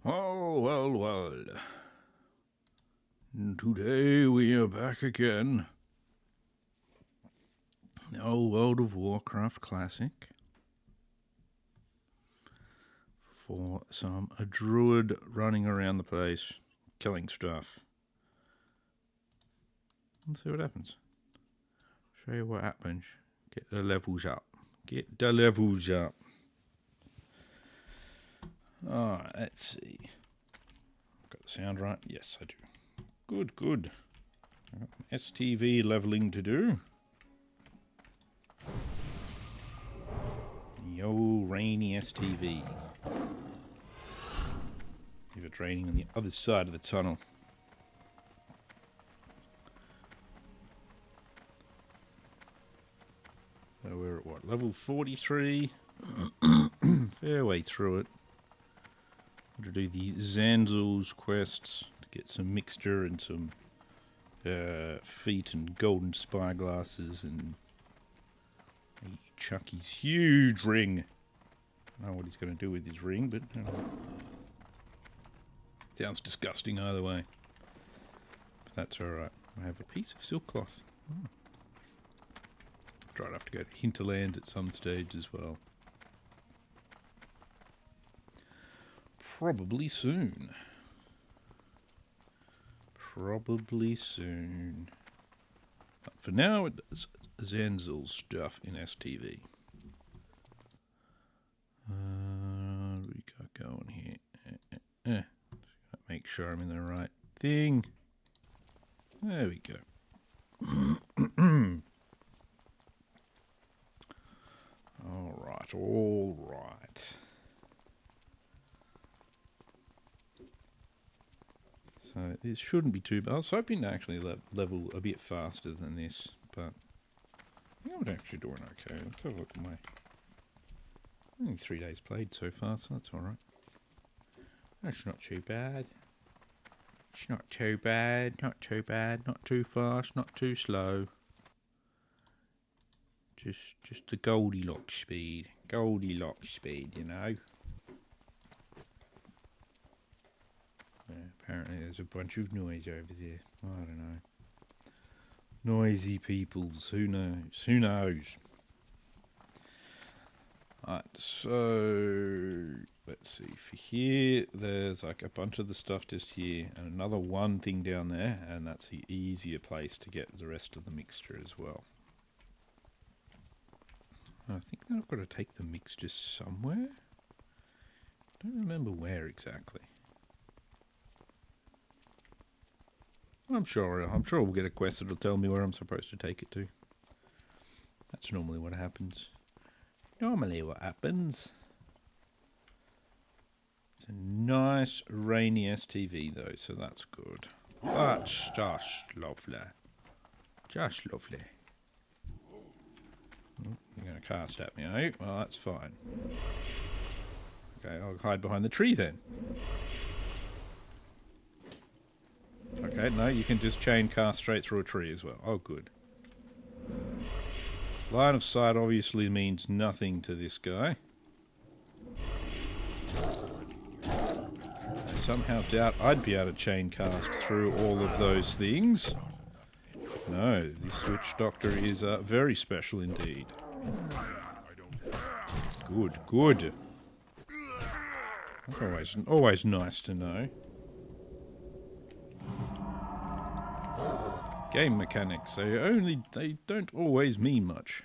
Oh, well. Today we are back again. The old World of Warcraft classic. For a druid running around the place, killing stuff. Let's see what happens. Show you what happens. Get the levels up. Alright, let's see. Got the sound right? Yes, I do. Good. STV leveling to do. Yo, rainy STV. If it's raining on the other side of the tunnel. So we're at what? Level 43. Fair way through it. To do the Zanzul's quests to get some mixture and some feet and golden spyglasses and Chucky's huge ring. I don't know what he's going to do with his ring, but sounds disgusting either way. But that's alright. I have a piece of silk cloth. I'd have to go to Hinterlands at some stage as well. Probably soon. But for now, it's Zanzul stuff in STV. What do we got going here? Make sure I'm in the right thing. There we go. All right. So this shouldn't be too bad. I was hoping to actually level a bit faster than this, but I think I'm actually doing okay. Let's have a look at my... Only 3 days played so far, so that's alright. That's not too bad. It's not too bad, not too fast, not too slow. Just the Goldilocks speed, you know. Yeah, apparently there's a bunch of noise over there. I don't know. Noisy peoples, who knows? Alright, so let's see. For here, there's like a bunch of the stuff just here, and another one thing down there, and that's the easier place to get the rest of the mixture as well. I think that I've got to take the mixture somewhere. Don't remember where exactly. I'm sure we'll get a quest that'll tell me where I'm supposed to take it to. That's normally what happens. It's a nice rainy STV though, so that's good. That's just lovely. Oh, you're going to cast at me, are you? Well, that's fine. Okay, I'll hide behind the tree then. Okay, no, you can just chain cast straight through a tree as well. Oh, good. Line of sight obviously means nothing to this guy. I somehow doubt I'd be able to chain cast through all of those things. No, this Witch Doctor is very special indeed. Good. That's always nice to know. Game mechanics, they don't always mean much.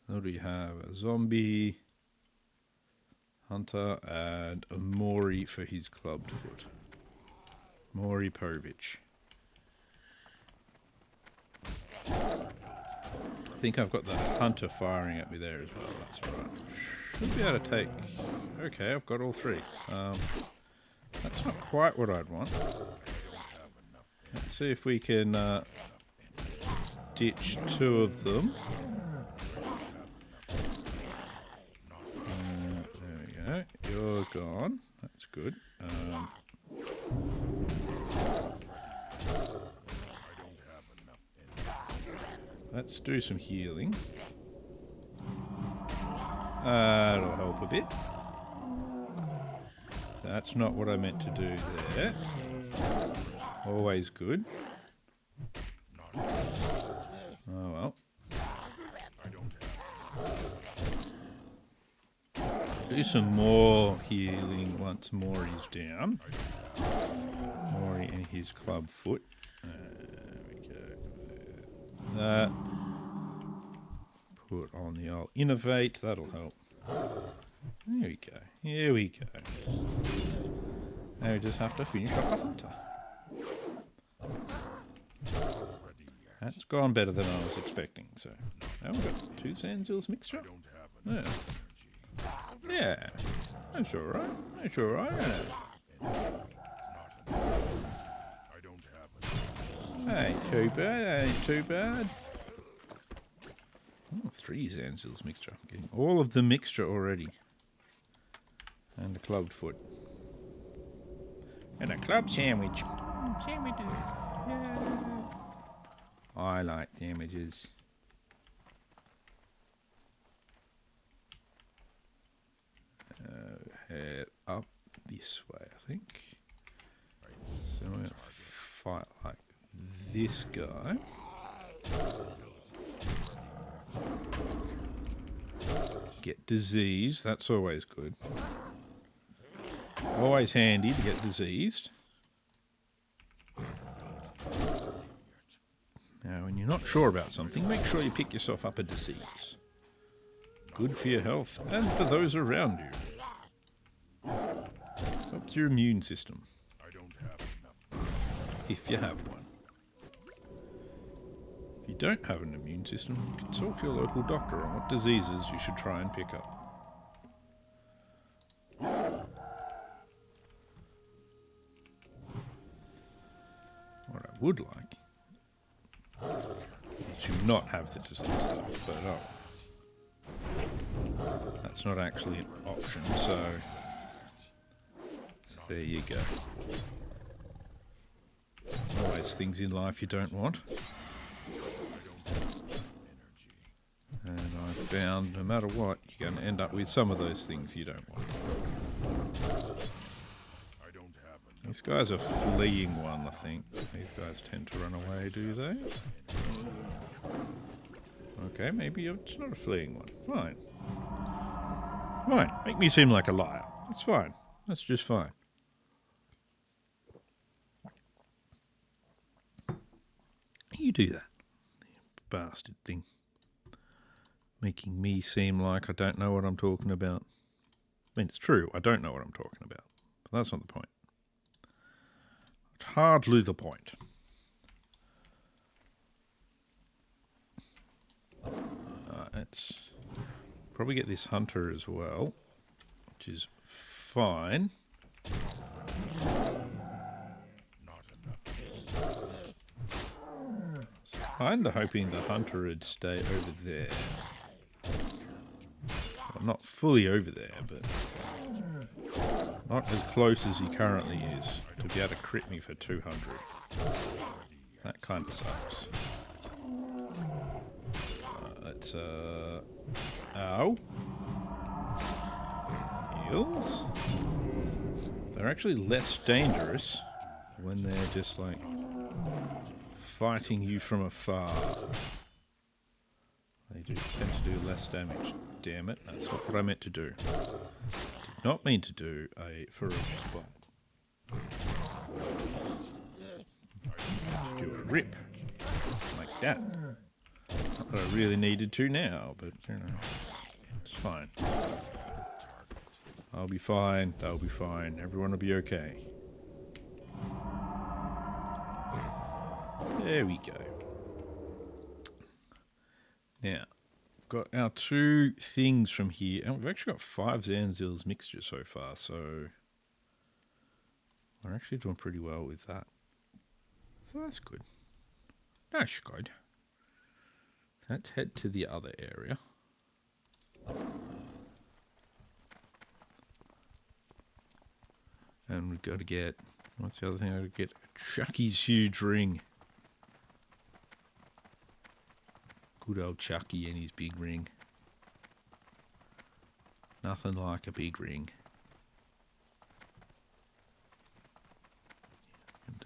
What do we have? A zombie, hunter, and a Mori for his clubbed foot. Mori Povich. I think I've got the hunter firing at me there as well. That's right. Should be able to take... Okay, I've got all three. That's not quite what I'd want. Let's see if we can ditch two of them. There we go. You're gone. That's good. Let's do some healing. That'll help a bit. That's not what I meant to do there. Always good. Oh well. Do some more healing once Maury's down. Maury and his club foot. There we go. That. Put on the old innovate. That'll help. There we go. Here we go. Now we just have to finish off a hunter. That's gone better than I was expecting. So now we've got 2 Sandsills mixture. Yeah. Yeah. That's alright. That's alright. Ain't too bad. Ain't too bad. Oh, 3 Sandsills mixture. Getting all of the mixture already. And a clubbed foot. And a club sandwich. Sandwiches. Yeah. I like sandwiches. Head up this way, I think. So I'm going to fight like this guy. Get disease. That's always good. Always handy to get diseased. Now, when you're not sure about something, make sure you pick yourself up a disease. Good for your health and for those around you. Helps your immune system. If you have one. If you don't have an immune system, consult your local doctor on what diseases you should try and pick up. What I would like is to not have the disease though, but that's not actually an option, so there you go. Always things in life you don't want. And I found no matter what, you're going to end up with some of those things you don't want. These guys are fleeing one, I think. These guys tend to run away, do they? Okay, maybe it's not a fleeing one. Fine. Fine. Make me seem like a liar. It's fine. That's just fine. You do that. You bastard thing. Making me seem like I don't know what I'm talking about. I mean, it's true. I don't know what I'm talking about. But that's not the point. It's hardly the point. Let's probably get this hunter as well, which is fine. Kind of hoping the hunter would stay over there. Well, not fully over there, but not as close as he currently is to be able to crit me for 200. That kind of sucks. Let's, ow. Heals? They're actually less dangerous when they're just like fighting you from afar. They do tend to do less damage. Damn it, that's not what I meant to do. Did not mean to do a ferocious bolt. Do a rip. Like that. Not that I really needed to now, but you know, it's fine. I'll be fine, they'll be fine, everyone will be okay. There we go. Now, we've got our 2 things from here, and we've actually got 5 Zanzil's mixture so far, so we're actually doing pretty well with that. So that's good. That's good. Let's head to the other area. And we've got to get, what's the other thing? I've got to get Chucky's huge ring. Good old Chucky and his big ring. Nothing like a big ring.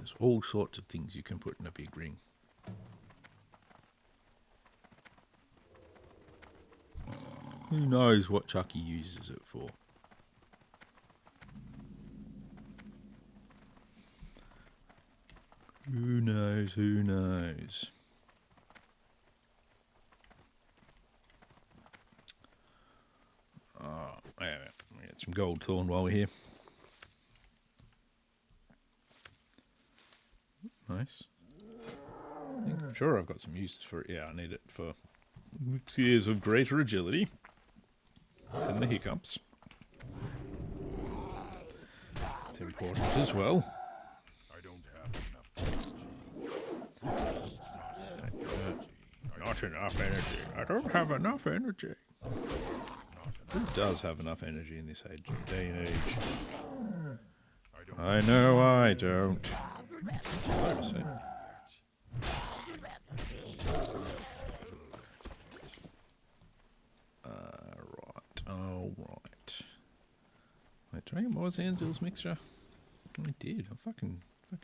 There's all sorts of things you can put in a big ring. Who knows what Chucky uses it for? Who knows? Who knows? Oh, yeah, we get some gold thorn while we're here. Nice. I'm sure I've got some uses for it. Yeah, I need it for elixirs of greater agility. And the hiccups. It's important as well. I don't have enough. Not enough energy. I don't have enough energy. Who does have enough energy in this day and age? I know I don't. Wait a sec. Alright. Wait, did I get more Zanzil's mixture? I did. I'm fucking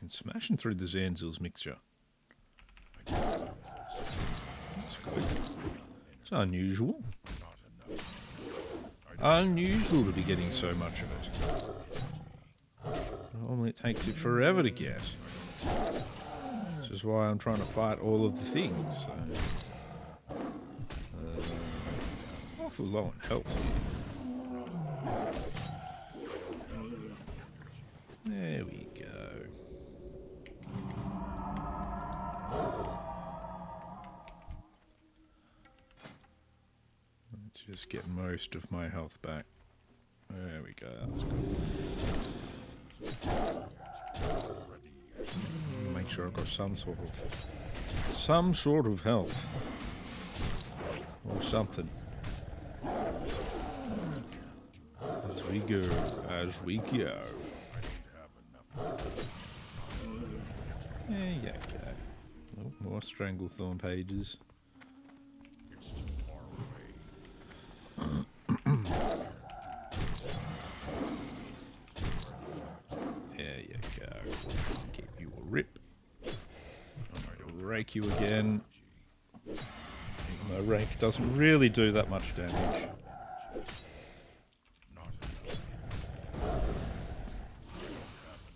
smashing through the Zanzil's mixture. That's good. It's unusual. Unusual to be getting so much of it. Normally it takes it forever to get. Which is why I'm trying to fight all of the things. So. Awful low on health. There we go. Let's just get most of my health back. There we go, that's good. Make sure I've got some sort of health. Or something. As we go, as we go. There you go. Oh, more Stranglethorn pages. There you go. Give you a rip. I'm going to rake you again. My rake doesn't really do that much damage.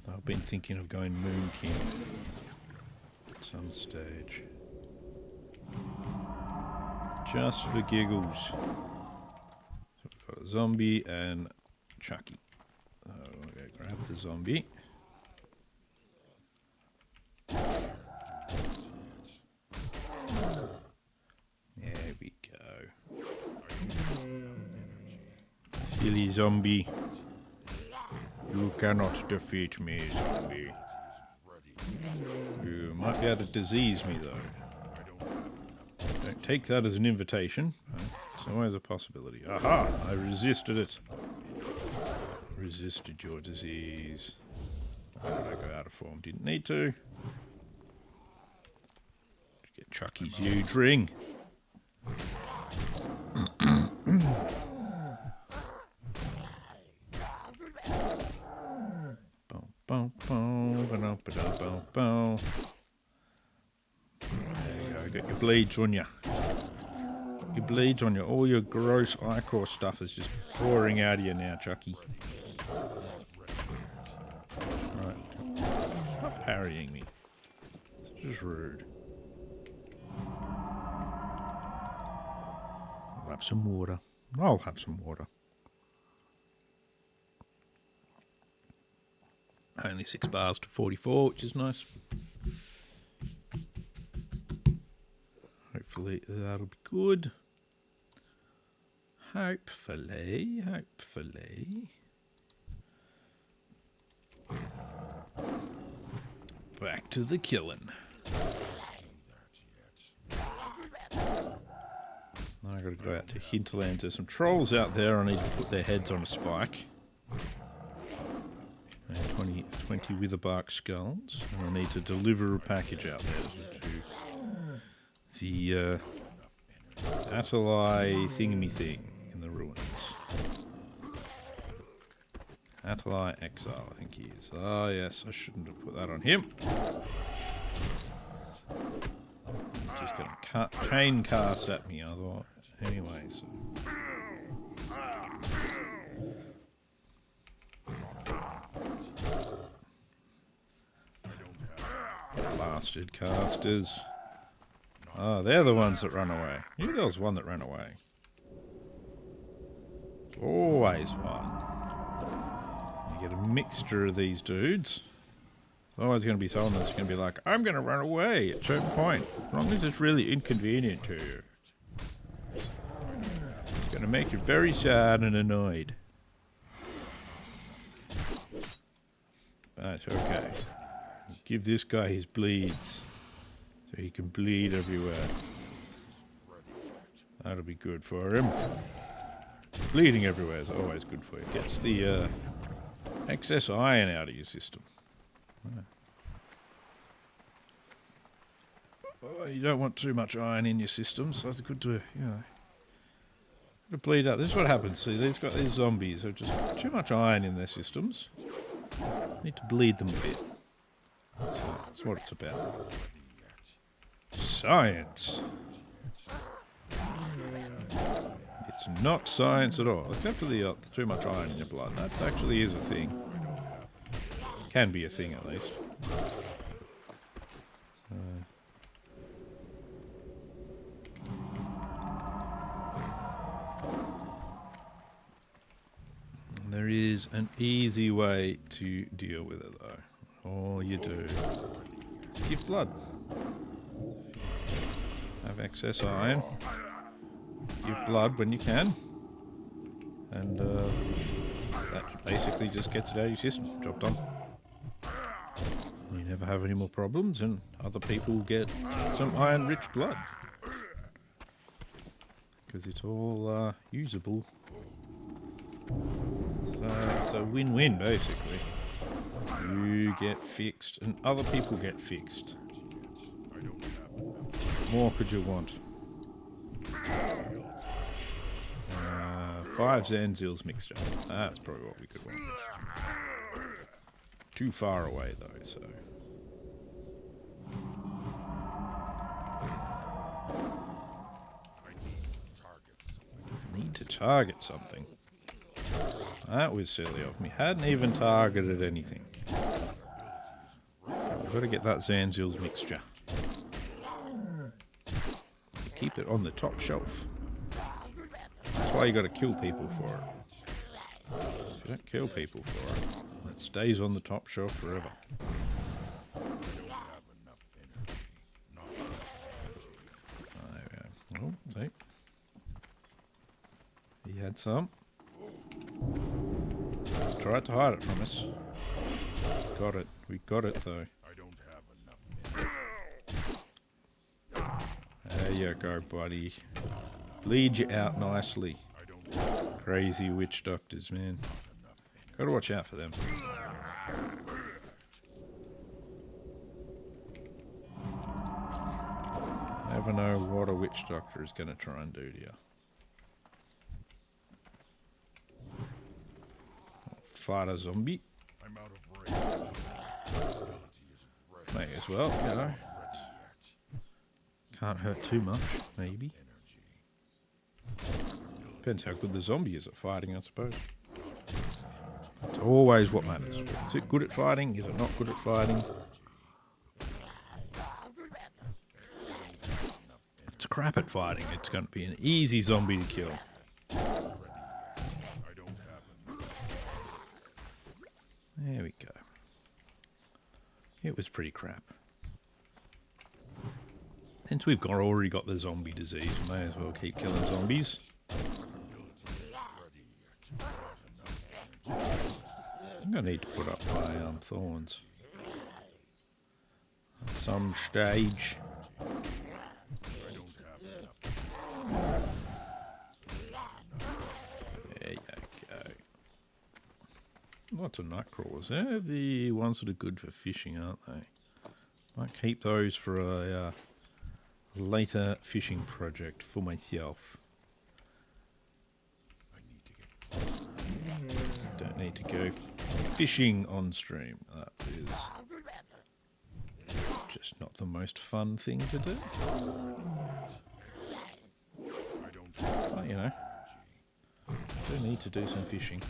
I've been thinking of going Moon King at some stage. Just for giggles. So we've got a zombie and Chucky. So I'm going to grab the zombie. There we go. Silly zombie. You cannot defeat me, zombie. You might be able to disease me, though. Don't take that as an invitation. It's always a possibility. Aha! I resisted it. Resisted your disease. Why did I go out of form? Didn't need to. Get Chucky's huge ring. There you go, get your bleeds on you. Your bleeds on you. All your gross ichor stuff is just pouring out of you now, Chucky. Right. Stop parrying me. It's just rude. I'll have some water. I'll have some water. Only 6 bars to 44, which is nice. Hopefully that'll be good. Hopefully. Back to the killing. I gotta go out to Hinterlands. There's some trolls out there. I need to put their heads on a spike. 20 witherbark skulls. And I need to deliver a package out there to the Atalai thingy thing in the ruins. Ally Exile, I think he is. Oh yes, I shouldn't have put that on him. Just gonna chain cast at me otherwise. Anyway, so. Bastard casters. Oh, they're the ones that run away. You know there was one that ran away. Always one. You get a mixture of these dudes. There's always going to be someone that's going to be like, I'm going to run away at a certain point. As long as it's really inconvenient to you. It's going to make you very sad and annoyed. That's okay. Give this guy his bleeds. So he can bleed everywhere. That'll be good for him. Bleeding everywhere is always good for you. Gets the excess iron out of your system. Oh, you don't want too much iron in your system, so it's good to, you know, to bleed out. This is what happens. See, these zombies have just too much iron in their systems. Need to bleed them a bit. So that's what it's about. Science. It's not science at all, except for the too much iron in your blood. That actually is a thing. Can be a thing at least. So. There is an easy way to deal with it though. All you do is give blood. Have excess iron. Give blood when you can. And that basically just gets it out of your system. Job done. You never have any more problems and other people get some iron-rich blood. Because it's all usable. So it's a win-win basically. You get fixed and other people get fixed. More could you want? 5 Zanzil's mixture. That's probably what we could want. Too far away though, so. Need to target something. That was silly of me. Hadn't even targeted anything. I've got to get that Zanzil's mixture. Keep it on the top shelf. That's why you got to kill people for it. If you don't kill people for it, it stays on the top shelf forever. There we go. Oh, see? He had some. Tried to hide it from us. Got it. We got it though. There you go, buddy. Bleed you out nicely. Crazy witch doctors, man. Gotta watch out for them. Never know what a witch doctor is gonna try and do to you. Fight a zombie. May as well, you know. Can't hurt too much, maybe. Depends how good the zombie is at fighting, I suppose. It's always what matters. Is it good at fighting? Is it not good at fighting? If it's crap at fighting, it's going to be an easy zombie to kill. There we go. It was pretty crap. Since we've already got the zombie disease, we may as well keep killing zombies. I'm going to need to put up my thorns. At some stage. There you go. Lots of night crawlers. They're the ones that are good for fishing, aren't they? Might keep those for a later fishing project for myself. Don't need to go fishing on stream. That is just not the most fun thing to do. But, you know, I do need to do some fishing.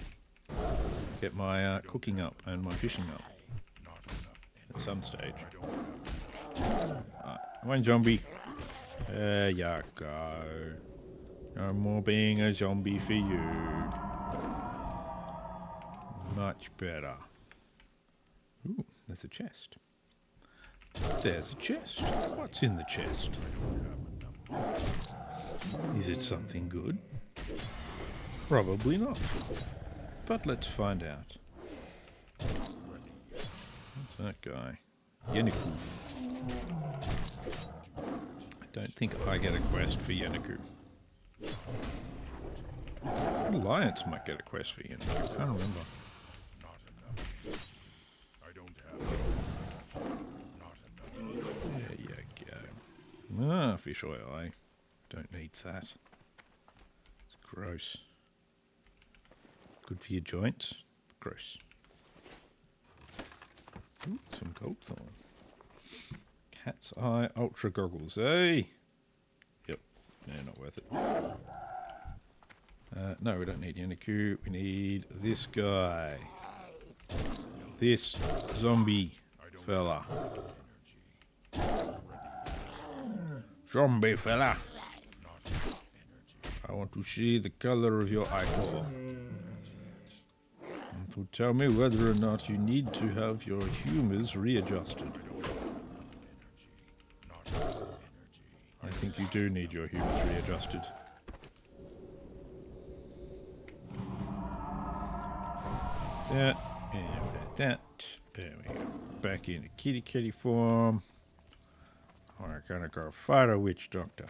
Get my cooking up and my fishing up at some stage. Come on, zombie. There you go. No more being a zombie for you. Much better. Ooh, there's a chest. There's a chest. What's in the chest? Is it something good? Probably not. But let's find out. What's that guy? Yeniku. I don't think I get a quest for Yeniku. Alliance might get a quest for Yeniku. I can't remember. There you go. Ah, fish oil, eh? Don't need that. It's gross. Good for your joints. Gross. Ooh, some gold thorn. Cat's eye ultra goggles, eh? Yep. No, not worth it. No, we don't need Yeniku. We need this guy. This zombie fella. Zombie fella. I want to see the color of your eyeball. And to tell me whether or not you need to have your humors readjusted. I think you do need your humors readjusted. That, and that. There we go. Back into kitty form. We're gonna go fight a witch doctor.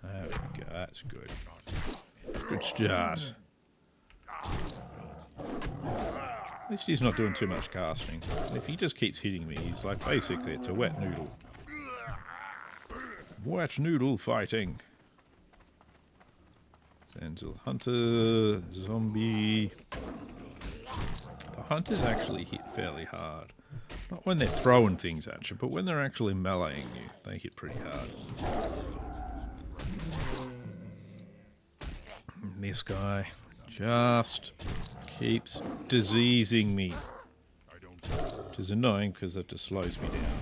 There we go, that's good. Good start. At least he's not doing too much casting. If he just keeps hitting me, he's like, basically, it's a wet noodle. Wet noodle fighting. Sandal Hunter, zombie. The hunters actually hit fairly hard. Not when they're throwing things at you, but when they're actually meleeing you, they hit pretty hard. This guy just keeps diseasing me. Which is annoying because that just slows me down.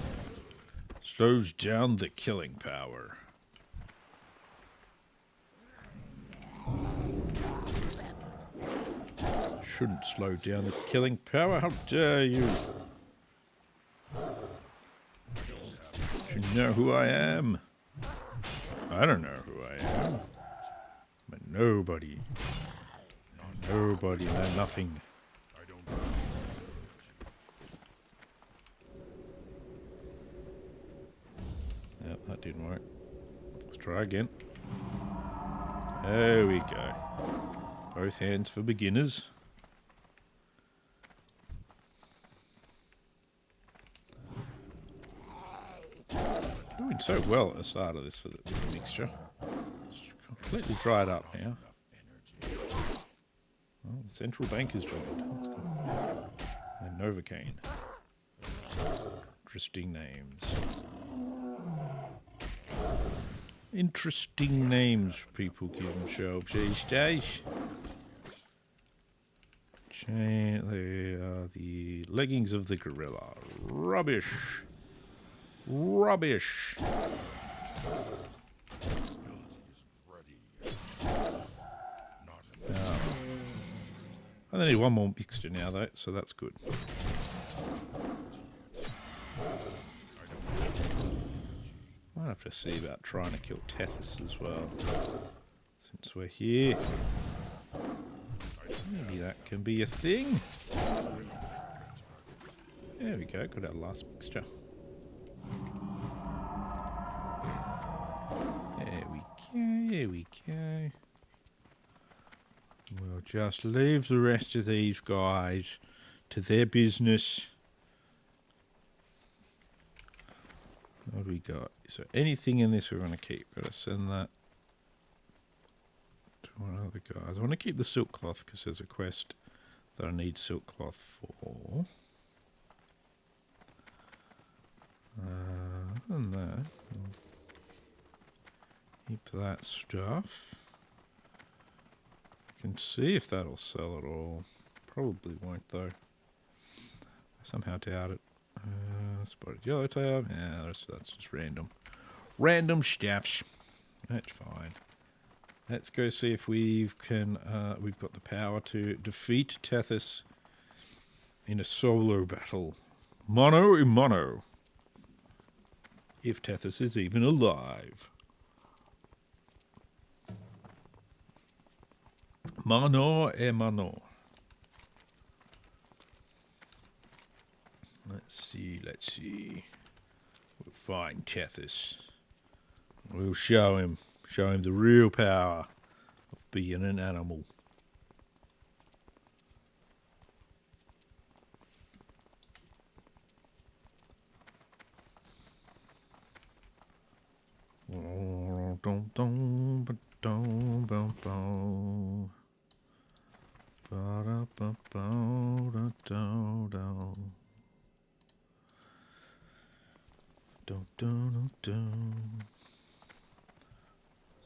Slows down the killing power. Shouldn't slow down the killing power. How dare you? You know who I am? I don't know who I am. I'm a nobody. Nobody, no nothing. Yep, that didn't work. Let's try again. There we go. Both hands for beginners. Doing so well at the start of this with the mixture. It's completely dried up now. Well, the central bank has joined. That's good. And Novocaine. Interesting names. Interesting names people give themselves these days. They are the leggings of the gorilla. Rubbish. Rubbish. I only need one more mixture now though, so that's good. Might have to see about trying to kill Tethys as well. Since we're here. Maybe that can be a thing. There we go, got our last mixture. There we go, there we go. We'll just leave the rest of these guys to their business. What do we got? So anything in this we want to keep. Got to send that to one of the guys. I want to keep the silk cloth because there's a quest that I need silk cloth for. Other than that, keep that stuff. I can see if that'll sell at all. Probably won't though. I somehow doubt it. Spotted yellowtail. Yeah, that's just random. Random stuffs. That's fine. Let's go see if we've got the power to defeat Tethys in a solo battle. Mono a mono. If Tethys is even alive. Mano e mano. Let's see. We'll find Tethys. We'll show him the real power of being an animal.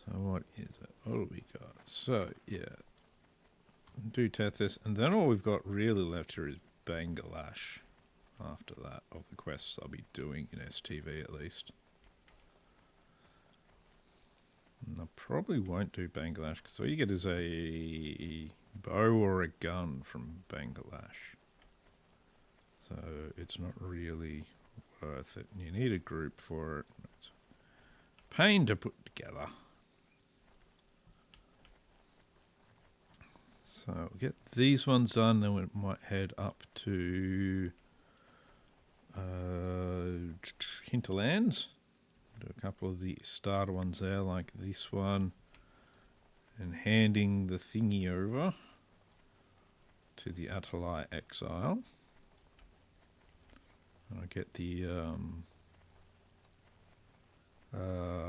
So what is it? What do we got? So yeah, do Tethys, and then all we've got really left here is Bangladesh. After that, of the quests I'll be doing in STV at least. And I probably won't do Bangladesh because all you get is a bow or a gun from Bangladesh. So it's not really worth it. You need a group for it. It's a pain to put together. So we'll get these ones done, then we might head up to Hinterlands. Do a couple of the starter ones there, like this one, and handing the thingy over to the Atalai Exile. And I get the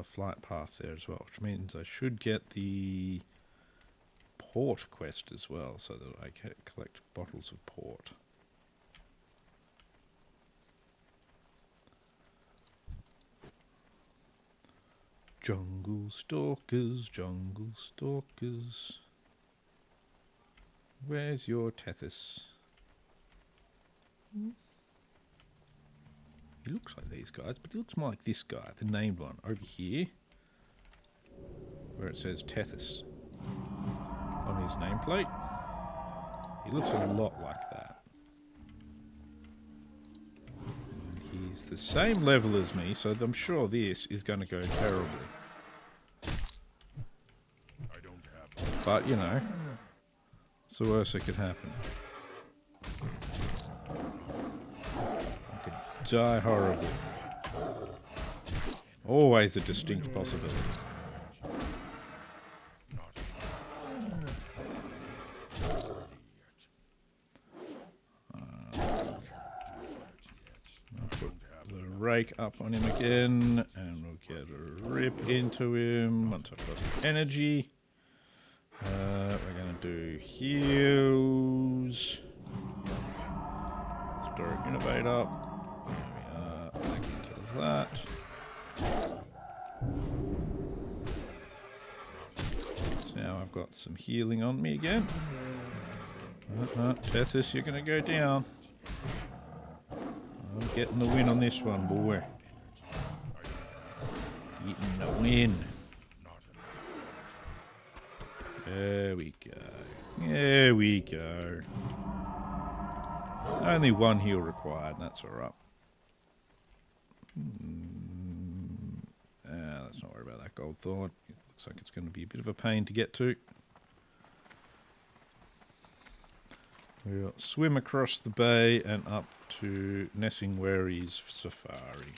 flight path there as well, which means I should get the port quest as well, so that I can collect bottles of port. Jungle stalkers, where's your Tethys? He looks like these guys, but he looks more like this guy, the named one, over here, where it says Tethys on his nameplate. He looks a lot like that. He's the same level as me, so I'm sure this is going to go terribly. But, you know, it's the worst that could happen. I could die horribly. Always a distinct possibility. Rake up on him again, and we'll get a rip into him once I've got energy. We're going to do heals. Throw Innovate up. There we are, back into that. So now I've got some healing on me again. Tethys, you're going to go down. I'm getting the win on this one, boy. Getting the win. There we go. There we go. Only one heal required, and that's alright. Let's not worry about that gold thorn. It looks like it's going to be a bit of a pain to get to. We'll swim across the bay and up to Nessingwary's safari.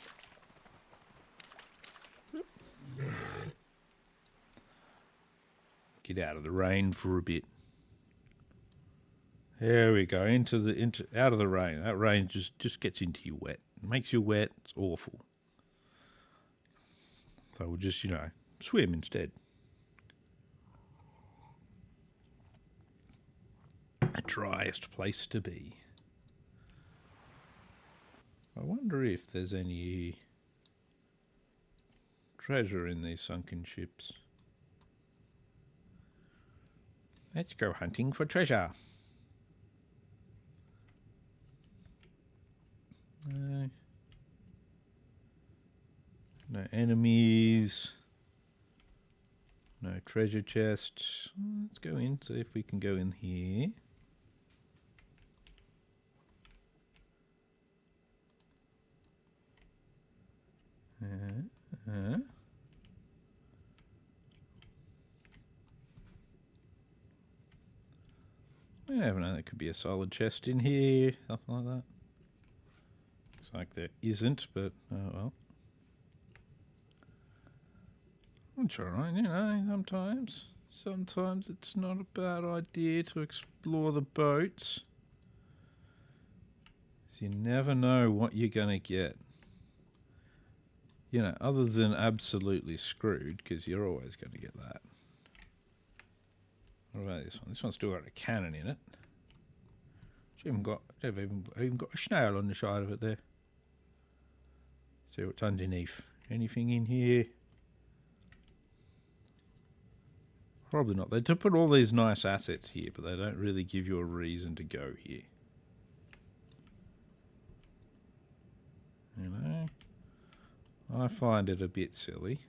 Get out of the rain for a bit. There we go, out of the rain. That rain just gets into you wet. It makes you wet. It's awful. So we'll just, swim instead. The driest place to be. I wonder if there's any treasure in these sunken ships. Let's go hunting for treasure. No. No enemies. No treasure chests. Let's go in, see if we can go in here. I never know, there could be a solid chest in here, something like that. Looks like there isn't, but oh well. It's alright, sometimes it's not a bad idea to explore the boats. So you never know what you're going to get. Other than absolutely screwed, because you're always going to get that. What about this one? This one's still got a cannon in it. I've even got a snail on the side of it there. See what's underneath. Anything in here? Probably not. They do put all these nice assets here, but they don't really give you a reason to go here. I find it a bit silly.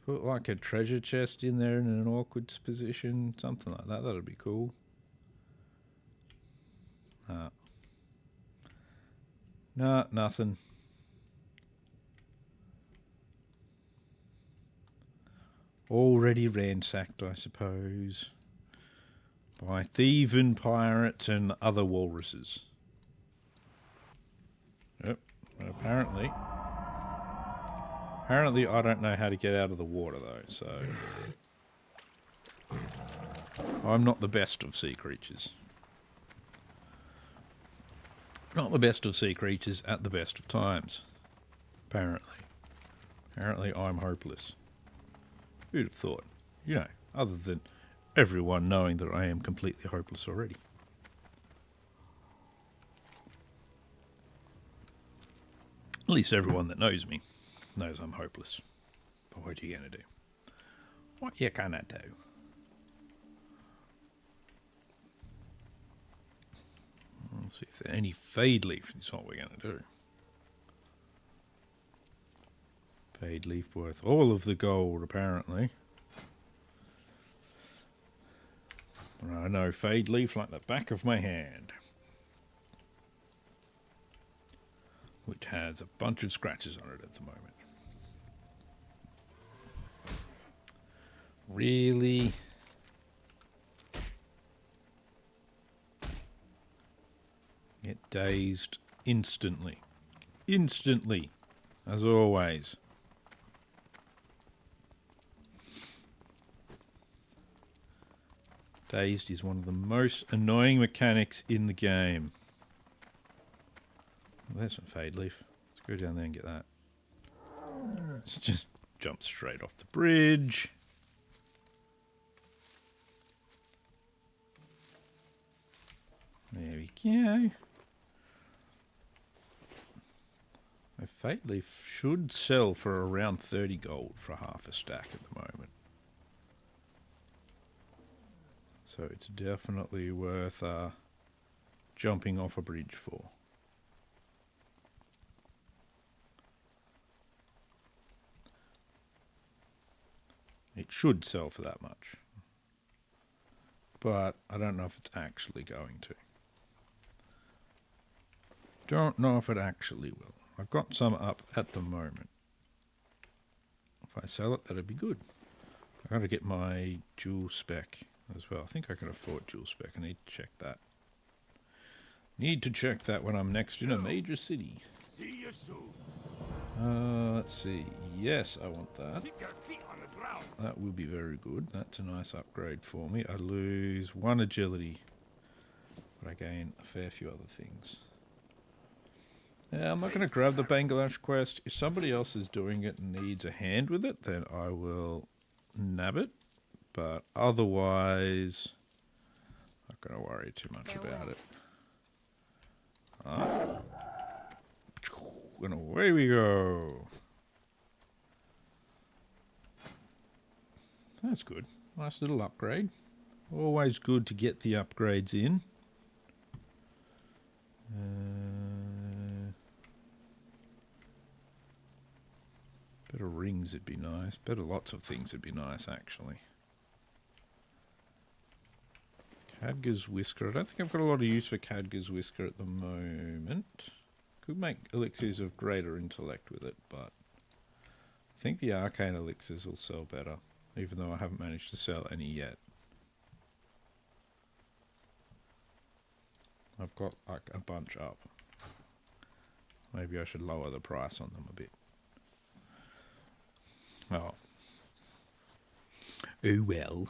Put like a treasure chest in there in an awkward position, something like that. That'd be cool. Nah, nothing. Already ransacked, I suppose, by thieving pirates and other walruses. Yep. Apparently I don't know how to get out of the water though, so I'm not the best of sea creatures. Not the best of sea creatures at the best of times. Apparently I'm hopeless. Who'd have thought? Other than everyone knowing that I am completely hopeless already. At least everyone that knows me knows I'm hopeless. But what are you going to do? What you gonna do? Let's see if there's any fade leaf is what we're going to do. Fade leaf worth all of the gold, apparently. I know fade leaf like the back of my hand. Which has a bunch of scratches on it at the moment. Really? Get dazed instantly. Instantly, as always. Dazed is one of the most annoying mechanics in the game. Well, there's some fade leaf. Let's go down there and get that. Let's just jump straight off the bridge. There we go. A fade leaf should sell for around 30 gold for half a stack at the moment. So it's definitely worth jumping off a bridge for. It should sell for that much. But I don't know if it's actually going to. Don't know if it actually will. I've got some up at the moment. If I sell it, that'd be good. I've got to get my jewel spec as well. I think I can afford jewel spec. I need to check that. Need to check that when I'm next in a major city. See you soon. Let's see. Yes, I want that. Keep your feet on the ground. That will be very good. That's a nice upgrade for me. I lose 1 agility, but I gain a fair few other things. Yeah, I'm not going to grab the Bangladesh quest. If somebody else is doing it and needs a hand with it, then I will nab it. But otherwise, not going to worry too much about it. And away we go. That's good. Nice little upgrade. Always good to get the upgrades in. Better rings would be nice. Better lots of things would be nice, actually. Khadgar's Whisker. I don't think I've got a lot of use for Khadgar's Whisker at the moment. Could make elixirs of greater intellect with it, but I think the arcane elixirs will sell better, even though I haven't managed to sell any yet. I've got like a bunch up. Maybe I should lower the price on them a bit. Oh. Oh well.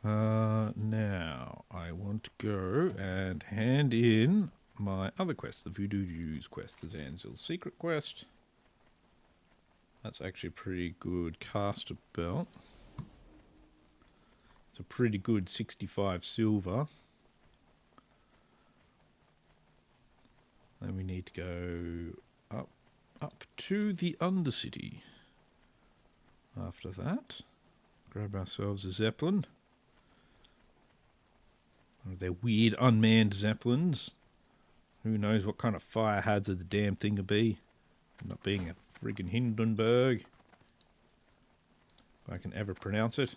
Now, I want to go and hand in my other quest, the Voodoo Jews quest, the Zanzil's secret quest. That's actually a pretty good caster belt. It's a pretty good 65 silver. Then we need to go up to the Undercity. After that, grab ourselves a Zeppelin. One of their weird unmanned Zeppelins. Who knows what kind of fire hazard the damn thing could be. Not being a friggin' Hindenburg. If I can ever pronounce it.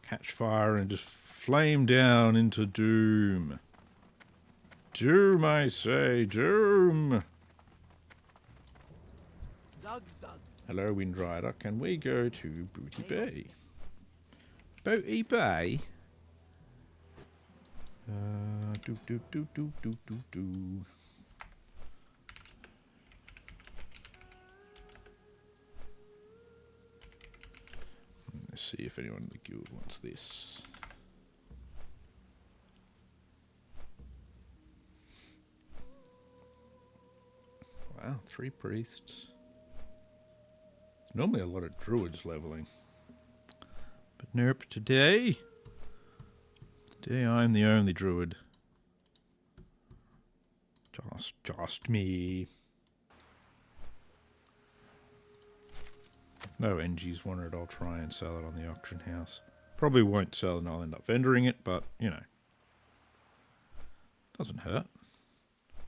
Catch fire and just flame down into doom. Doom, I say, doom! Zug, zug. Hello, Wind Rider. Can we go to Booty Bay? Booty Bay? Do. Let's see if anyone in the guild wants this. Wow, 3 priests. There's normally a lot of druids leveling. But nope, today I'm the only druid. Just me. No NGs want it, I'll try and sell it on the auction house. Probably won't sell and I'll end up vendoring it, but, you know. Doesn't hurt.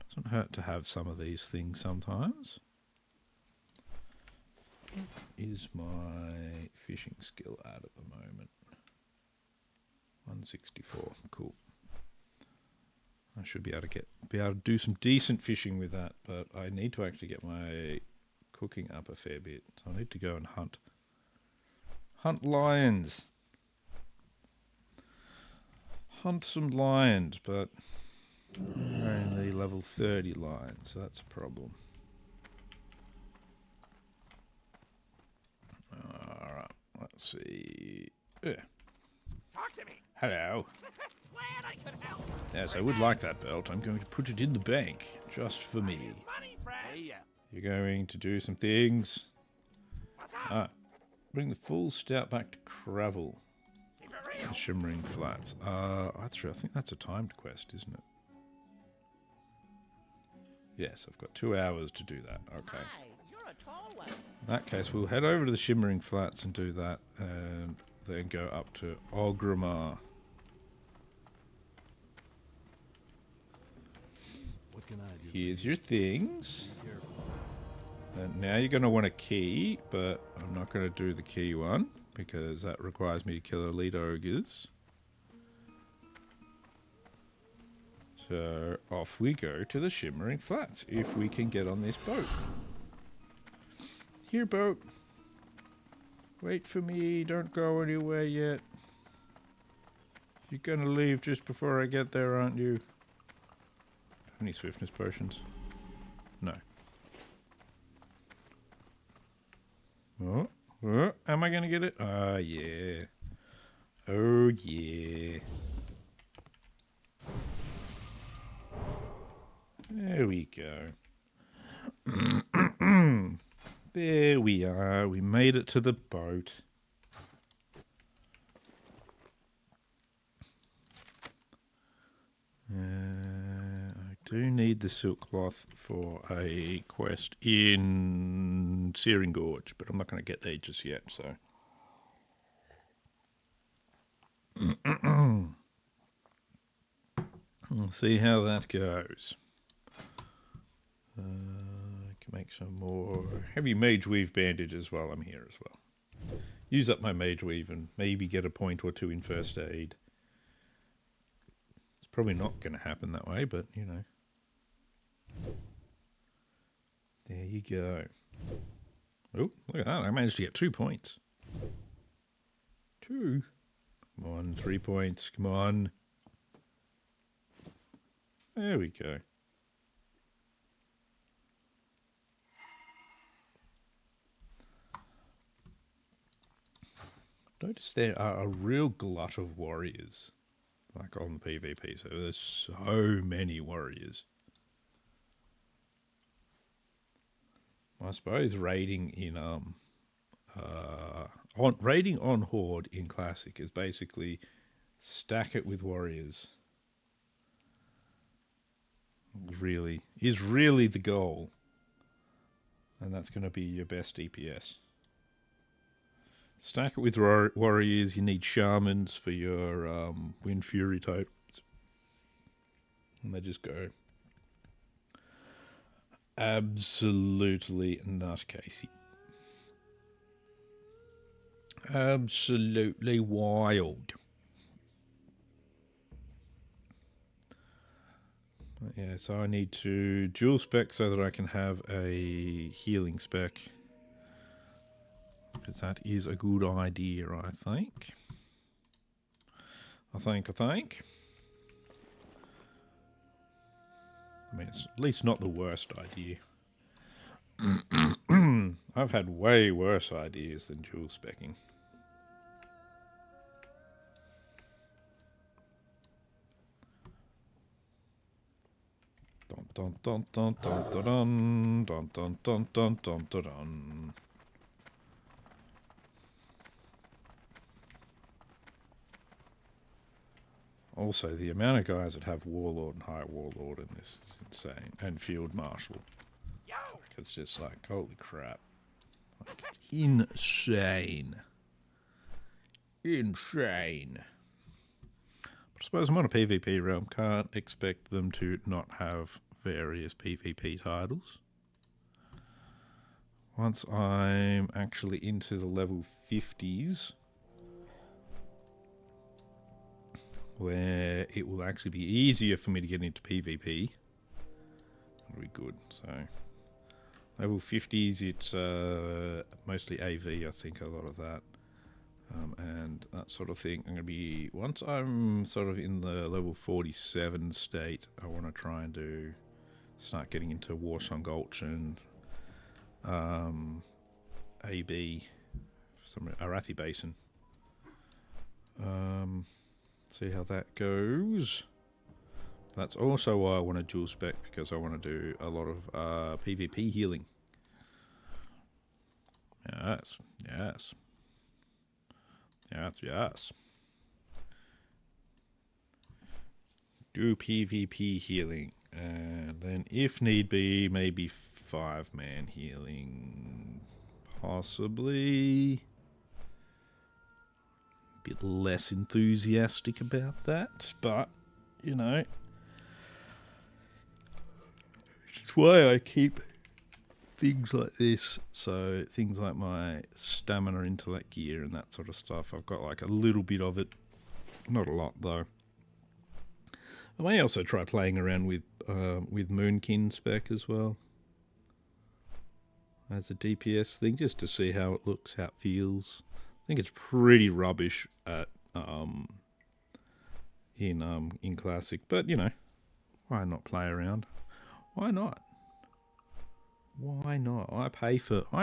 Doesn't hurt to have some of these things sometimes. Is my fishing skill at the moment? 164. Cool. I should be able to do some decent fishing with that, but I need to actually get my cooking up a fair bit. So I need to go and hunt lions. Hunt some lions, but only level 30 lions, so that's a problem. Alright, let's see. Talk to me. Hello. Glad I could help. Yes, I would like that belt. I'm going to put it in the bank, just for me. Here's money, friend. You're going to do some things. What's up? Bring the full stout back to Cravel. Keep it real. The Shimmering Flats. I think that's a timed quest, isn't it? Yes, I've got 2 hours to do that. Okay. Hi, you're a tall one. In that case, we'll head over to the Shimmering Flats and do that, and then go up to Ogrimmar. What can I do? Here's your things. And now you're going to want a key, but I'm not going to do the key one, because that requires me to kill elite ogres. So off we go to the Shimmering Flats, if we can get on this boat. Here, boat. Wait for me, don't go anywhere yet. You're gonna leave just before I get there, aren't you? Any swiftness potions? No. Oh, am I gonna get it? Ah, yeah. Oh, yeah. There we go. There we are. We made it to the boat. I do need the silk cloth for a quest in Searing Gorge, but I'm not going to get there just yet, so. We'll see how that goes. I can make some more heavy mage weave bandages while I'm here as well. Use up my mage weave and maybe get a point or two in first aid. It's probably not going to happen that way, but you know. There you go. Oh, look at that. I managed to get 2 points. 2. Come on, 3 points. Come on. There we go. Notice there are a real glut of warriors, like on PvP. So there's so many warriors. I suppose raiding on Horde in Classic is basically stack it with warriors. Is really the goal, and that's going to be your best DPS. Stack it with warriors. You need shamans for your Wind Fury totals, and they just go absolutely nutcasey. Absolutely wild. Yeah, so I need to dual spec so that I can have a healing spec. Because that is a good idea, I think. I think. I mean, it's at least not the worst idea. I've had way worse ideas than dual specking. Dun dun dun dun dun dun dun dun dun dun dun dun. Also, the amount of guys that have Warlord and High Warlord in this is insane. And Field Marshal. It's just like, holy crap. Like, insane. Insane. But I suppose I'm on a PvP realm. Can't expect them to not have various PvP titles. Once I'm actually into the level 50s, where it will actually be easier for me to get into PvP. That'll be good. So, level 50s, it's mostly AV, I think, a lot of that. And that sort of thing. I'm going to be, once I'm sort of in the level 47 state, I want to try and start getting into Warsong Gulch and AB, some Arathi Basin. See how that goes. That's also why I want to dual spec, because I want to do a lot of PvP healing. Yes, yes. Yes, yes. Do PvP healing, and then if need be, maybe 5-man healing, possibly. Bit less enthusiastic about that, but you know, it's why I keep things like this. So things like my stamina, intellect gear, and that sort of stuff. I've got like a little bit of it, not a lot though. I may also try playing around with Moonkin spec as well as a DPS thing, just to see how it looks, how it feels. I think it's pretty rubbish at in Classic, but you know, why not play around? Why not? Why not? I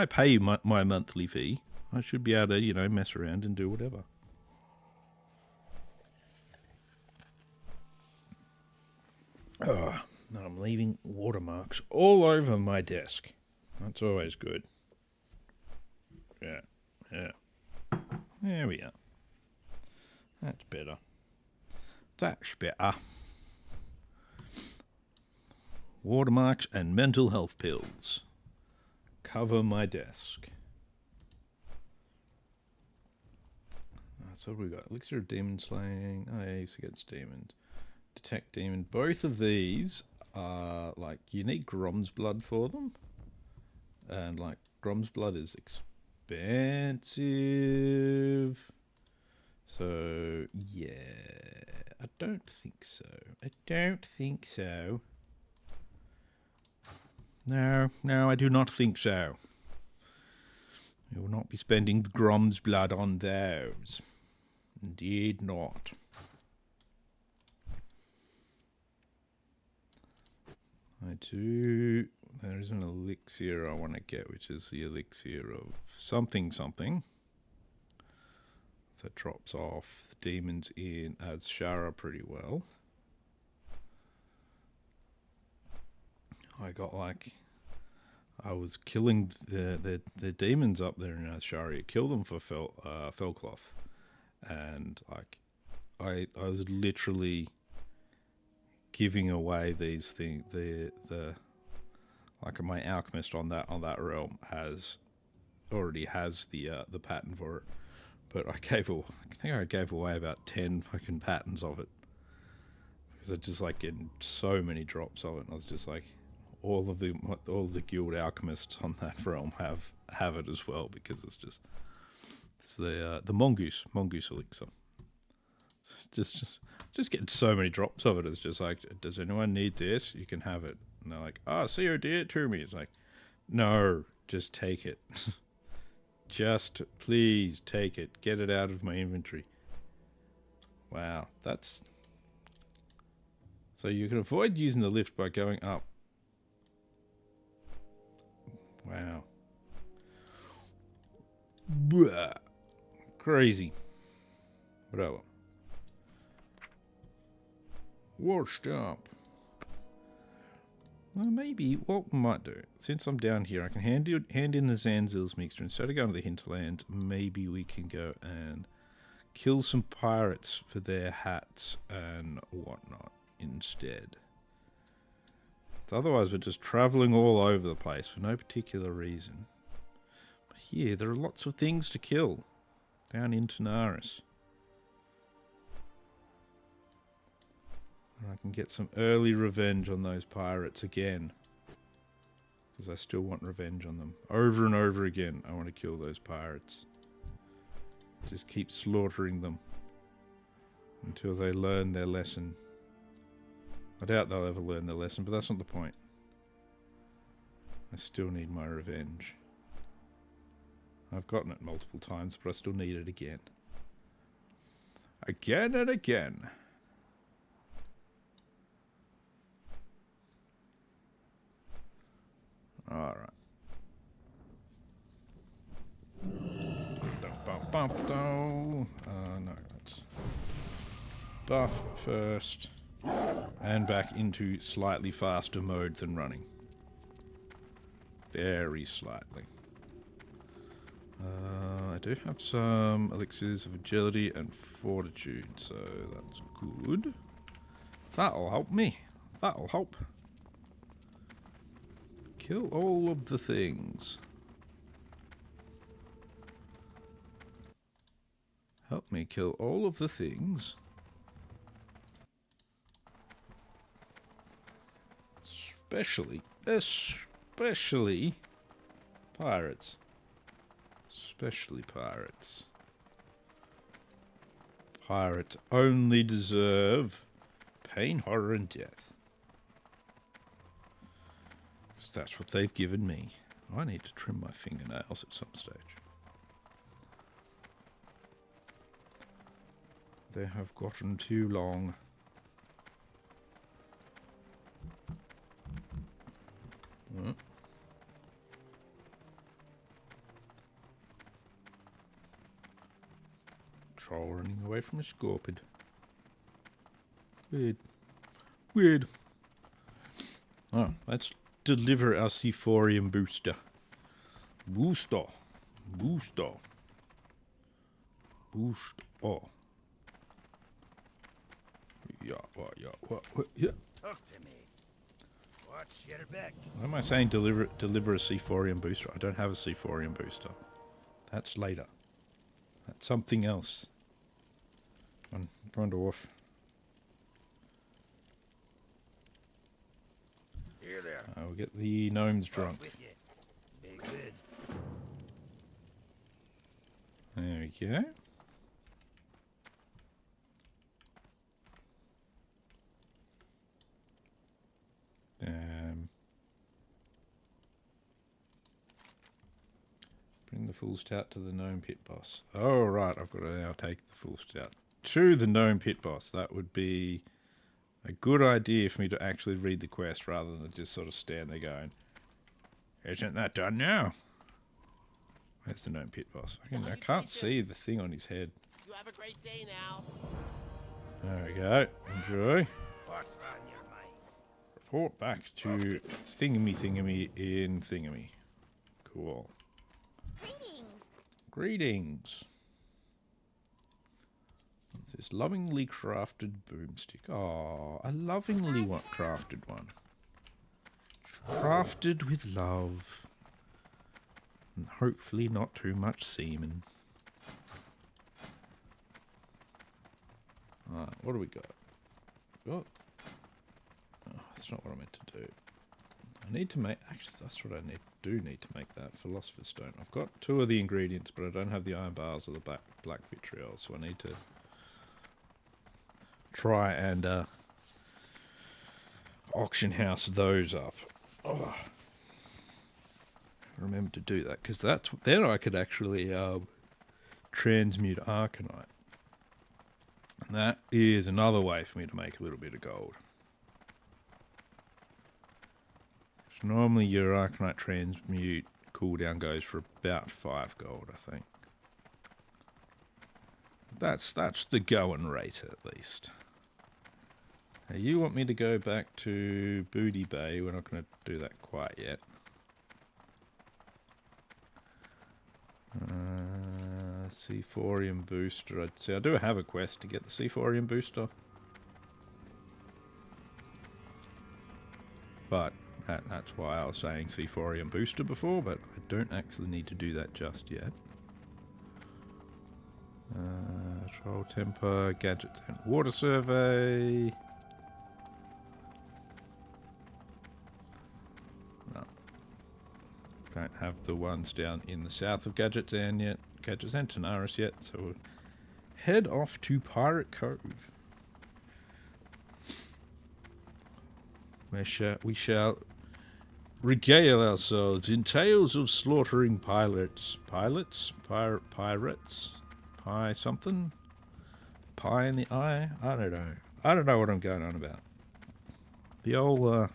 pay my monthly fee. I should be able to, you know, mess around and do whatever. And I'm leaving watermarks all over my desk. That's always good. Yeah, yeah. There we are. That's better. That's better. Watermarks and mental health pills cover my desk. So what have we got? Elixir of Demon Slaying. Oh, yeah, use against demons. Detect Demon. Both of these are, like, you need Grom's Blood for them. And, like, Grom's Blood is expensive. So, yeah. I don't think so. I don't think so. No, I do not think so. I will not be spending Grom's Blood on those. Indeed not. I do... There is an elixir I want to get, which is the elixir of something. That drops off the demons in as Shara pretty well. I got like... I was killing the demons up there in Azshara. You kill them for Fellcloth. And like I was literally giving away these things. The like my alchemist on that realm already has the pattern for it. But I think I gave away about 10 fucking patterns of it. Because I just like getting so many drops of it. And I was just like, all of the guild alchemists on that realm have it as well, because it's the mongoose elixir. Just getting so many drops of it. It's just like, does anyone need this? You can have it. And they're like, COD it to me. It's like, no, just take it. Just please take it. Get it out of my inventory. Wow, that's... So you can avoid using the lift by going up. Wow. Blah. Crazy. Whatever. Washed up. Well, maybe what we might do, since I'm down here, I can hand in the Zanzil's mixture. Instead of going to the hinterland, maybe we can go and kill some pirates for their hats and whatnot instead. Otherwise, we're just travelling all over the place for no particular reason. But here, there are lots of things to kill down in Tanaris. And I can get some early revenge on those pirates again. Because I still want revenge on them. Over and over again, I want to kill those pirates. Just keep slaughtering them until they learn their lesson. I doubt they'll ever learn their lesson, but that's not the point. I still need my revenge. I've gotten it multiple times, but I still need it again. Again and again. Alright. No, let's buff first. And back into slightly faster mode than running. Very slightly. I do have some elixirs of agility and fortitude, so that's good. That'll help me. That'll help. Kill all of the things. Help me kill all of the things. Especially pirates. Especially pirates. Pirates only deserve pain, horror, and death. Because that's what they've given me. I need to trim my fingernails at some stage. They have gotten too long. Troll running away from a scorpion. Weird. Oh, let's deliver our Sephorium booster. Booster. Booster. Boost. Oh. Yeah, yeah. Talk to me. Watch your back. Why am I saying deliver a Sephorium booster? I don't have a Sephorium booster. That's later. That's something else. Come on, dwarf. Here there. I'll get the gnomes drunk. With you. Be good. There we go. Bring the full stout to the gnome pit boss. Oh, right. I've got to now take the full stout to the gnome pit boss. That would be a good idea for me to actually read the quest rather than just sort of stand there going, isn't that done now? Where's the gnome pit boss? I can't see the thing on his head. You have a great day now. There we go. Enjoy. What's on your mind? Report back to thingy in thingy. Cool. Greetings. What's this? Lovingly crafted boomstick. Oh, a lovingly crafted one. Crafted with love. And hopefully not too much semen. Alright, what do we got? Oh, that's not what I meant to do. I need to make... Actually, that's what I do need to make that. Philosopher's Stone. I've got 2 of the ingredients, but I don't have the iron bars or the black vitriol, so I need to try and auction house those up. Oh. Remember to do that, because then I could actually transmute Arcanite. And that is another way for me to make a little bit of gold. Normally your Arcanite transmute cooldown goes for about 5 gold, I think. That's the going rate at least. Now you want me to go back to Booty Bay. We're not going to do that quite yet. Sephorium booster. I'd say I do have a quest to get the Sephorium booster. But that's why I was saying Sephorium booster before, but I don't actually need to do that just yet. Troll temper, gadgets and water survey. No. Don't have the ones down in the south of Gadgets and Tanaris yet, so we'll head off to Pirate Cove. Where we shall regale ourselves in tales of slaughtering pirates. Pirates? Pie something? Pie in the eye? I don't know. I don't know what I'm going on about. The old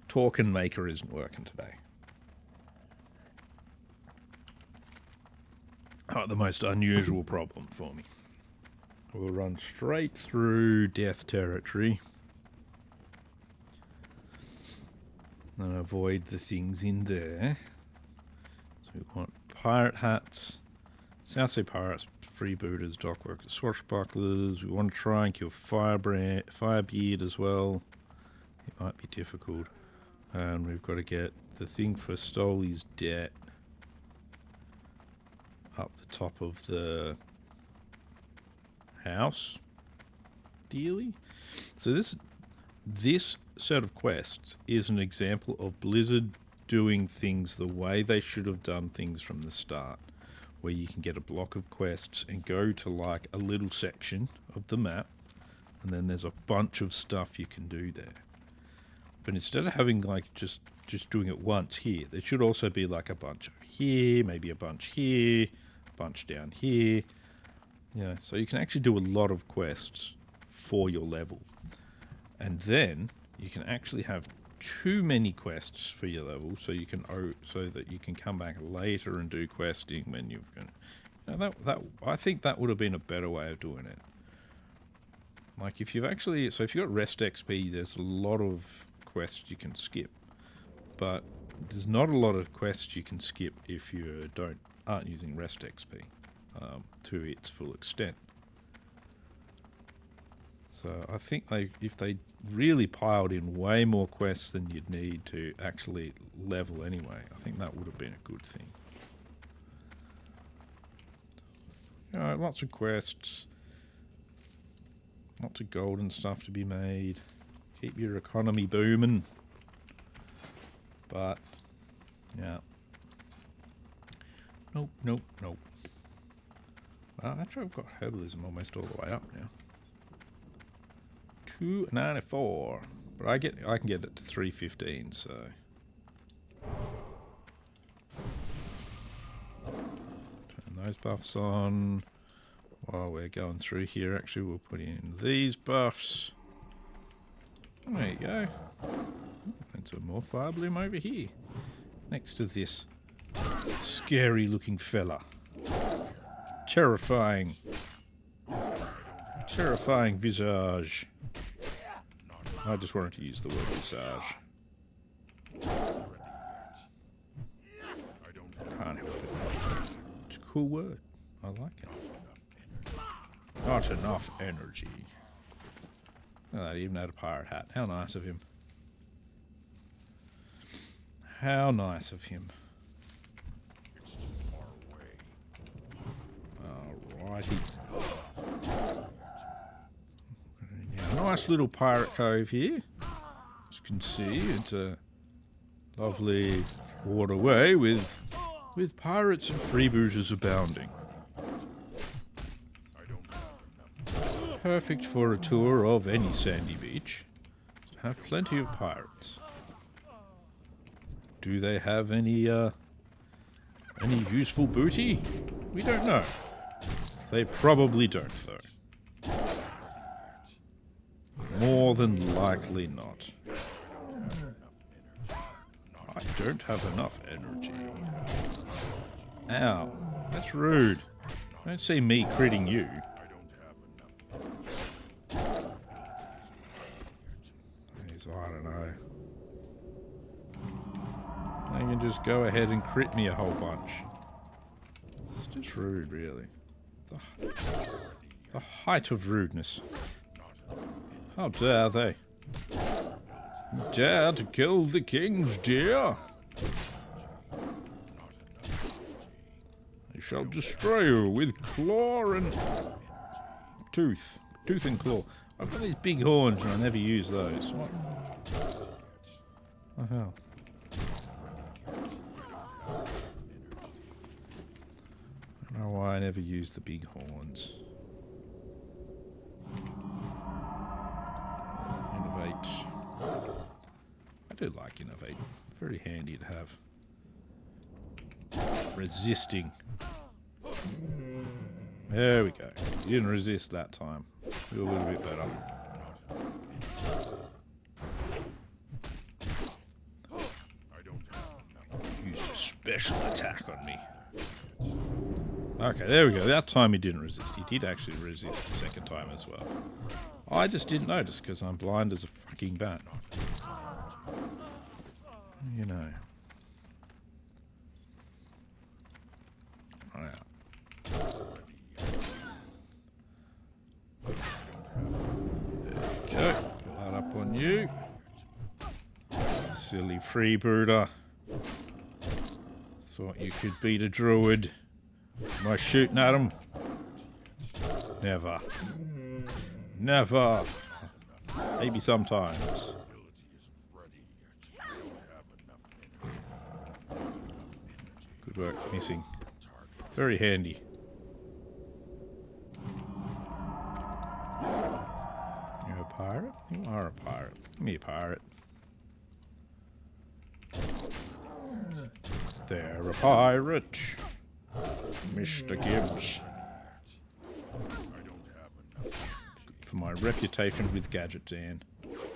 token maker isn't working today. Oh, the most unusual problem for me. We'll run straight through death territory. And avoid the things in there. So we want pirate hats, South Sea pirates, freebooters, dockworkers, swashbucklers. We want to try and kill Firebeard as well. It might be difficult. And we've got to get the thing for Stoley's debt up the top of the house. Dearly. So this set of quests is an example of Blizzard doing things the way they should have done things from the start, where you can get a block of quests and go to like a little section of the map, and then there's a bunch of stuff you can do there. But instead of having like just doing it once here, there should also be like a bunch of here, maybe a bunch here, a bunch down here. Yeah, so you can actually do a lot of quests for your level. And then you can actually have too many quests for your level, so that you can come back later and do questing when you've got. I think that would have been a better way of doing it. Like if you've got rest XP, there's a lot of quests you can skip, but there's not a lot of quests you can skip if you aren't using rest XP to its full extent. So I think if they really piled in way more quests than you'd need to actually level anyway, I think that would have been a good thing. Lots of quests, lots of gold and stuff to be made. Keep your economy booming. But, yeah. Nope, nope, nope. Well, actually I've got herbalism almost all the way up now. 294. But I can get it to 315, so. Turn those buffs on. While we're going through here, actually we'll put in these buffs. There you go. And some more fire bloom over here. Next to this scary looking fella. Terrifying. Terrifying visage. I just wanted to use the word visage. Can't help it. It's a cool word. I like it. Not enough energy. Look at that, he even had a pirate hat. How nice of him. How nice of him. Alrighty. Now, nice little pirate cove here. As you can see, it's a lovely waterway with pirates and freebooters abounding. Perfect for a tour of any sandy beach. Have plenty of pirates. Do they have any useful booty? We don't know. They probably don't, though. More than likely not. I don't have enough energy. Ow. That's rude. Don't see me critting you. I don't know. They can just go ahead and crit me a whole bunch. It's just rude, really. The height of rudeness. How dare they? Dare to kill the king's deer? I shall destroy you with claw and tooth. Tooth and claw. I've got these big horns and I never use those. What the hell? I don't know why I never use the big horns. Innovate. I do like innovate. Very handy to have. Resisting. There we go. You didn't resist that time. Feel a little bit better. Use a special attack on me. Okay, there we go. That time he didn't resist. He did actually resist the second time as well. I just didn't notice because I'm blind as a fucking bat. You know. Right. There we go. Put that up on you. Silly freebooter. Thought you could beat a druid by shooting at him. Never. Never. Maybe sometimes. Good work, missing. Very handy. You're a pirate? You are a pirate. Give me a pirate. They're a pirate. Mr. Gibbs. For my reputation with gadgets, Anne. I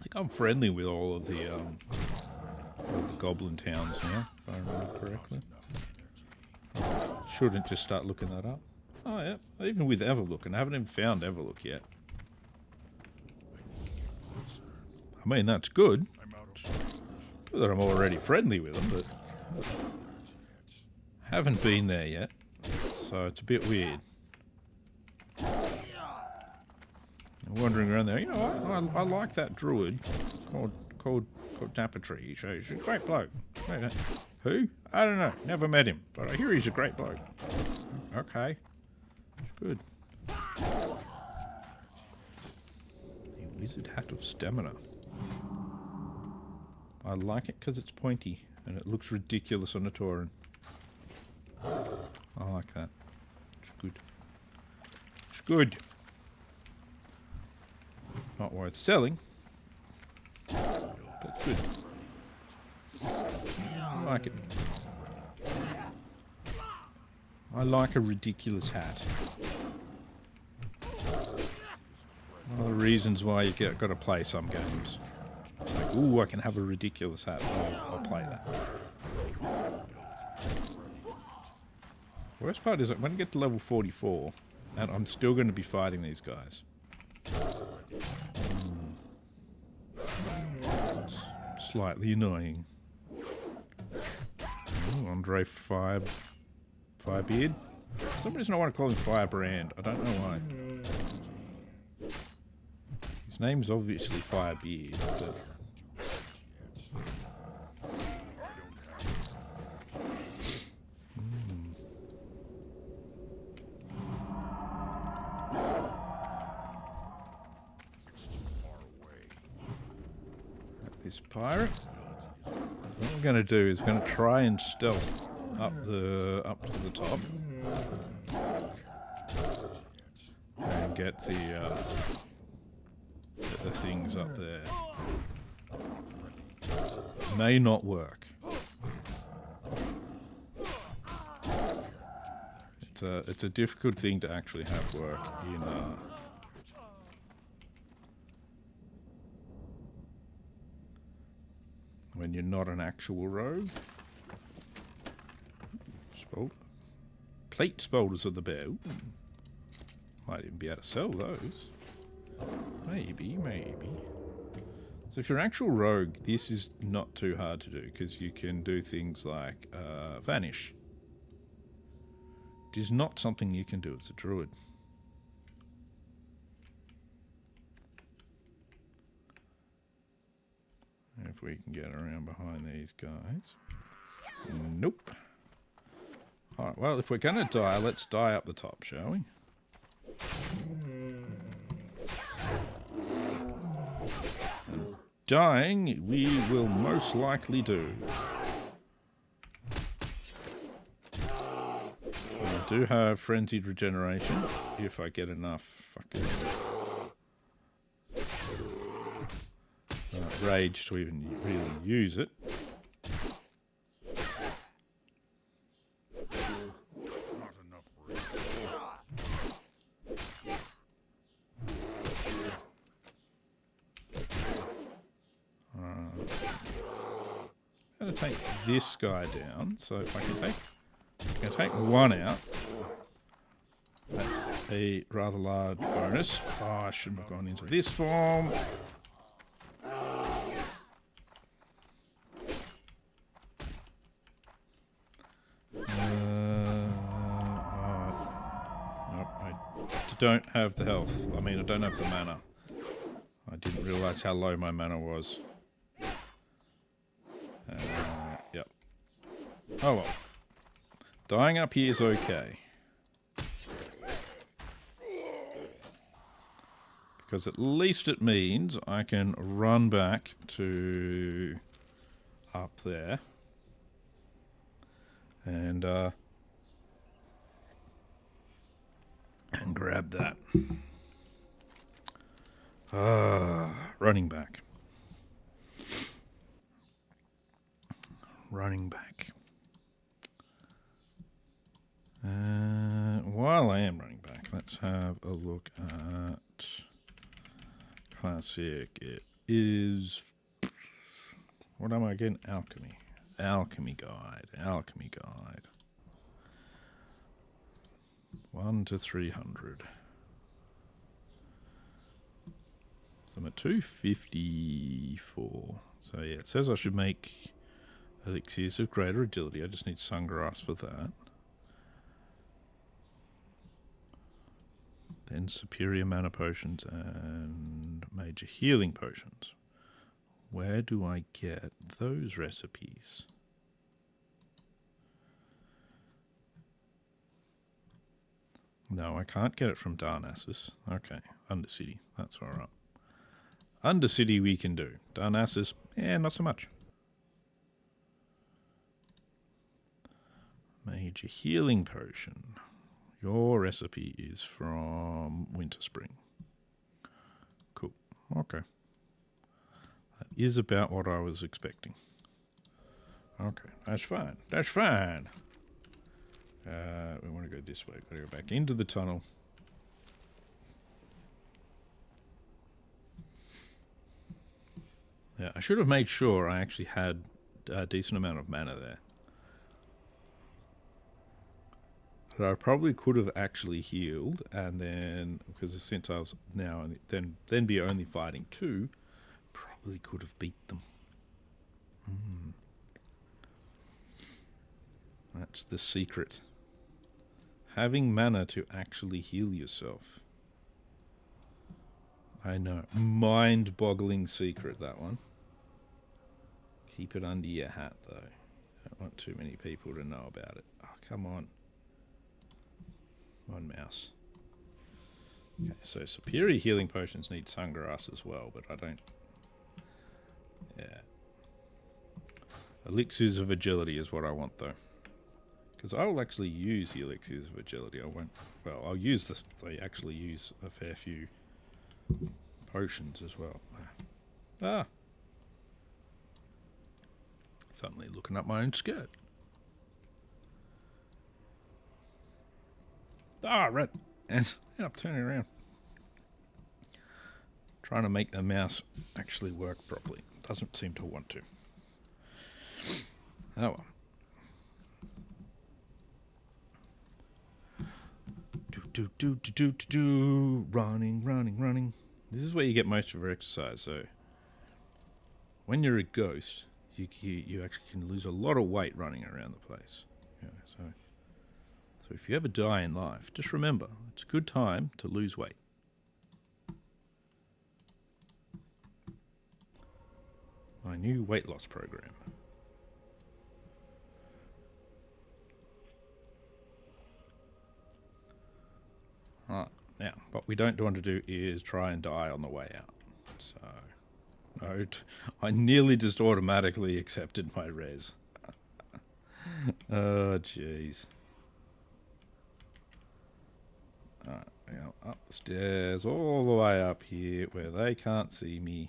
think I'm friendly with all the goblin towns now, if I remember correctly. Shouldn't just start looking that up. Oh yeah, even with Everlook, and I haven't even found Everlook yet. I mean, that's good. That I'm already friendly with them, but haven't been there yet, so it's a bit weird. I'm wandering around there. You know what? I like that druid called Tappertree. He's a great bloke. Who? I don't know. Never met him, but I hear he's a great bloke. Okay, it's good. The wizard hat of stamina. I like it because it's pointy and it looks ridiculous on a Tauren. I like that. It's good. It's good. Not worth selling, but it's good. I like it. I like a ridiculous hat. One of the reasons why you got to play some games. Like, ooh, I can have a ridiculous hat. I'll play that. Worst part is that when I get to level 44, and I'm still going to be fighting these guys. It's slightly annoying. Ooh, Andre Firebeard. For some reason I want to call him Firebrand. I don't know why. His name's obviously Firebeard, but... This pirate. What I'm going to do is going to try and stealth up to the top and get the things up there. May not work. It's a difficult thing to actually have work in. When you're not an actual rogue. Plate spoilers of the bear. Ooh. Might even be able to sell those. Maybe. So if you're an actual rogue, this is not too hard to do, because you can do things like vanish. It is not something you can do as a druid. If we can get around behind these guys. Nope. Alright, well, if we're going to die, let's die up the top, shall we? And dying, we will most likely do. I do have frenzied regeneration, if I get enough fucking... rage to even really use it. Not enough rage. I'm going to take this guy down. So if I can take one out, that's a rather large bonus. Oh, I shouldn't have gone into this form. Don't have the health. I mean, I don't have the mana. I didn't realise how low my mana was. Yep. Oh well. Dying up here is okay. Because at least it means I can run back to up there. And grab that. Running back. While I am running back, let's have a look at classic. It is... What am I again? Alchemy. Alchemy guide. 1 to 300. So I'm at 254. So yeah, it says I should make elixirs of greater agility. I just need sungrass for that. Then superior mana potions and major healing potions. Where do I get those recipes? No, I can't get it from Darnassus. Okay, Undercity. That's alright. Undercity we can do. Darnassus, not so much. Major healing potion. Your recipe is from Winter Spring. Cool. Okay. That is about what I was expecting. Okay, that's fine. That's fine. We want to go this way. Got to go back into the tunnel. Yeah, I should have made sure I actually had a decent amount of mana there. But I probably could have actually healed, and then, because since I was now, then be only fighting 2, probably could have beat them. That's the secret. Having mana to actually heal yourself. I know. Mind-boggling secret, that one. Keep it under your hat, though. Don't want too many people to know about it. Oh, come on. One mouse. Okay, so superior healing potions need sungrass as well, but I don't... Yeah. Elixirs of agility is what I want, though. Because I will actually use the elixirs of agility. I won't... Well, I'll use this. I actually use a fair few potions as well. Ah! Suddenly looking up my own skirt. Ah, right. And I'm turning around. Trying to make the mouse actually work properly. Doesn't seem to want to. Oh well. Running. This is where you get most of your exercise. So when you're a ghost, you actually can lose a lot of weight running around the place. Yeah, so if you ever die in life, just remember, it's a good time to lose weight. My new weight loss program. Alright, now, what we don't want to do is try and die on the way out. So, no, I nearly just automatically accepted my res. Oh, jeez. Alright, now up the stairs, all the way up here where they can't see me.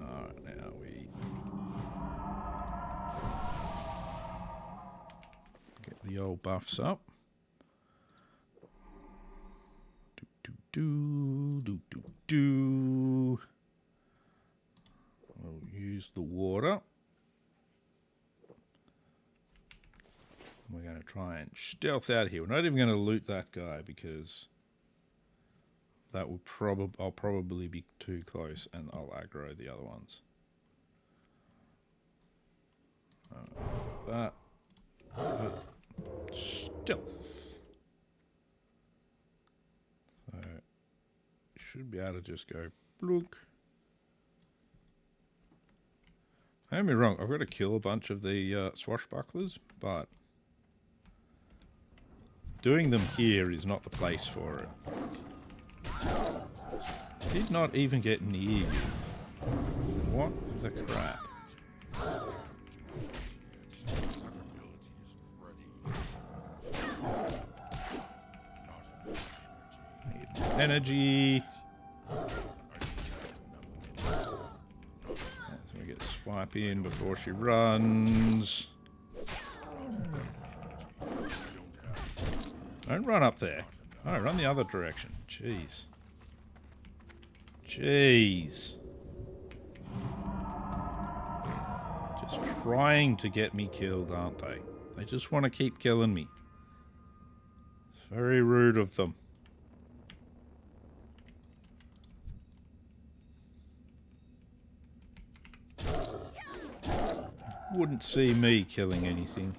Alright, now we get the old buffs up. We'll use the water. We're going to try and stealth out here. We're not even going to loot that guy because that will I'll probably be too close and I'll aggro the other ones. That. Stealth. So, should be able to just go blook. Don't get me wrong, I've got to kill a bunch of the swashbucklers, but doing them here is not the place for it. Did not even get near you. What the crap? Need energy. So we get swipe in before she runs. Don't run up there. Oh, run the other direction. Jeez. Jeez. Just trying to get me killed, aren't they? They just want to keep killing me. Very rude of them. Wouldn't see me killing anything.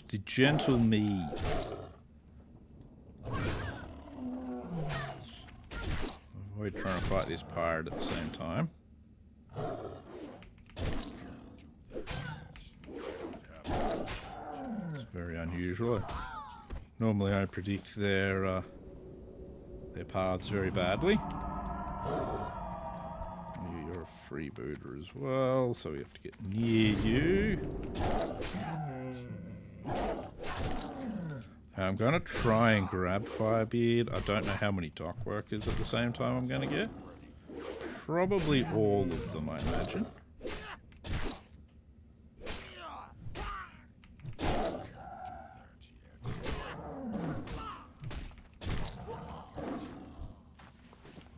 The gentle me. Avoid trying to fight this pirate at the same time. It's very unusual. Normally I predict their paths very badly. You're a freebooter as well, so we have to get near you. I'm going to try and grab Firebeard. I don't know how many dock workers at the same time I'm going to get. Probably all of them, I imagine.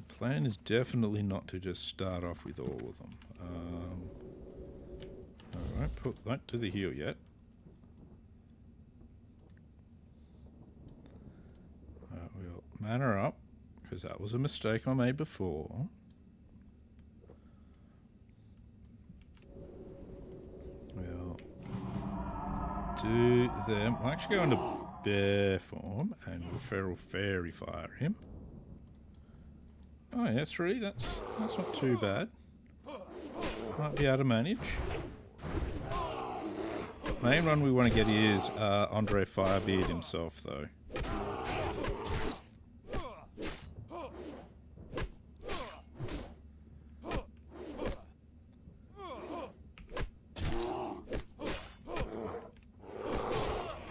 The plan is definitely not to just start off with all of them. I won't put that to the heel yet. We'll manner up, because that was a mistake I made before. We'll do them. We'll actually go into bear form, and we'll feral fairy fire him. Oh yeah, 3. That's not too bad. Might be able to manage. Main one we want to get is Andre Firebeard himself, though.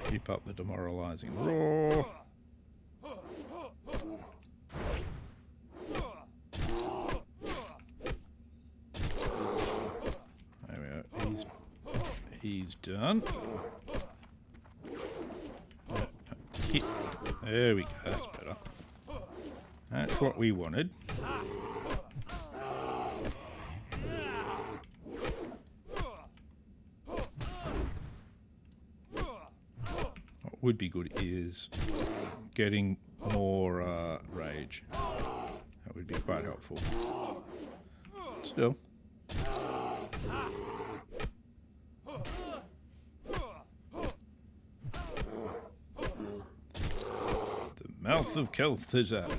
Keep up the demoralizing roar. There we go. He's done. There we go. That's better. That's what we wanted. What would be good is getting more rage. That would be quite helpful. Still. The mouth of Kel'Thuzad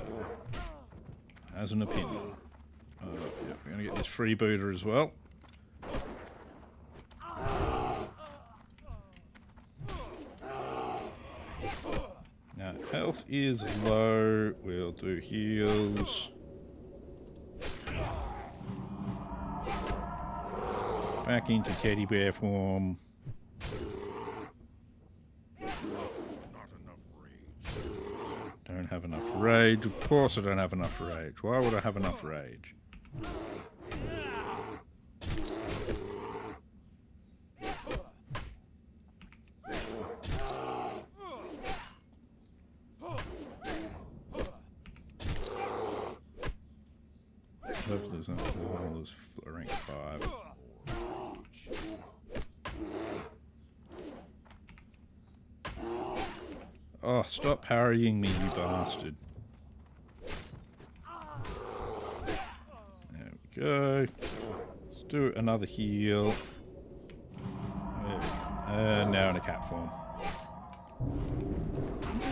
has an opinion. Yeah, we're going to get this freebooter as well. Now, health is low. We'll do heals. Back into teddy bear form. Don't have enough rage. Of course I don't have enough rage. Why would I have enough rage? There's rank 5. Oh, stop parrying me, you bastard. There we go. Let's do another heal. And now in a cat form.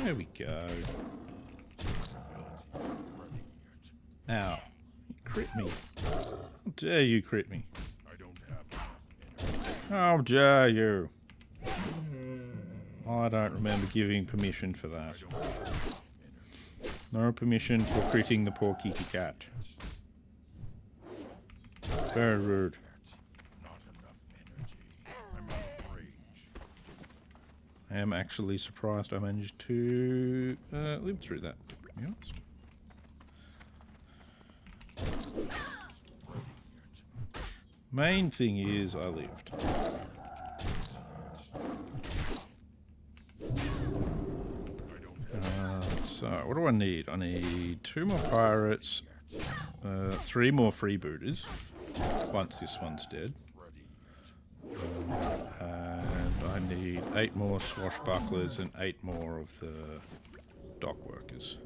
There we go. Now, you crit me. How dare you crit me? How dare you? I don't remember giving permission for that. No permission for critting the poor kitty cat. Very rude. I am actually surprised I managed to live through that, to be honest. Main thing is I lived. So, what do I need? I need 2 more pirates, 3 more freebooters, once this one's dead. And I need 8 more swashbucklers and 8 more of the dock workers.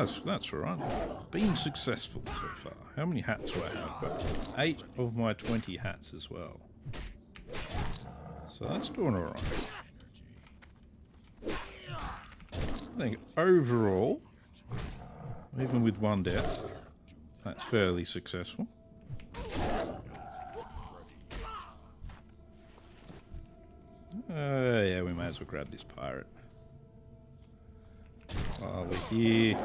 So that's right. Been successful so far. How many hats do I have? Got 8 of my 20 hats as well. So that's doing alright. I think overall, even with 1 death, that's fairly successful. Yeah, we may as well grab this pirate. While we're here.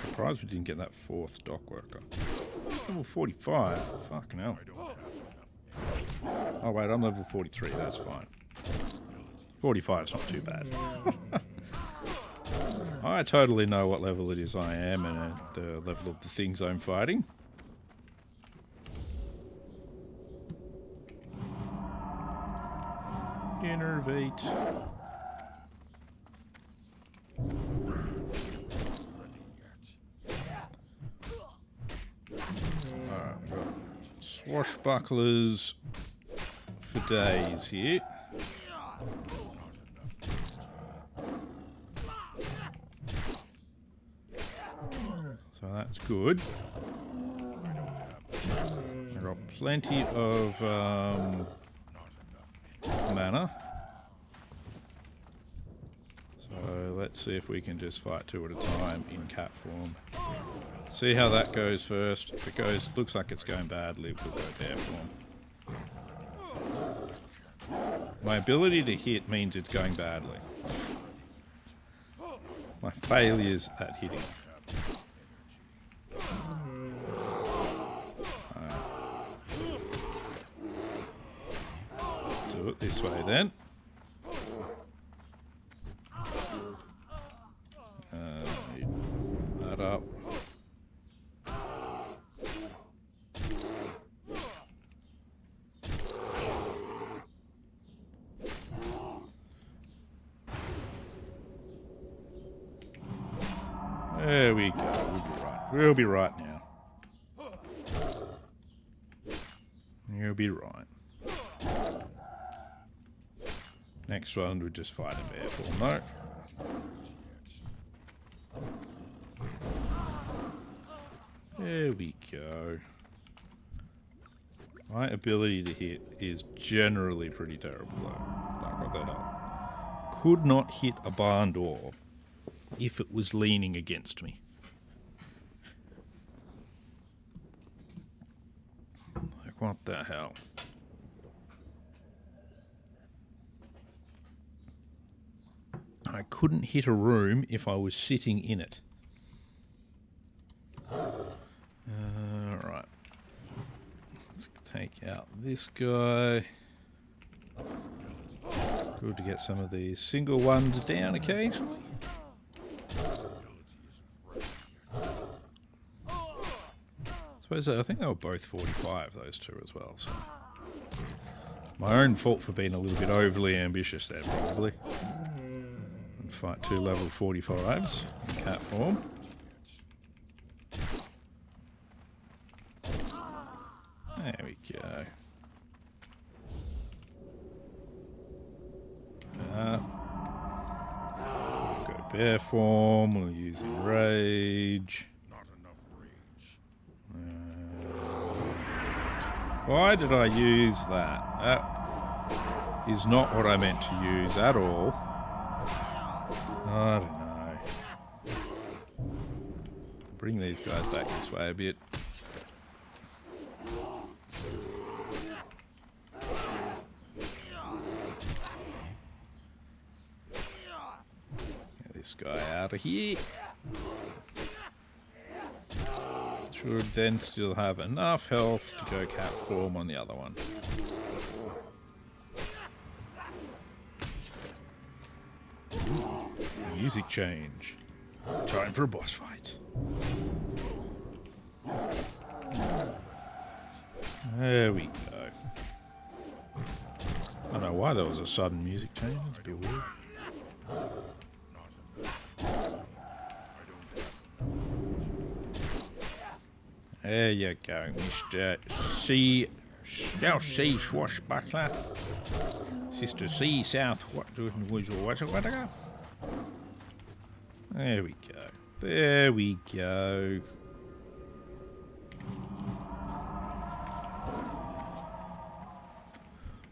Surprised we didn't get that 4th dock worker. Level 45. Fucking hell. Oh wait, I'm level 43. That's fine. 45's not too bad. I totally know what level it is I am and the level of the things I'm fighting. Innervate. Alright, we've got swashbucklers for days here. So that's good. I've got plenty of mana. So let's see if we can just fight 2 at a time in cat form. See how that goes first. If it goes, looks like it's going badly, we'll go bear form. My ability to hit means it's going badly. My failures at hitting. Do it this way then. That up. There we go. We'll be right now. You'll be right. Next one, we'll just fight a bear form. No. There we go. My ability to hit is generally pretty terrible though. Like, what the hell? Could not hit a barn door if it was leaning against me. Like, what the hell? I couldn't hit a room if I was sitting in it. Alright. Let's take out this guy. Good to get some of these single ones down occasionally. I think they were both 45, those two as well. So my own fault for being a little bit overly ambitious there, probably. And fight 2 level 45s in cat form. There we go. Go bear form. We'll use enrage. Why did I use that? That is not what I meant to use at all. I don't know. Bring these guys back this way a bit. Get this guy out of here. Should then still have enough health to go cat form on the other one. Ooh, music change. Time for a boss fight. There we go. why there was a sudden music change. It's a bit weird. There you go, Mr. C. South Sea Swashbuckler. Sister C. South. What was your what? There we go. There we go.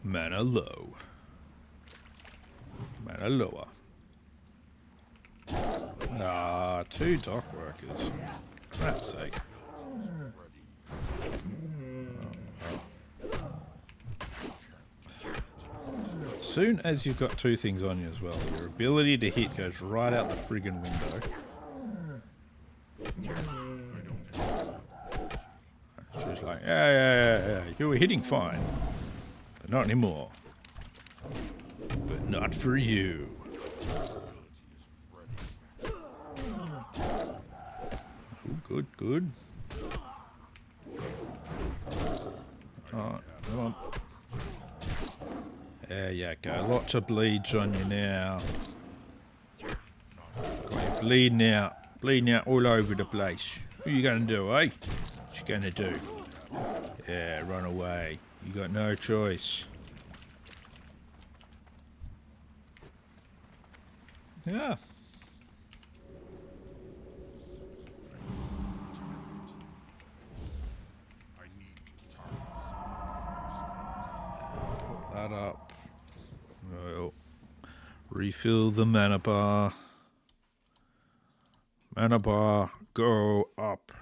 Mana low. Mana lower. Ah, 2 dock workers. Crap's sake. As soon as you've got 2 things on you as well, your ability to hit goes right out the friggin' window. It's just like, yeah, you were hitting fine, but not anymore. But not for you. Ooh, good. Alright, come on. There you go. Lots of bleeds on you now. Got you bleeding out. Bleeding out all over the place. What are you going to do, eh? What you going to do? Yeah, run away. You got no choice. Yeah. Put that up. Well, refill the mana bar. Mana bar, go up.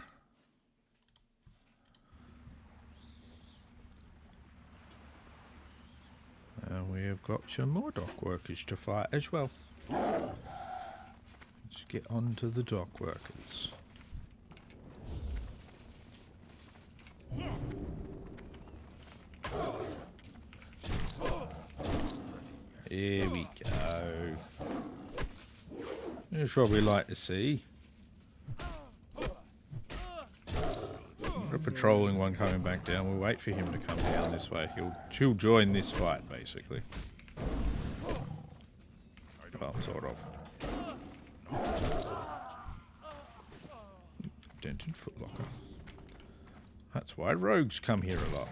And we have got some more dock workers to fight as well. Let's get on to the dock workers. Here we go. Here's what we like to see. A patrolling one coming back down. We'll wait for him to come down this way. He'll join this fight, basically. Well, sort of. Dented footlocker. That's why rogues come here a lot.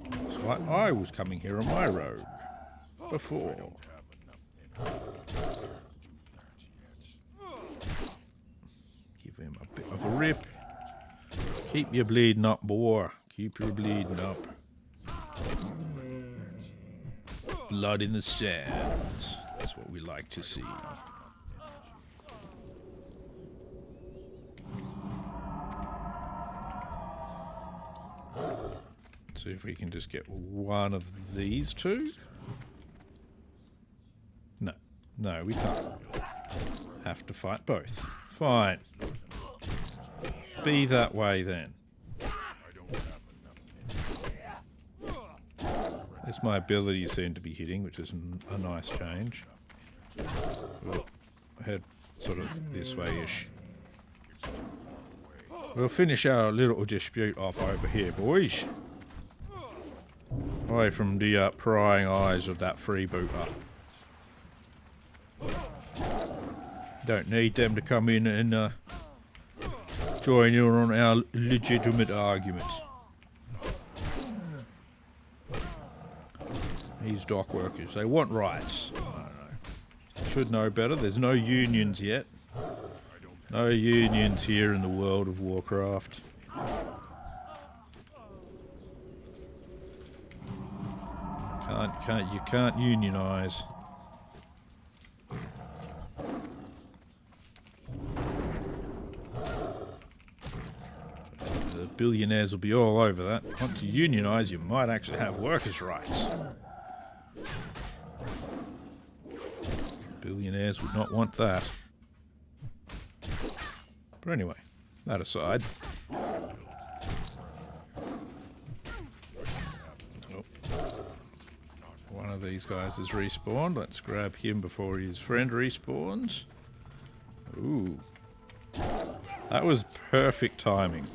That's why I was coming here on my rogue before. Give him a bit of a rip. Keep your bleeding up, boy. Keep your bleeding up. Blood in the sands. That's what we like to see. Let's see if we can just get one of these 2. No, we can't. Have to fight both. Fine. Be that way then. There's my ability seem to be hitting, which is a nice change. We'll head sort of this way-ish. We'll finish our little dispute off over here, boys. Away from the prying eyes of that freebooter. Don't need them to come in and join in on our legitimate argument. These dock workers, they want rights. I don't know. Should know better. There's no unions yet. No unions here in the world of Warcraft. You can't unionize. The billionaires will be all over that. Once you unionize, you might actually have workers' rights. Billionaires would not want that. But anyway, that aside. One of these guys has respawned. Let's grab him before his friend respawns. Ooh. That was perfect timing.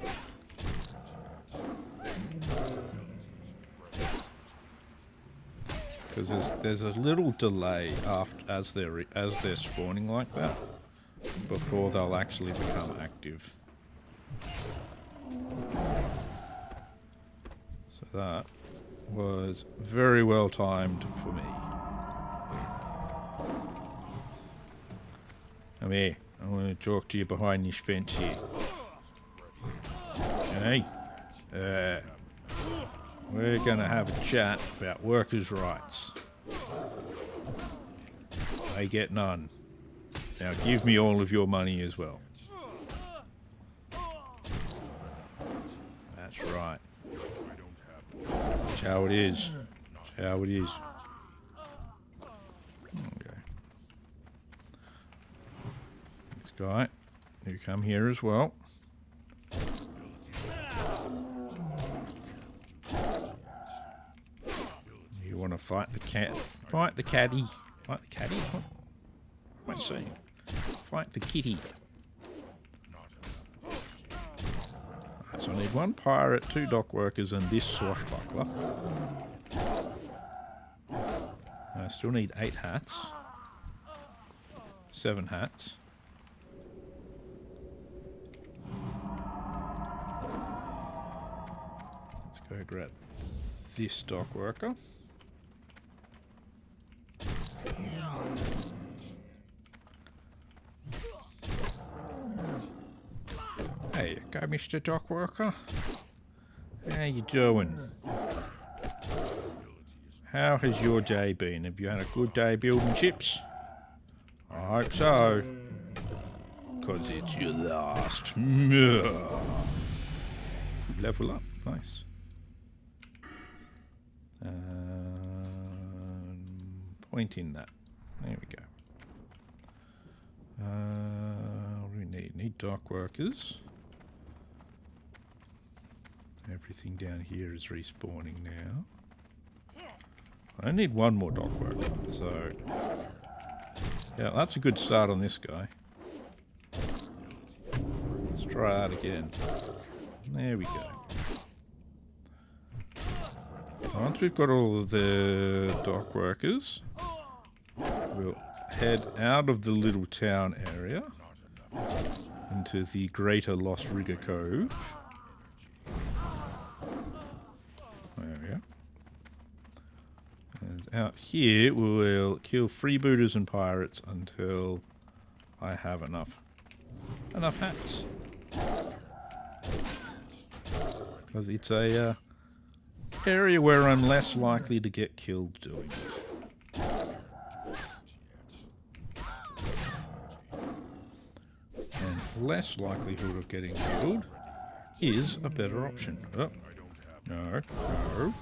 Because there's a little delay as they're spawning like that before they'll actually become active. So that was very well timed for me. Come here. I want to talk to you behind this fence here. Hey. We're going to have a chat about workers' rights. They get none. Now give me all of your money as well. That's right. That's how it is. That's how it is. Okay. This guy, you come here as well. You want to fight the cat? Fight the caddy. Fight the caddy? What am I saying? Fight the kitty. Right, so I need 1 pirate, 2 dock workers, and this swashbuckler. I still need 8 hats. 7 hats. Let's go grab this dock worker. There you go, Mr. Dock Worker. How you doing? How has your day been? Have you had a good day building ships? I hope so. 'Cause it's your last. Level up, nice. Pointing that. There we go. What do we need? Need dock workers. Everything down here is respawning now. I need 1 more dock worker, so yeah, that's a good start on this guy. Let's try that again. There we go. Once we've got all of the dock workers, we'll head out of the little town area into the greater Lost Rigger Cove. There we go. And out here we'll kill freebooters and pirates until I have enough hats. Because it's a area where I'm less likely to get killed doing it. And less likelihood of getting killed is a better option. Oh, no, no.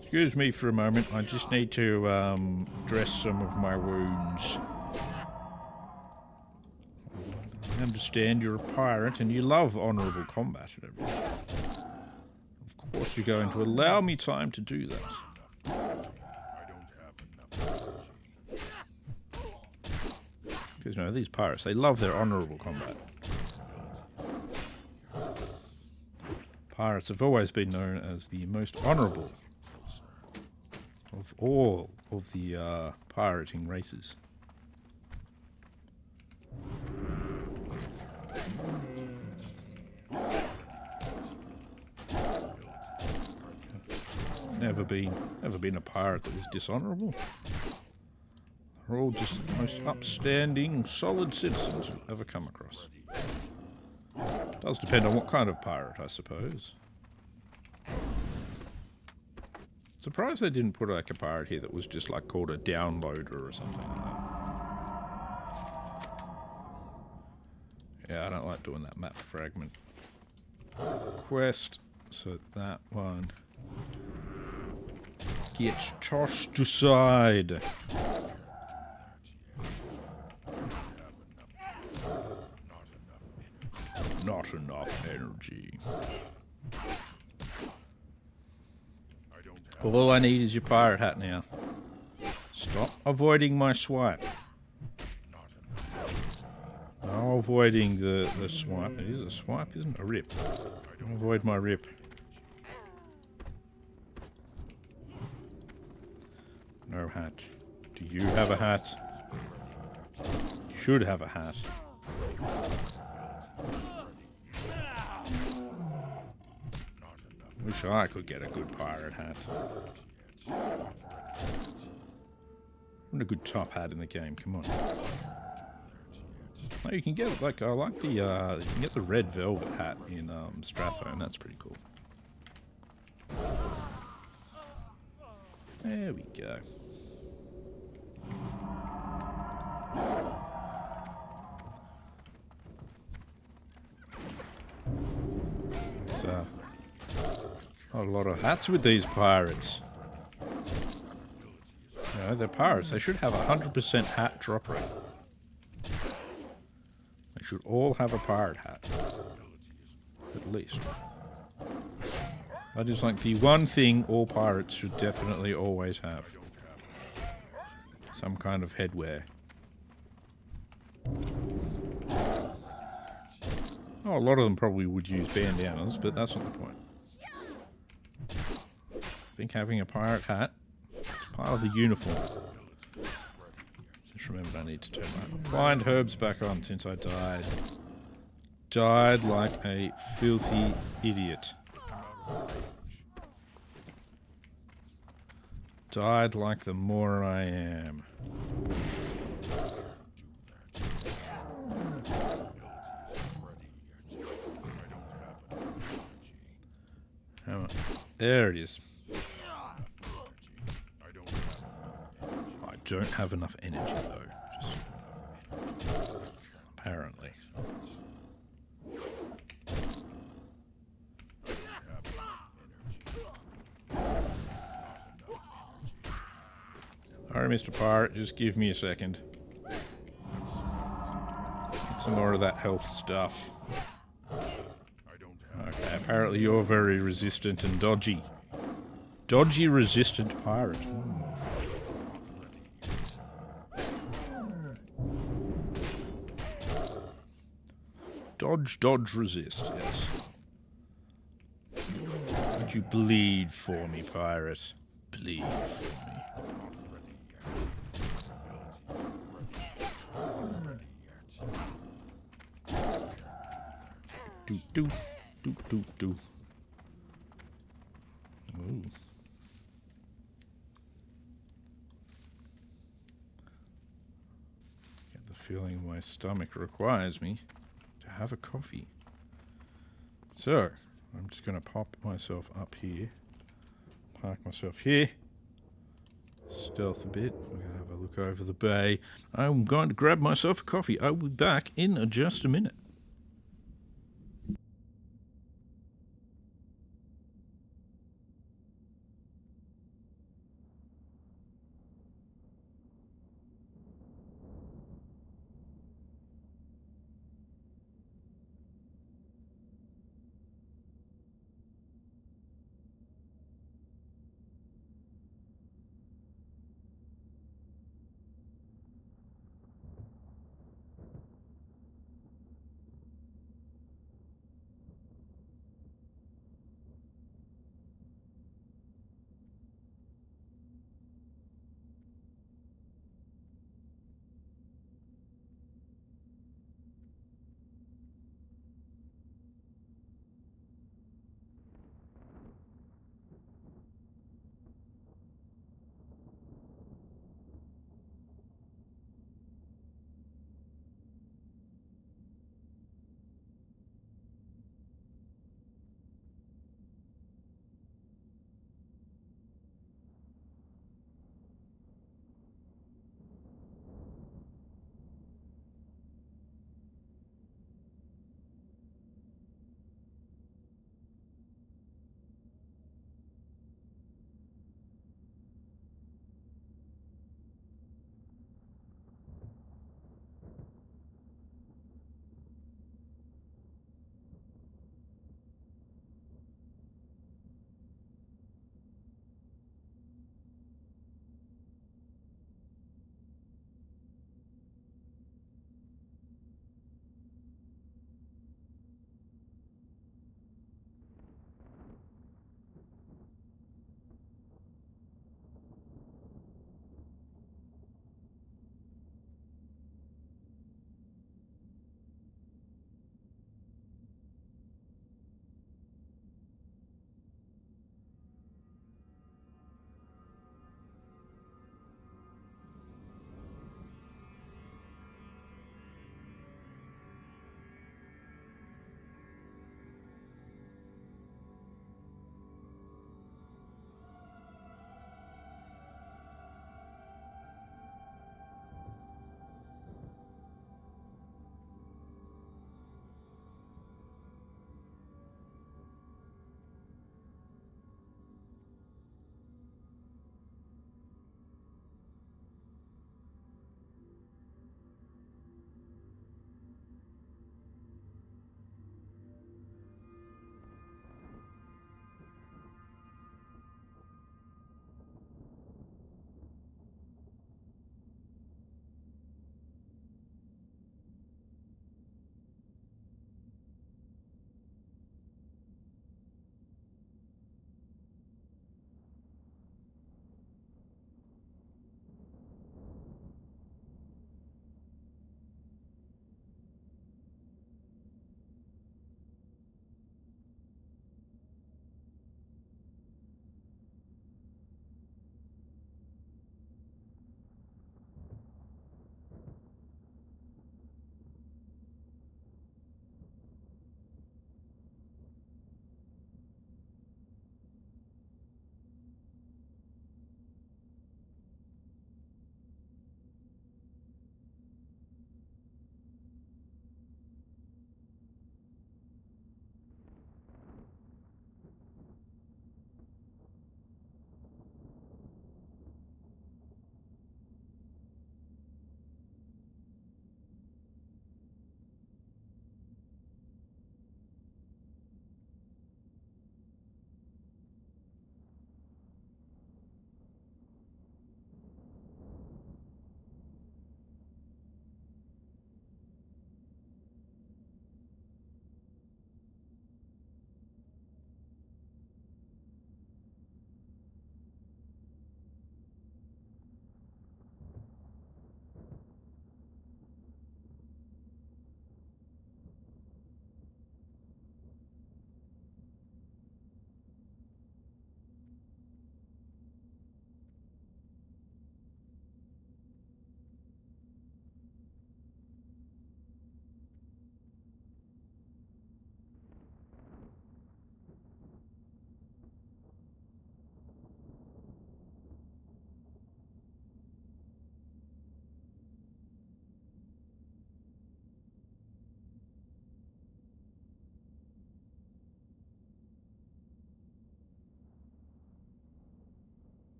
Excuse me for a moment, I just need to dress some of my wounds. I understand you're a pirate and you love honourable combat and everything. Of course you're going to allow me time to do that. Because, you know, these pirates, they love their honourable combat. Pirates have always been known as the most honourable of all of the pirating races. Never been a pirate that was dishonourable. They're all just the most upstanding, solid citizens you've ever come across. Does depend on what kind of pirate, I suppose. Surprised they didn't put like a pirate here that was just like called a downloader or something like that. Yeah, I don't like doing that map fragment. Quest, so that one gets tossed aside. Not enough energy. All I need is your pirate hat now. Stop avoiding my swipe. No avoiding the swipe. It is a swipe, isn't it? A rip. Don't avoid my rip. No hat. Do you have a hat? You should have a hat. Wish I could get a good pirate hat. Want a good top hat in the game, come on. Oh, you can get, like, I like the, you can get the red velvet hat in, Strathhome, that's pretty cool. There we go. So, not a lot of hats with these pirates. You know, they're pirates. They should have a 100% hat drop rate. They should all have a pirate hat. At least. That is like the one thing all pirates should definitely always have. Some kind of headwear. Oh, a lot of them probably would use bandanas, but that's not the point. I think having a pirate hat is part of the uniform. Just remembered I need to turn my blind herbs back on since I died. Died like a filthy idiot. Died like the more I am. There it is. I don't have enough energy though. Just apparently. Alright, Mr. Pirate, just give me a second. Get some more of that health stuff. Okay, apparently you're very resistant and dodgy. Dodgy resistant pirate. Dodge, dodge, resist, yes. Would you bleed for me, pirate? Bleed for me. Do do do do do. Ooh. Get the feeling my stomach requires me to have a coffee. So, I'm just going to pop myself up here. Park myself here. Stealth a bit. We're going to have a look over the bay. I'm going to grab myself a coffee. I'll be back in just a minute.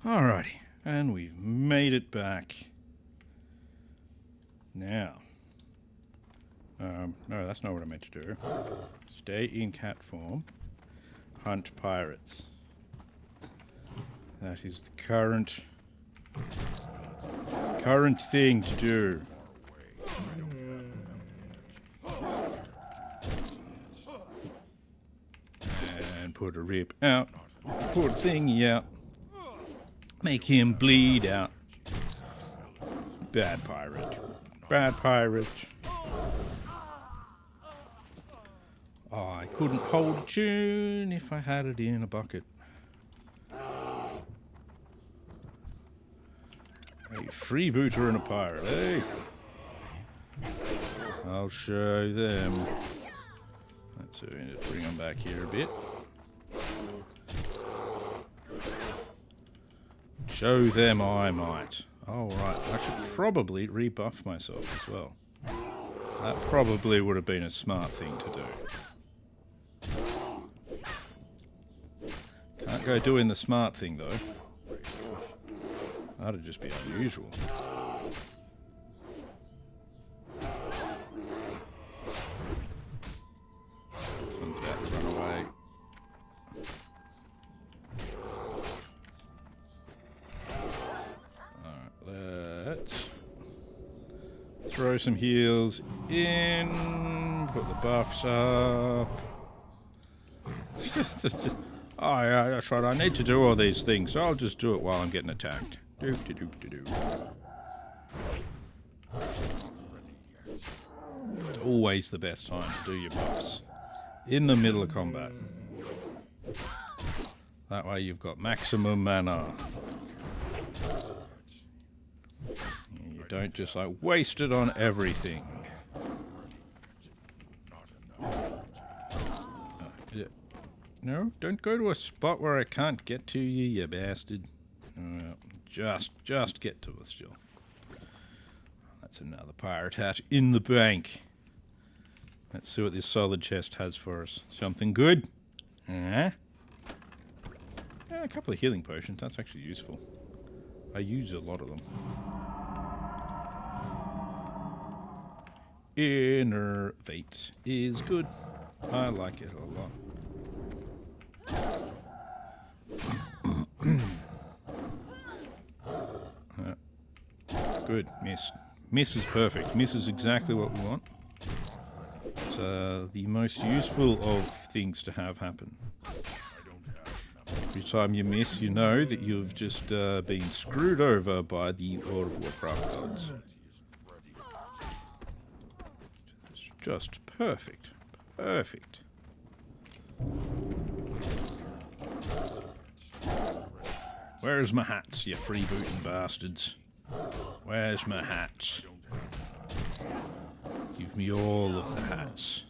Alrighty, and we've made it back. Now, no, that's not what I meant to do. Stay in cat form. Hunt pirates. That is the current thing to do. And put a rip out. Put a thingy out. Make him bleed out. Bad pirate. Bad pirate. Oh, I couldn't hold a tune if I had it in a bucket. A freebooter and a pirate, eh? I'll show them. Let's bring them back here a bit. Show them I might. Oh, right. I should probably rebuff myself as well. That probably would have been a smart thing to do. Can't go doing the smart thing, though. That'd just be unusual. This one's about to run away. Alright, let's throw some heals in. Put the buffs up. Oh, yeah, that's right. I need to do all these things, so I'll just do it while I'm getting attacked. Do. It's always the best time to do your buffs. In the middle of combat. That way you've got maximum mana. You don't just like waste it on everything. No, don't go to a spot where I can't get to you, you bastard. Just get to us still. That's another pirate hat in the bank. Let's see what this solid chest has for us. Something good? Yeah, a couple of healing potions. That's actually useful. I use a lot of them. Innervate is good. I like it a lot. Good. Miss. Miss is perfect. Miss is exactly what we want. It's the most useful of things to have happen. Every time you miss, you know that you've just been screwed over by the World of Warcraft gods. It's just perfect. Perfect. Where's my hats, you freebooting bastards? Where's my hats? Give me all of the hats.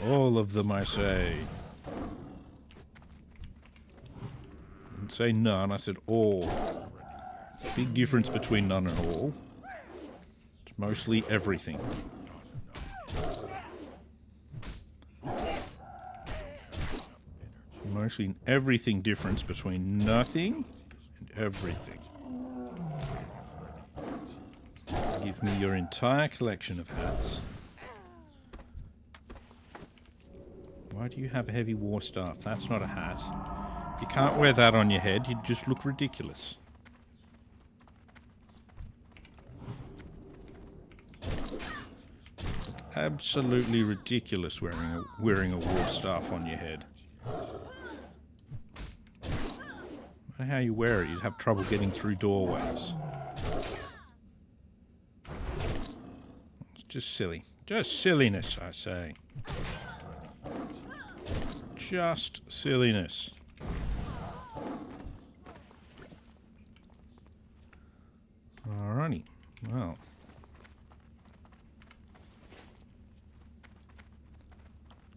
All of them, I say. I didn't say none, I said all. There's a big difference between none and all. It's mostly everything. Mostly everything difference between nothing and everything. Give me your entire collection of hats. Why do you have a heavy war staff? That's not a hat. You can't wear that on your head. You'd just look ridiculous. Absolutely ridiculous wearing a war staff on your head. No matter how you wear it, you'd have trouble getting through doorways. It's just silly. Just silliness, I say. Just silliness. Alrighty. Well.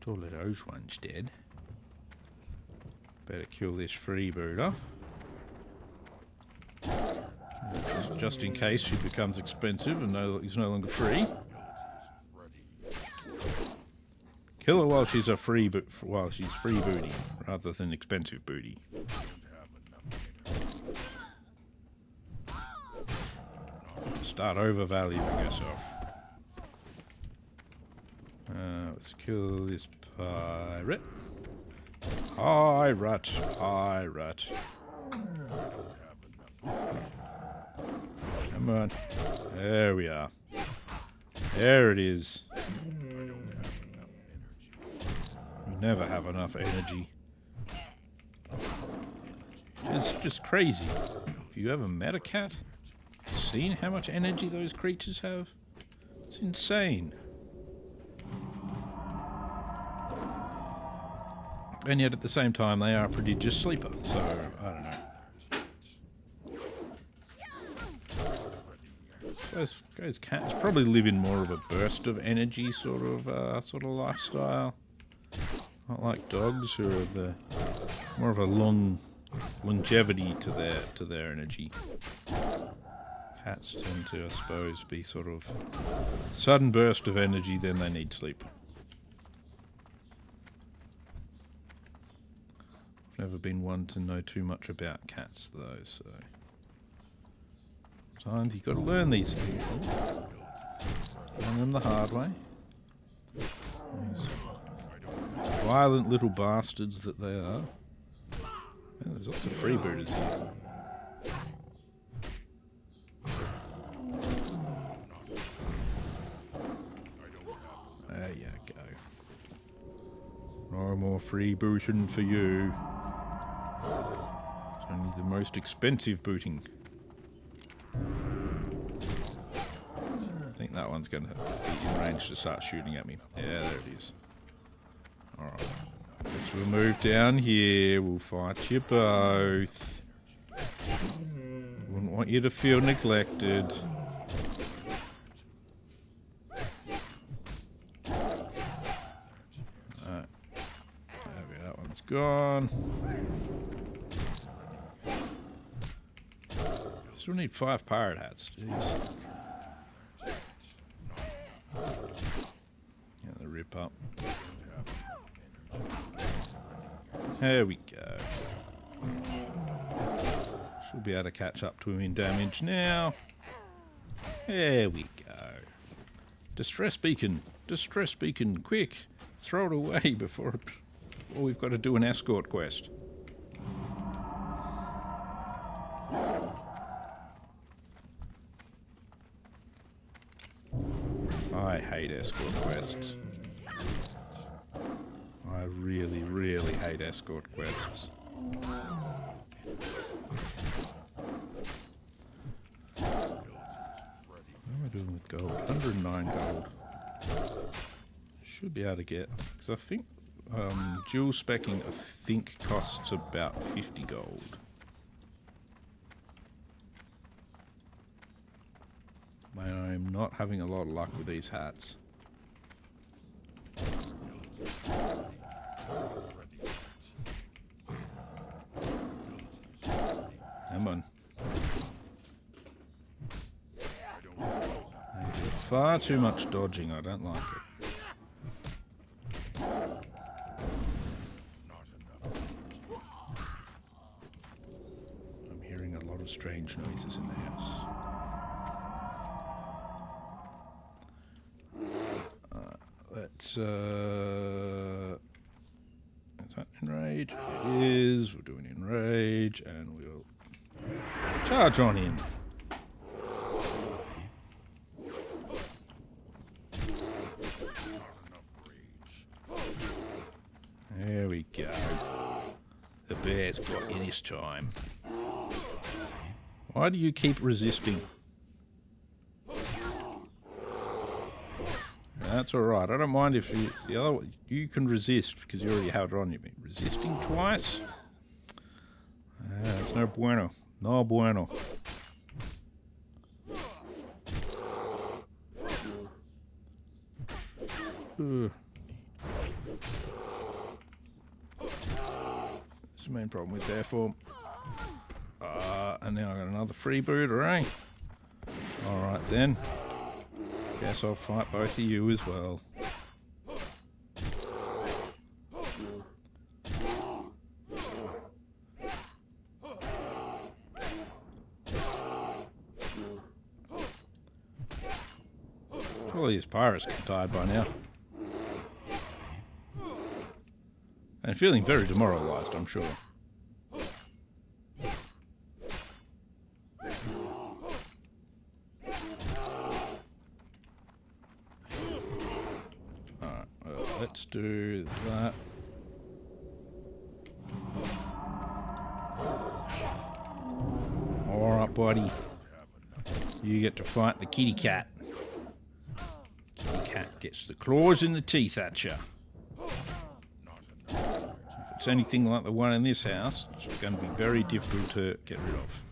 All of those ones dead. Better kill this freebooter. Just in case she becomes expensive and he's no longer free. Kill her while she's free booty, rather than expensive booty. Start overvaluing yourself. Let's kill this pirate. Pirate. Come on. There we are. There it is. You never have enough energy. It's just crazy. Have you ever met a cat? Seen how much energy those creatures have? It's insane. And yet at the same time they are a prodigious sleeper, so I don't know. Those cats probably live in more of a burst of energy sort of lifestyle. Not like dogs who are more of a longevity to their energy. Cats tend to, I suppose, be sort of sudden burst of energy, then they need sleep. I've never been one to know too much about cats, though, so sometimes you've got to learn these things. Learn them the hard way. These violent little bastards that they are. Man, there's lots of freebooters here. There you go. No more freebooting for you. It's only the most expensive booting. I think that one's going to be in range to start shooting at me. Yeah, there it is. Alright. Guess we'll move down here. We'll fight you both. Wouldn't want you to feel neglected. Alright. Maybe that one's gone. Still need 5 pirate hats. Jeez. Yeah, the rip up. There we go. Should be able to catch up to him in damage now. There we go. Distress beacon. Distress beacon. Quick. Throw it away before we've got to do an escort quest. I hate escort quests. I really, really hate escort quests. What am I doing with gold? 109 gold. Should be able to get... Because I think dual specking, I think, costs about 50 gold. Man, I'm not having a lot of luck with these hats. Come on. I do far too much dodging, I don't like it. I'm hearing a lot of strange noises in the house. Let's, is that enrage? It is. We're doing enrage, and we'll charge on him. There we go. The bear's got in his time. Why do you keep resisting? That's alright. I don't mind if the other one, you can resist because you already have it on you. Resisting twice? That's no bueno. No bueno. There's the main problem with their form. And now I got another freebooter, eh? Alright then. Guess I'll fight both of you as well. Surely his pirates get tired by now. And feeling very demoralised, I'm sure. Alright, well, let's do that. Alright, buddy. You get to fight the kitty cat. Kitty cat gets the claws and the teeth at you. If it's anything like the one in this house, it's going to be very difficult to get rid of.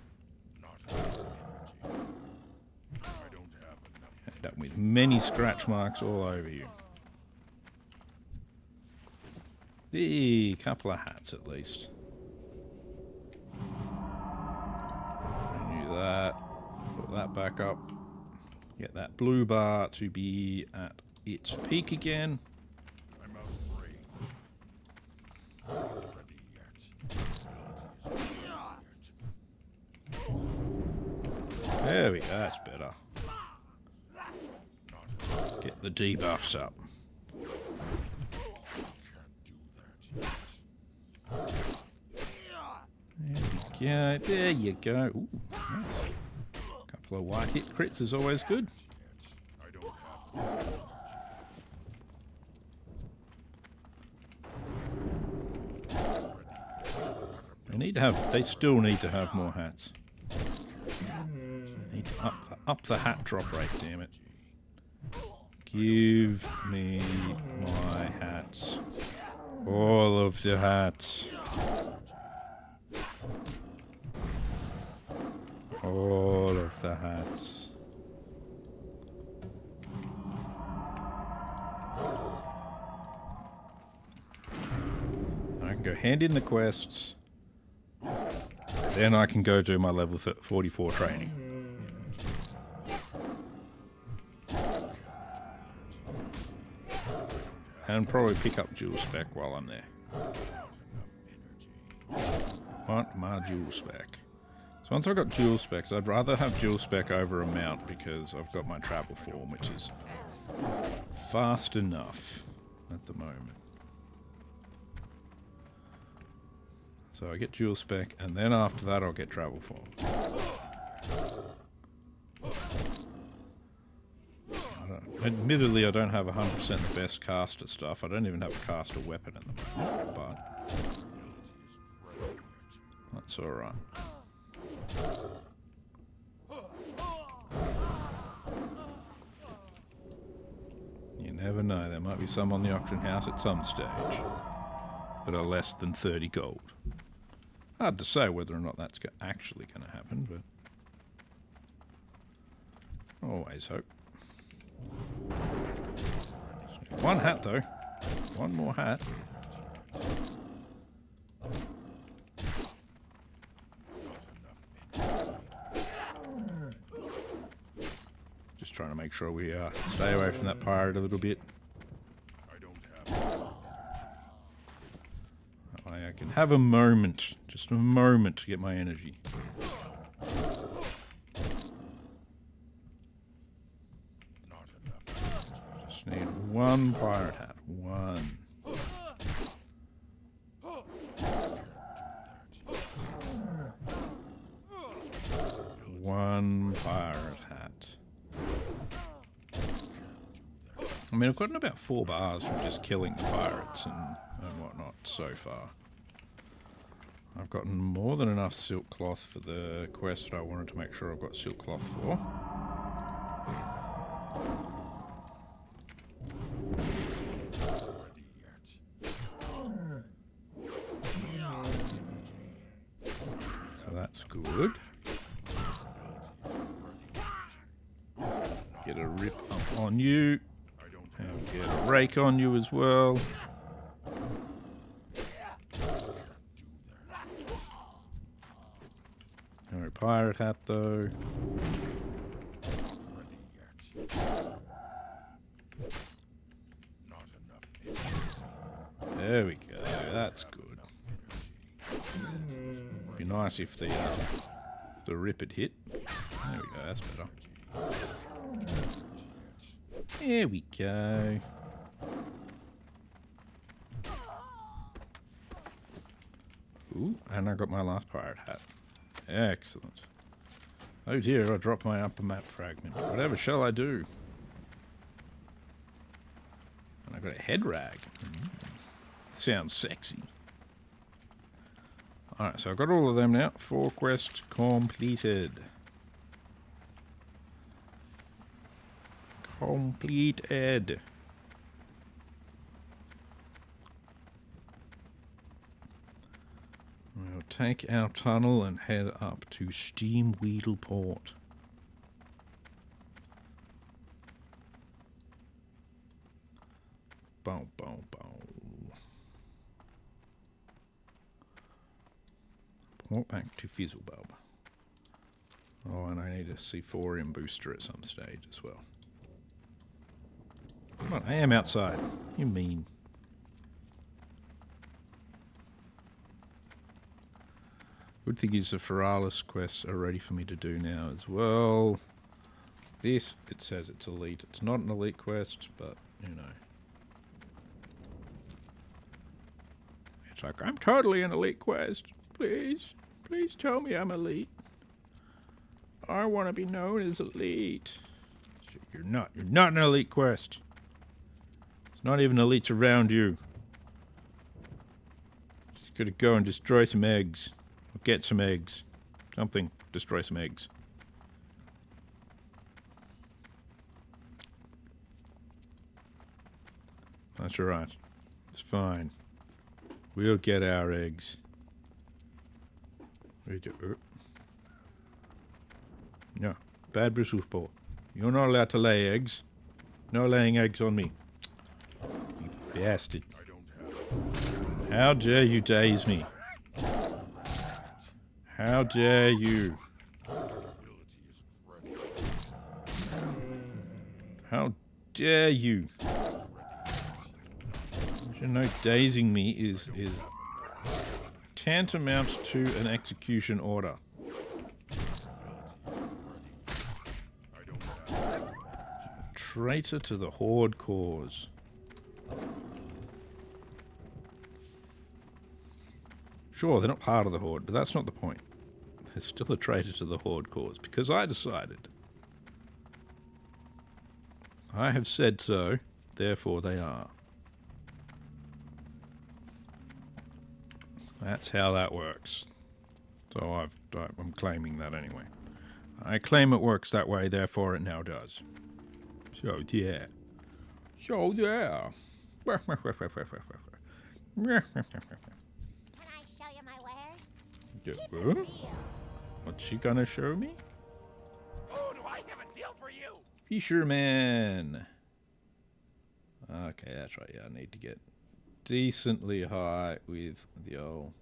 End up with many scratch marks all over you. A couple of hats at least. Renew that. Put that back up. Get that blue bar to be at its peak again. I'm out of range. Not ready yet. There we go, that's better. Get the debuffs up. There we go, there you go. Ooh, nice. Couple of white hit crits is always good. I don't have They still need to have more hats. Need to up the hat drop rate, damn it. Give me my hats. All of the hats. All of the hats. I can go hand in the quests. Then I can go do my level 44 training. And probably pick up jewel spec while I'm there. Want my jewel spec. So once I've got jewel specs, I'd rather have jewel spec over a mount because I've got my travel form, which is fast enough at the moment. So I get jewel spec, and then after that I'll get travel form. Admittedly, I don't have 100% the best caster stuff. I don't even have a caster weapon at the moment, but that's alright. You never know, there might be some on the auction house at some stage that are less than 30 gold. Hard to say whether or not that's actually going to happen, but always hope. One hat though. One more hat. Just trying to make sure we stay away from that pirate a little bit. I don't have That way I can have a moment, just a moment to get my energy. not enough. Just need one pirate hat. One. One pirate hat. I mean, I've gotten about 4 bars from just killing the pirates and whatnot so far. I've gotten more than enough silk cloth for the quest that I wanted to make sure I've got silk cloth for. So that's good. Get a rip up on you. And get a rake on you as well. No pirate hat though. There we go. That's good. Be nice if the rip had hit. There we go. That's better. There we go. Ooh, and I got my last pirate hat. Excellent. Oh dear, I dropped my upper map fragment. Whatever shall I do? And I got a head rag. Sounds sexy. Alright, so I've got all of them now. 4 quests completed. Completed. We'll take our tunnel and head up to Steamweedle Port. Bow, bow, bow. Port back to Fizzlebub. Oh, and I need a C4M booster at some stage as well. Come on, I am outside. You mean? Good thing is the Feralis quests are ready for me to do now as well. This, it says it's elite. It's not an elite quest, but, you know. It's like, I'm totally an elite quest. Please, please tell me I'm elite. I want to be known as elite. You're not an elite quest. It's not even elites around you. Just gotta go and destroy some eggs. Or get some eggs. Something. Destroy some eggs. That's alright. It's fine. We'll get our eggs. No. Bad Bristleport. You're not allowed to lay eggs. No laying eggs on me. You bastard. I don't have How dare you daze me? How dare you? ability is incredible. How dare you? You know, dazing me is tantamount to an execution order. I don't have Traitor to the Horde cause. Sure, they're not part of the Horde, but that's not the point. They're still a traitor to the Horde cause, because I decided. I have said so, therefore they are. That's how that works. So I'm claiming that anyway. I claim it works that way, therefore it now does. So yeah. So yeah. Can I show you my wares? Yeah, Keep huh? it real. What's she gonna show me? Oh, do I have a deal for you? Fisherman. Okay, that's right. Yeah, I need to get decently high with the old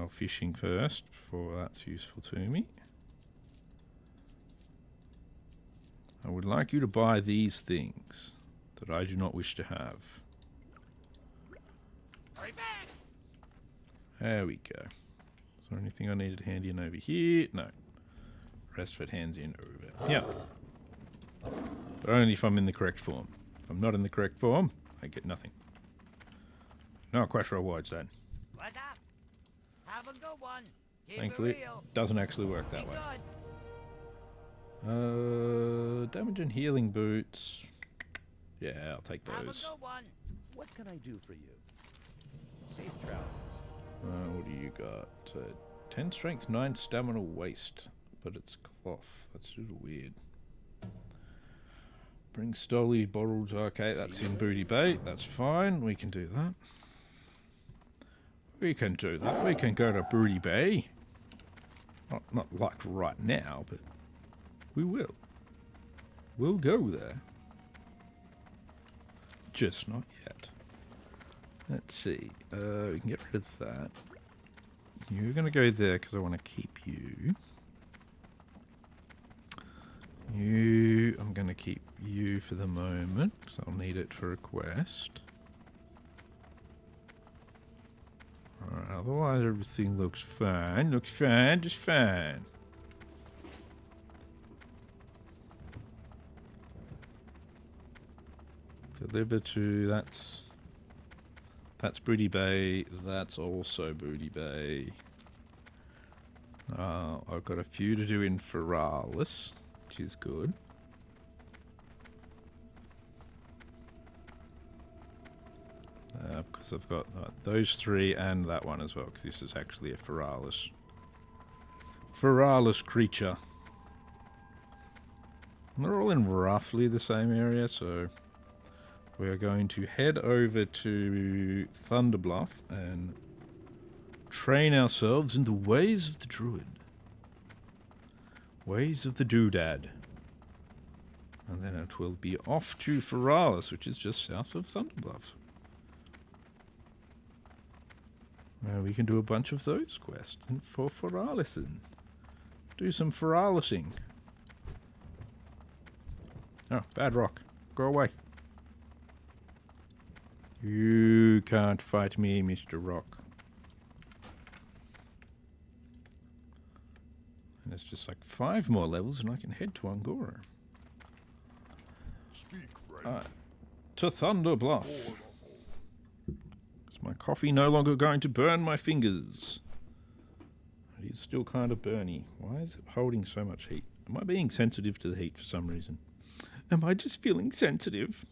fishing first, before that's useful to me. I would like you to buy these things that I do not wish to have. Hurry back! There we go. Is there anything I needed handy in over here? No. Rest of it hands in over. Yeah. But only if I'm in the correct form. If I'm not in the correct form, I get nothing. No quest rewards then. What's up? Have a good one. Keep Thankfully, it real. it doesn't actually work Be that way. good. Damage and healing boots. Yeah, I'll take Have a those. good one. What can I do for you? Safe travels. What do you got? 10 strength, 9 stamina waste. But it's cloth. That's a little weird. Bring stolly bottles. Okay, that's in Booty Bay. That's fine. We can do that. We can do that. We can go to Booty Bay. Not like right now, but we will. We'll go there. Just not yet. Let's see. We can get rid of that. You're going to go there because I want to keep you. I'm going to keep you for the moment because I'll need it for a quest. Alright, otherwise everything looks fine. Looks fine, just fine. Deliver to, that's Booty Bay, that's also Booty Bay. I've got a few to do in Feralis, which is good. Because I've got those 3 and that one as well, because this is actually a Feralis creature. And they're all in roughly the same area, so we're going to head over to Thunderbluff and train ourselves in the ways of the Druid. Ways of the Doodad. And then it will be off to Feralis, which is just south of Thunderbluff. We can do a bunch of those quests for Feralising. Do some Feralising. Oh, bad rock. Go away. You can't fight me, Mr. Rock. And it's just like 5 more levels and I can head to Angora. Speak, friend. To Thunder Bluff. Is my coffee no longer going to burn my fingers? It is still kind of burny. Why is it holding so much heat? Am I being sensitive to the heat for some reason? Am I just feeling sensitive?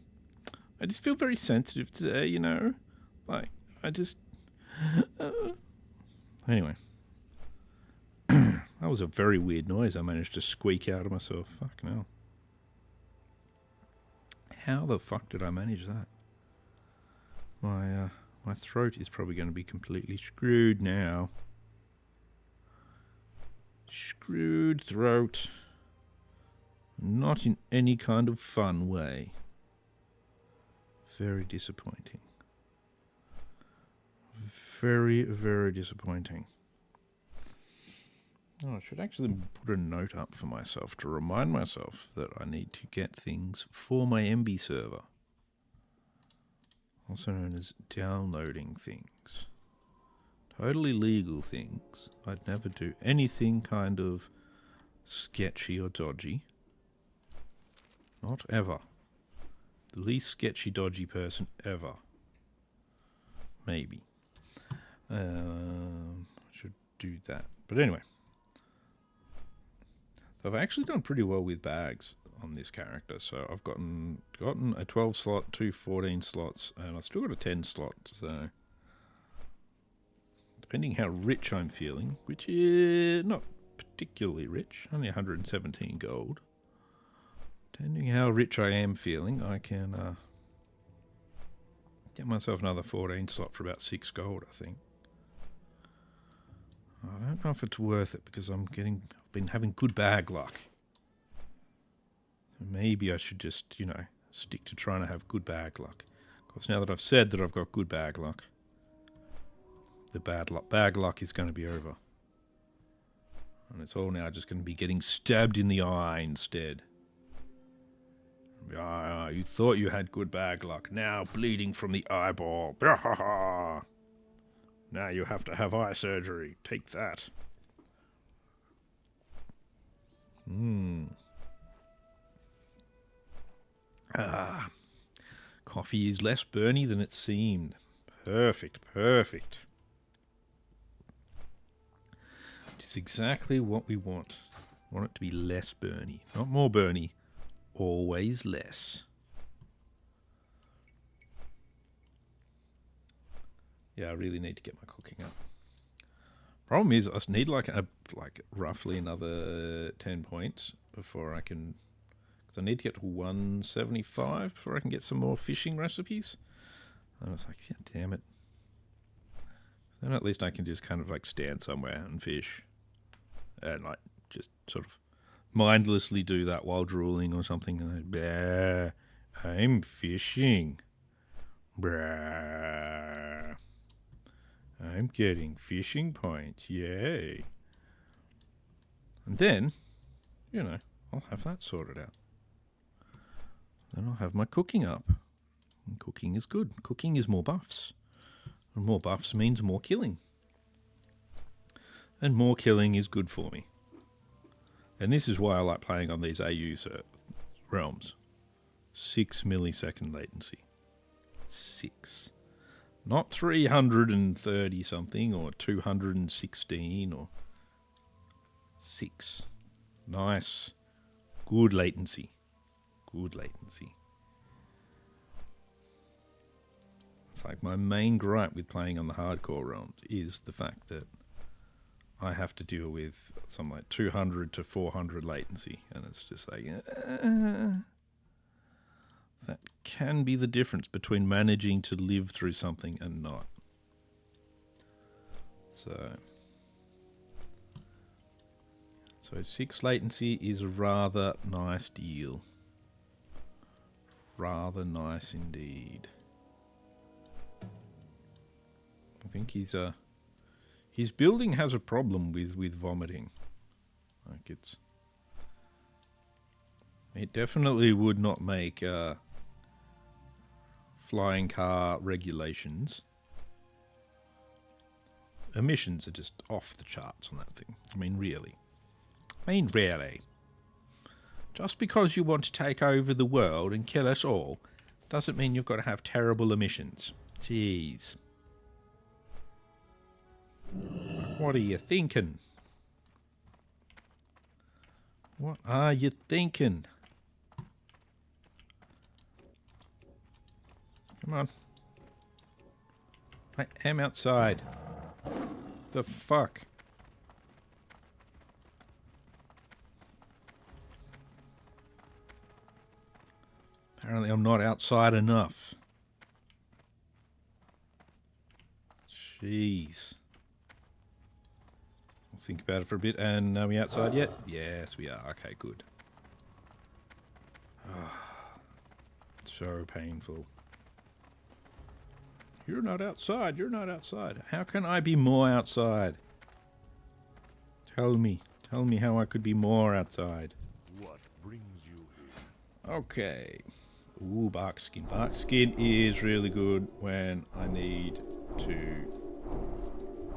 I just feel very sensitive today, you know? Like, I just... Anyway. That was a very weird noise I managed to squeak out of myself. Fucking hell. How the fuck did I manage that? My throat is probably going to be completely screwed now. Screwed throat. Not in any kind of fun way. Very disappointing. Very, very disappointing. Oh, I should actually put a note up for myself to remind myself that I need to get things for my MB server. Also known as downloading things. Totally legal things. I'd never do anything kind of sketchy or dodgy. Not ever. The least sketchy, dodgy person ever. Maybe. I should do that. But anyway. I've actually done pretty well with bags on this character. So I've gotten a 12 slot, 2 14 slots, and I've still got a 10 slot. So depending how rich I'm feeling, which is not particularly rich, only 117 gold. Depending how rich I am feeling, I can get myself another 14 slot for about 6 gold, I think. I don't know if it's worth it because I've been having good bag luck. So maybe I should just, you know, stick to trying to have good bag luck. Because now that I've said that I've got good bag luck, the bag luck is going to be over. And it's all now just going to be getting stabbed in the eye instead. Ah, you thought you had good bag luck. Now bleeding from the eyeball. Now you have to have eye surgery. Take that. Coffee is less burny than it seemed. Perfect, perfect. Which is exactly what we want. We want it to be less burny. Not more burny. Always less. Yeah, I really need to get my cooking up. Problem is, I need like roughly another 10 points before I can. Because I need to get to 175 before I can get some more fishing recipes. And I was like, yeah, damn it. Then at least I can just kind of like stand somewhere and fish, and like just sort of mindlessly do that while drooling or something. And bah, I'm fishing. Brah. I'm getting fishing points. Yay. And then, you know, I'll have that sorted out. Then I'll have my cooking up. And cooking is good. Cooking is more buffs. And more buffs means more killing. And more killing is good for me. And this is why I like playing on these AU realms. 6 millisecond latency. 6. Not 330 something or 216 or 6. Nice. Good latency. Good latency. It's like my main gripe with playing on the hardcore realms is the fact that I have to deal with something like 200 to 400 latency, and it's just like that can be the difference between managing to live through something and not. So 6 latency is a rather nice deal. Rather nice indeed. I think his building has a problem with vomiting. Like it definitely would not make flying car regulations. Emissions are just off the charts on that thing. I mean, really. Just because you want to take over the world and kill us all doesn't mean you've got to have terrible emissions. Jeez. What are you thinking? What are you thinking? Come on. I am outside. The fuck? Apparently I'm not outside enough. Jeez. I'll think about it for a bit. And are we outside yet? Yes, we are. Okay, good. So painful. You're not outside. You're not outside. How can I be more outside? Tell me. Tell me how I could be more outside. What brings you here? Okay. Ooh, bark skin. Bark skin is really good when I need to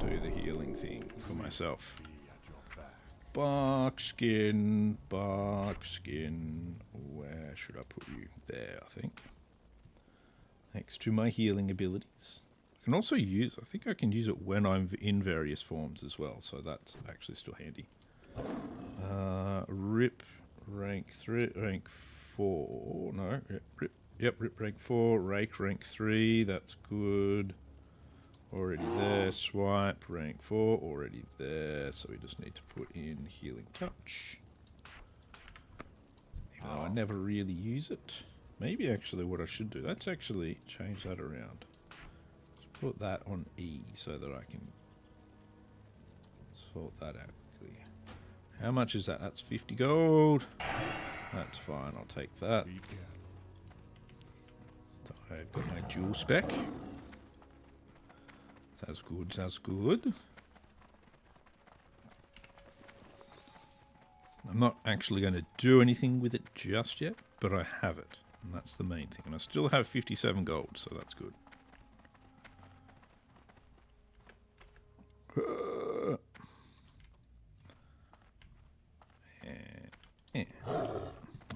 do the healing thing for myself. Be at your back. Bark skin, bark skin. Where should I put you? There, I think. Next to my healing abilities. I can also use, I think I can use it when I'm in various forms as well, so that's actually still handy. Rip, rank 3, rank 4, no, rip, rank 4, rake, rank 3, that's good. Already there, swipe, rank 4, already there, so we just need to put in healing touch. Even though I never really use it. Maybe actually what I should do, let's actually change that around. Let's put that on E so that I can sort that out quickly. How much is that? That's 50 gold. That's fine, I'll take that. I've got my jewel spec. That's good, that's good. I'm not actually going to do anything with it just yet, but I have it. And that's the main thing. And I still have 57 gold, so that's good.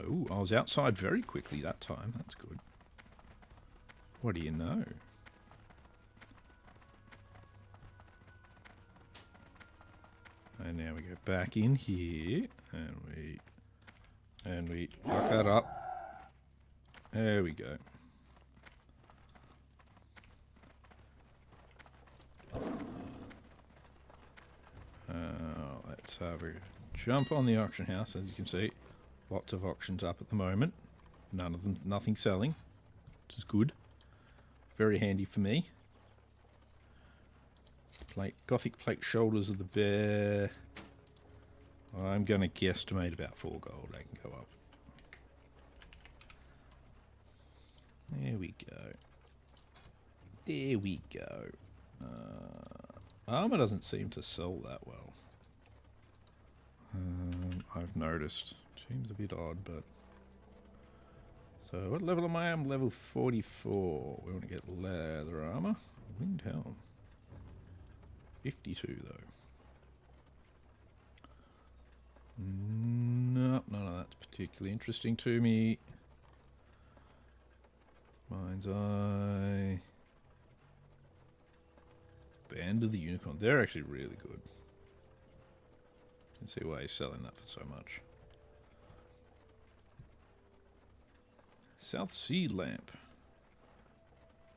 Oh, I was outside very quickly that time. That's good. What do you know? And now we go back in here, and we fuck that up. There we go. Let's have a jump on the auction house. As you can see, lots of auctions up at the moment. None of them, nothing selling, which is good. Very handy for me. Gothic plate shoulders of the bear. I'm going to guesstimate about 4 gold. I can go up. There we go. There we go. Armor doesn't seem to sell that well. I've noticed. Seems a bit odd, but... So, what level am I? I'm level 44. We want to get leather armor. Winged helm. 52 though. Nope, none of that's particularly interesting to me. Mind's Eye. Band of the Unicorn. They're actually really good. I can see why he's selling that for so much. South Sea Lamp.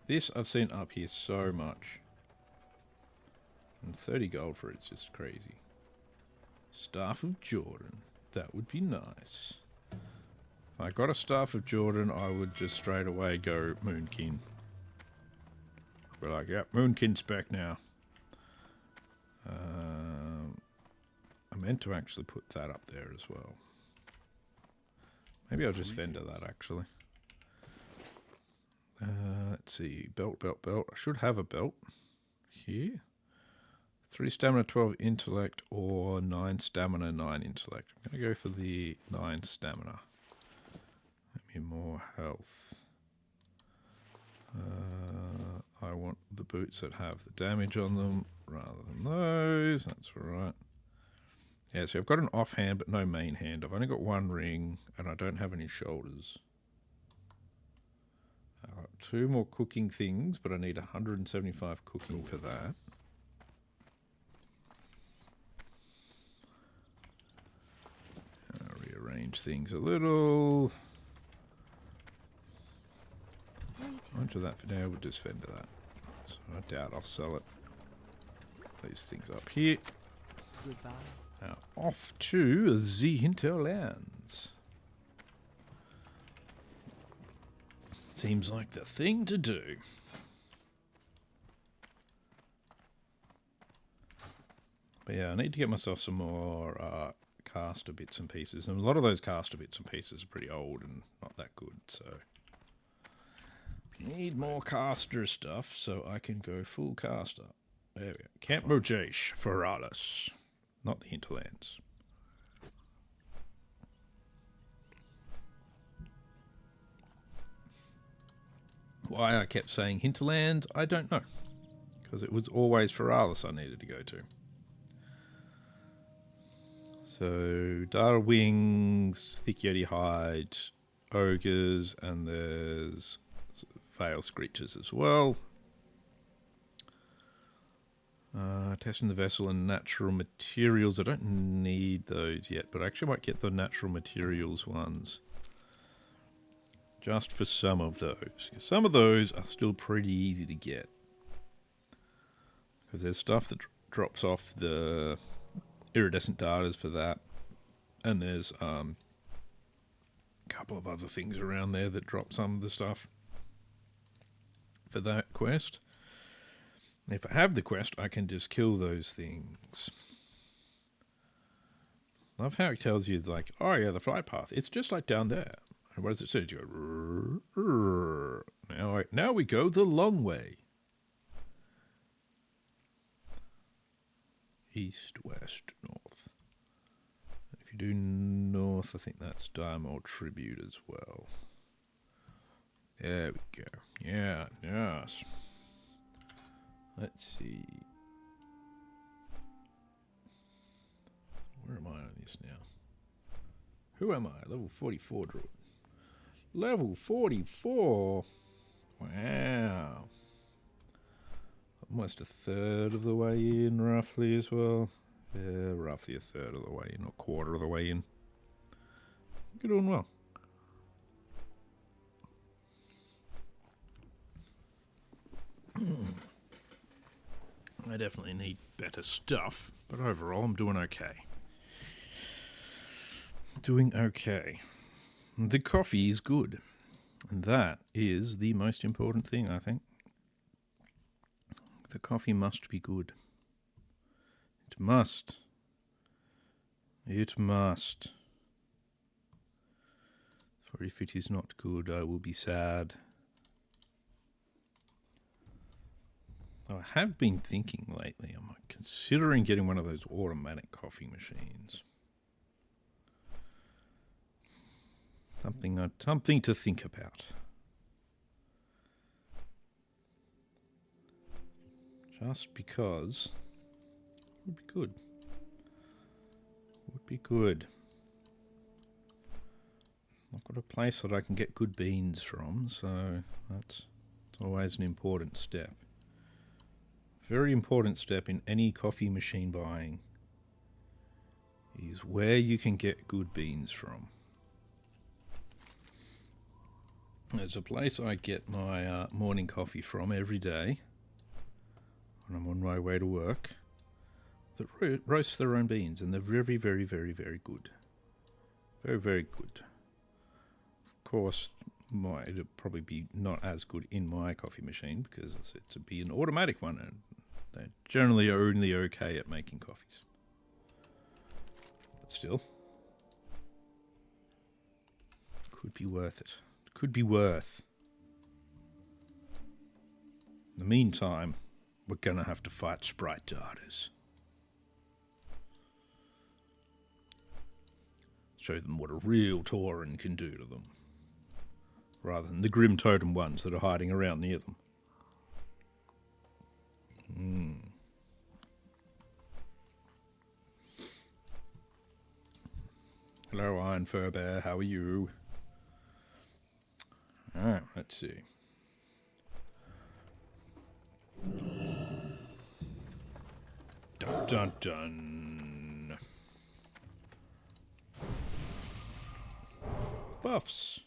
This I've seen up here so much. And 30 gold for it's just crazy. Staff of Jordan. That would be nice. If I got a Staff of Jordan, I would just straight away go Moonkin. We're like, yep, Moonkin's back now. I meant to actually put that up there as well. Maybe I'll just vendor that actually. Let's see. Belt, belt, belt. I should have a belt here. 3 stamina, 12 intellect, or 9 stamina, 9 intellect. I'm going to go for the 9 stamina. Let me more health. I want the boots that have the damage on them rather than those. That's alright. Yeah, so I've got an offhand but no main hand. I've only got 1 ring and I don't have any shoulders. I've got 2 more cooking things, but I need 175 cooking for that. I'll rearrange things a little. Onto that for now, we'll just vendor that. So I doubt I'll sell it. These things up here. Goodbye. Now off to the hinterlands. Seems like the thing to do. But yeah, I need to get myself some more caster bits and pieces. And a lot of those caster bits and pieces are pretty old and not that good, so... Need more caster stuff so I can go full caster. There we go. Camp Mojesh, Feralis. Not the hinterlands. Why I kept saying hinterland, I don't know. Because it was always Feralis I needed to go to. So, Dara Wings, Thick Yeti Hide, Ogres, and there's Veil Screeches as well. Testing the vessel and natural materials. I don't need those yet, but I actually might get the natural materials ones. Just for some of those. Some of those are still pretty easy to get. Because there's stuff that drops off the iridescent darters for that. And there's a couple of other things around there that drop some of the stuff for that quest. If I have the quest, I can just kill those things. Love how it tells you, like, oh yeah, the flight path. It's just like down there. And what does it say? You go, now we go the long way. East, west, north. If you do north, I think that's Diamond Tribute as well. There we go. Yeah, yes. Let's see. Where am I on this now? Who am I? Level 44 Druid. Level 44? Wow. Almost a third of the way in, roughly, as well. Yeah, roughly a third of the way in, or quarter of the way in. You're doing well. I definitely need better stuff, but overall I'm doing okay. Doing okay. The coffee is good, and that is the most important thing, I think. The coffee must be good. It must. It must. For if it is not good, I will be sad. I have been thinking lately, I'm considering getting one of those automatic coffee machines. Something to think about. Just because it would be good. Would be good. I've got a place that I can get good beans from, so that's always an important step. Very important step in any coffee machine buying is where you can get good beans from. There's a place I get my morning coffee from every day when I'm on my way to work that roasts their own beans, and they're very, very, very, very good. Very, very good. Of course, it'll probably be not as good in my coffee machine because it's an automatic one, and they're generally only okay at making coffees. But still, could be worth it. Could be worth. In the meantime, we're gonna have to fight sprite darters. Show them what a real Tauren can do to them, rather than the grim totem ones that are hiding around near them. Hello, Iron Fur Bear. How are you? Alright, let's see. Dun dun dun. Buffs.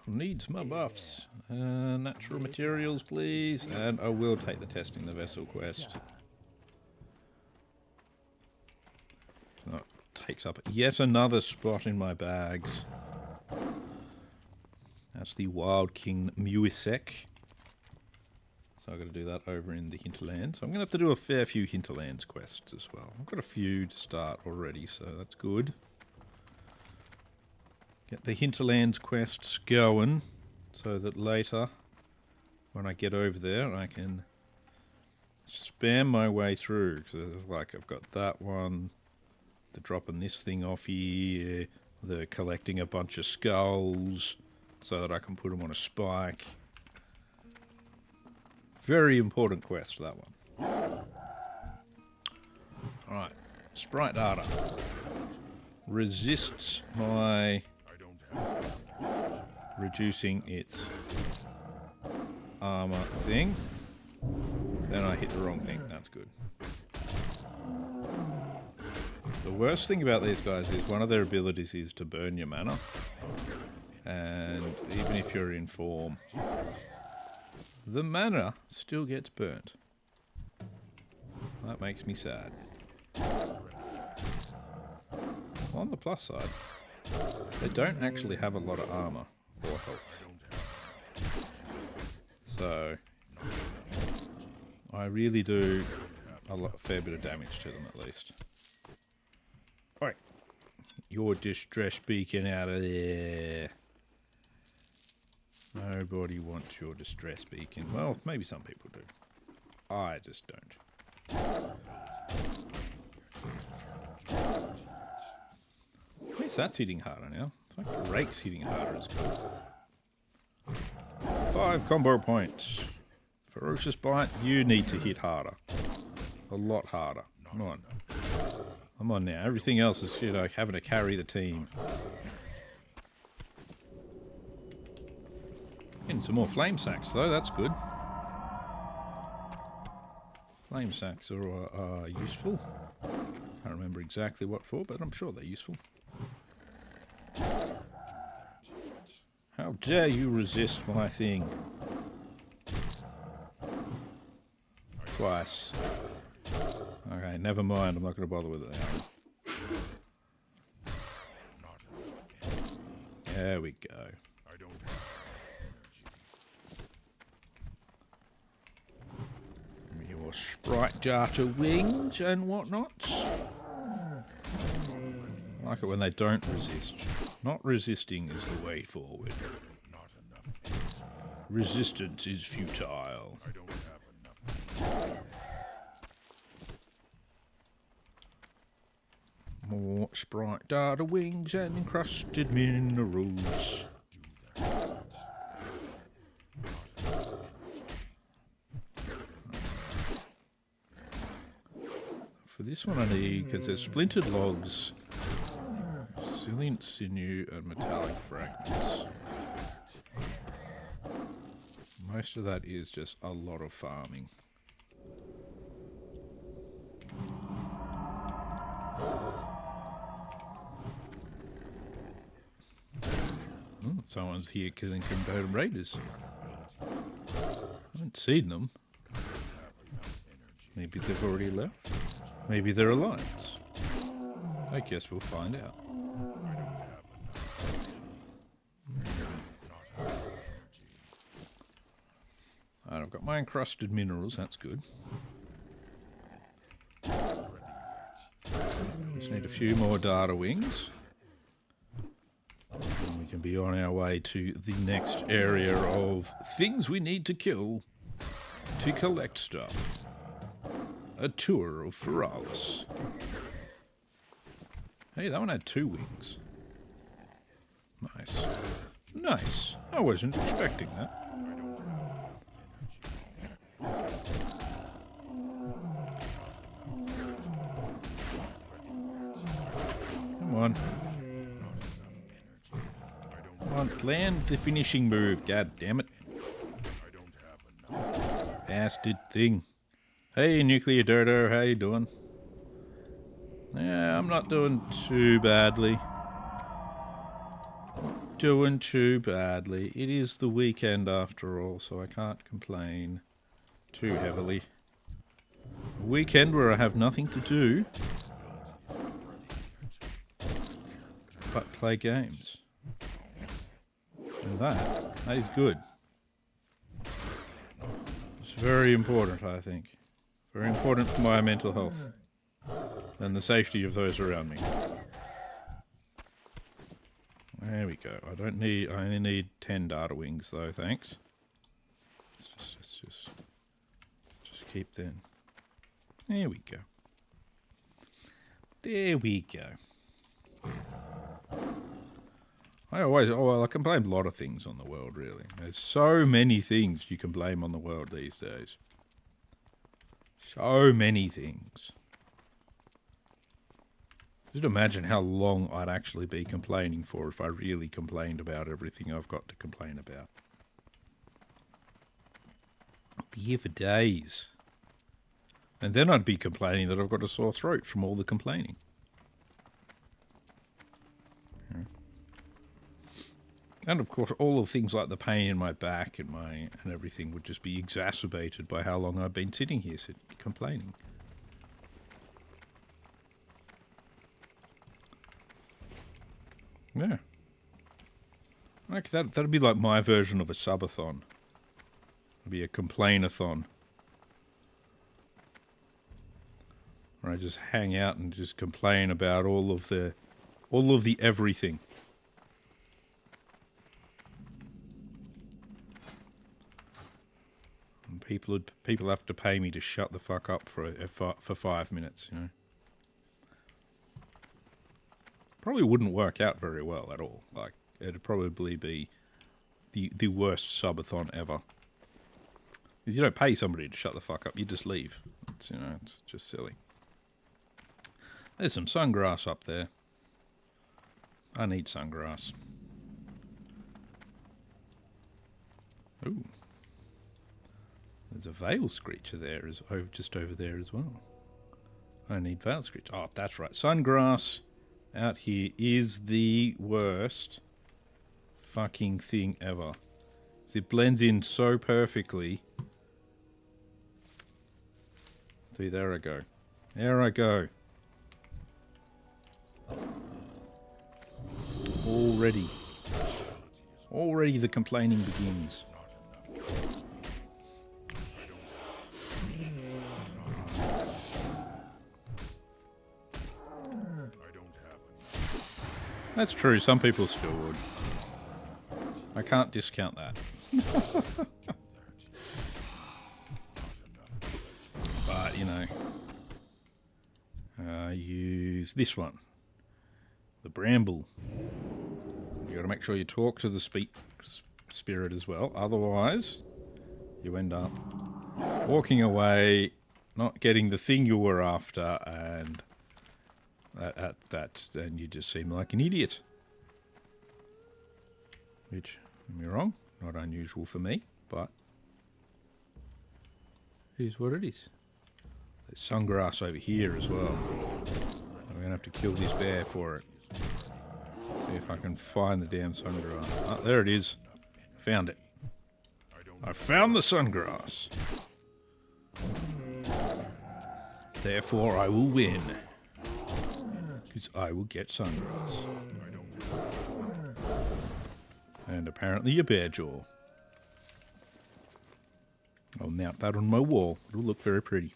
Needs my buffs. Natural materials, please. And I will take the testing the vessel quest. That takes up yet another spot in my bags. That's the Wild King Muisek. So I've got to do that over in the Hinterlands. I'm going to have to do a fair few Hinterlands quests as well. I've got a few to start already, so that's good. Get the Hinterlands quests going so that later, when I get over there, I can spam my way through. Because like I've got that one, the dropping this thing off here, the collecting a bunch of skulls so that I can put them on a spike. Very important quest, that one. Alright, sprite data. Resists my reducing its armor thing. Then I hit the wrong thing. That's good. The worst thing about these guys is one of their abilities is to burn your mana. And even if you're in form, the mana still gets burnt. That makes me sad. On the plus side, they don't actually have a lot of armor or health. So I really do a fair bit of damage to them at least. Alright. Your distress beacon out of there. Nobody wants your distress beacon. Well, maybe some people do. I just don't. At least that's hitting harder now. It's like the rake's hitting harder as well. 5 combo points. Ferocious Bite, you need to hit harder. A lot harder. Come on. Come on now. Everything else is, you know, having to carry the team. Getting some more flame sacks though, that's good. Flame sacks are useful. Can't remember exactly what for, but I'm sure they're useful. How dare you resist my thing? Twice. Okay, never mind, I'm not going to bother with it now. There we go. Your sprite darter wings and whatnot. I like it when they don't resist. Not resisting is the way forward. Resistance is futile. More sprite darter wings and encrusted minerals. For this one I need, because there's splintered logs. Resilient sinew and metallic fragments. Most of that is just a lot of farming. Someone's here killing Condom Raiders. I haven't seen them. Maybe they've already left. Maybe they're alliance. I guess we'll find out. Alright, I've got my encrusted minerals, that's good. Just need a few more data wings. And we can be on our way to the next area of things we need to kill to collect stuff. A tour of Feralis. Hey, that one had 2 wings. Nice. Nice. I wasn't expecting that. Come on. Come on, land the finishing move, god damn it. Bastard thing. Hey, Nuclear Dodo, how you doing? Yeah, I'm not doing too badly. Doing too badly. It is the weekend after all, so I can't complain too heavily. A weekend where I have nothing to do but play games. And that is good. It's very important, I think. Very important for my mental health and the safety of those around me. There we go. I only need 10 data wings though, thanks. Let's just keep them. There we go. There we go. I can blame a lot of things on the world, really. There's so many things you can blame on the world these days. So many things. Just imagine how long I'd actually be complaining for if I really complained about everything I've got to complain about. I'd be here for days. And then I'd be complaining that I've got a sore throat from all the complaining. And of course, all of things like the pain in my back and everything would just be exacerbated by how long I've been sitting here complaining. Yeah. Like that'd be like my version of a subathon. It'd be a complainathon. Where I just hang out and just complain about all of the everything. People have to pay me to shut the fuck up for 5 minutes, you know. Probably wouldn't work out very well at all. Like, it'd probably be the worst subathon ever. Because you don't pay somebody to shut the fuck up, you just leave. It's, you know, it's just silly. There's some sungrass up there. I need sungrass. Ooh. There's a veil screecher there, just over there as well. I need veil screecher. Oh, that's right. Sungrass out here is the worst fucking thing ever. It blends in so perfectly. See, there I go. There I go. Already the complaining begins. That's true, some people still would. I can't discount that. But, you know, use this one. The bramble. You gotta make sure you talk to the spirit as well, otherwise you end up walking away, not getting the thing you were after, and at that, and you just seem like an idiot. Which, don't get me wrong, not unusual for me, but here's what it is. There's sungrass over here as well. I'm going to have to kill this bear for it. See if I can find the damn sungrass. Oh, there it is. Found it. I found the sungrass. Therefore, I will win. Because I will get sungrass. And apparently a bear jaw. I'll mount that on my wall. It'll look very pretty.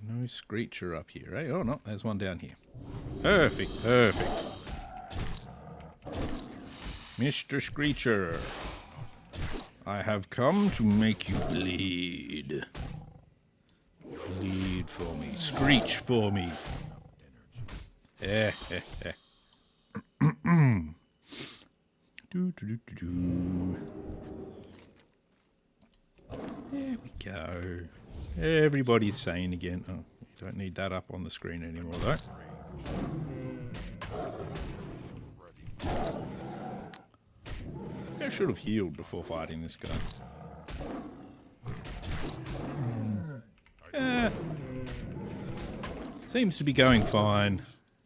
No screecher up here, eh? Oh, no, there's one down here. Perfect, perfect. Mr. Screecher, I have come to make you bleed. Bleed for me. Screech for me. Eh, eh, eh. Do, do, do, do, do. There we go. Everybody's saying again. Oh, don't need that up on the screen anymore, though. I should have healed before fighting this guy. Seems to be going fine.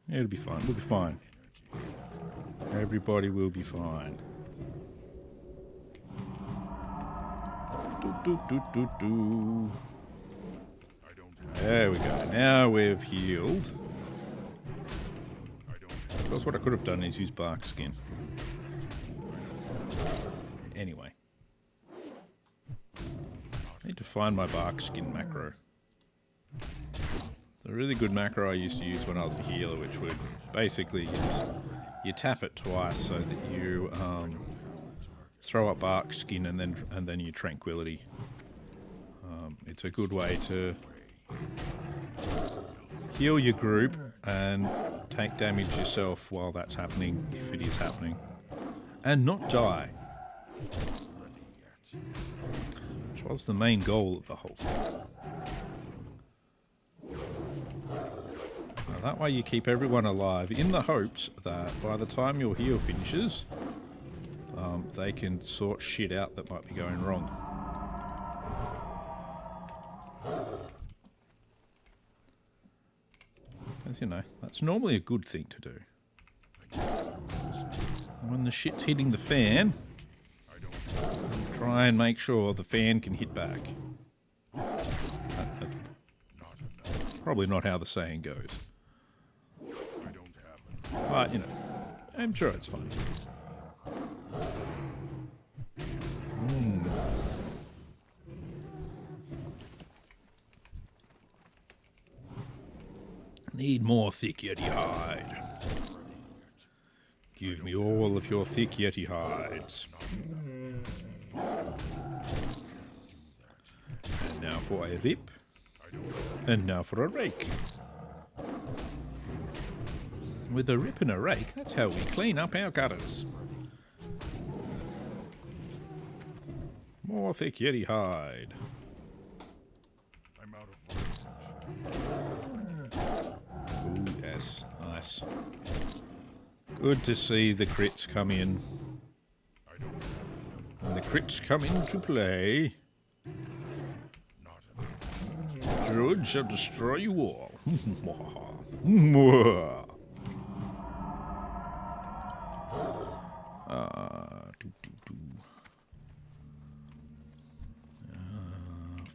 It'll be fine. We'll be fine. Everybody will be fine. Do, do, do, do, do. There we go. Now we've healed. Because what I could have done is use bark skin. Anyway. I need to find my bark skin macro. The really good macro I used to use when I was a healer, which would basically you tap it twice so that you throw up bark skin and then you tranquility. It's a good way to heal your group and take damage yourself while that's happening, if it is happening, and not die. Which was the main goal of the whole thing. Now, that way you keep everyone alive in the hopes that by the time your heal finishes, they can sort shit out that might be going wrong. As you know, that's normally a good thing to do. When the shit's hitting the fan, try and make sure the fan can hit back. That's probably not how the saying goes. But, you know, I'm sure it's fun. Need more thick yeti hide. Give me all of your thick yeti hides. And now for a rip. And now for a rake. With a rip and a rake, that's how we clean up our gutters. More thick yeti hide. I'm out of Ooh, yes, nice. Good to see the crits come in. And the crits come into play. Druid shall destroy you all.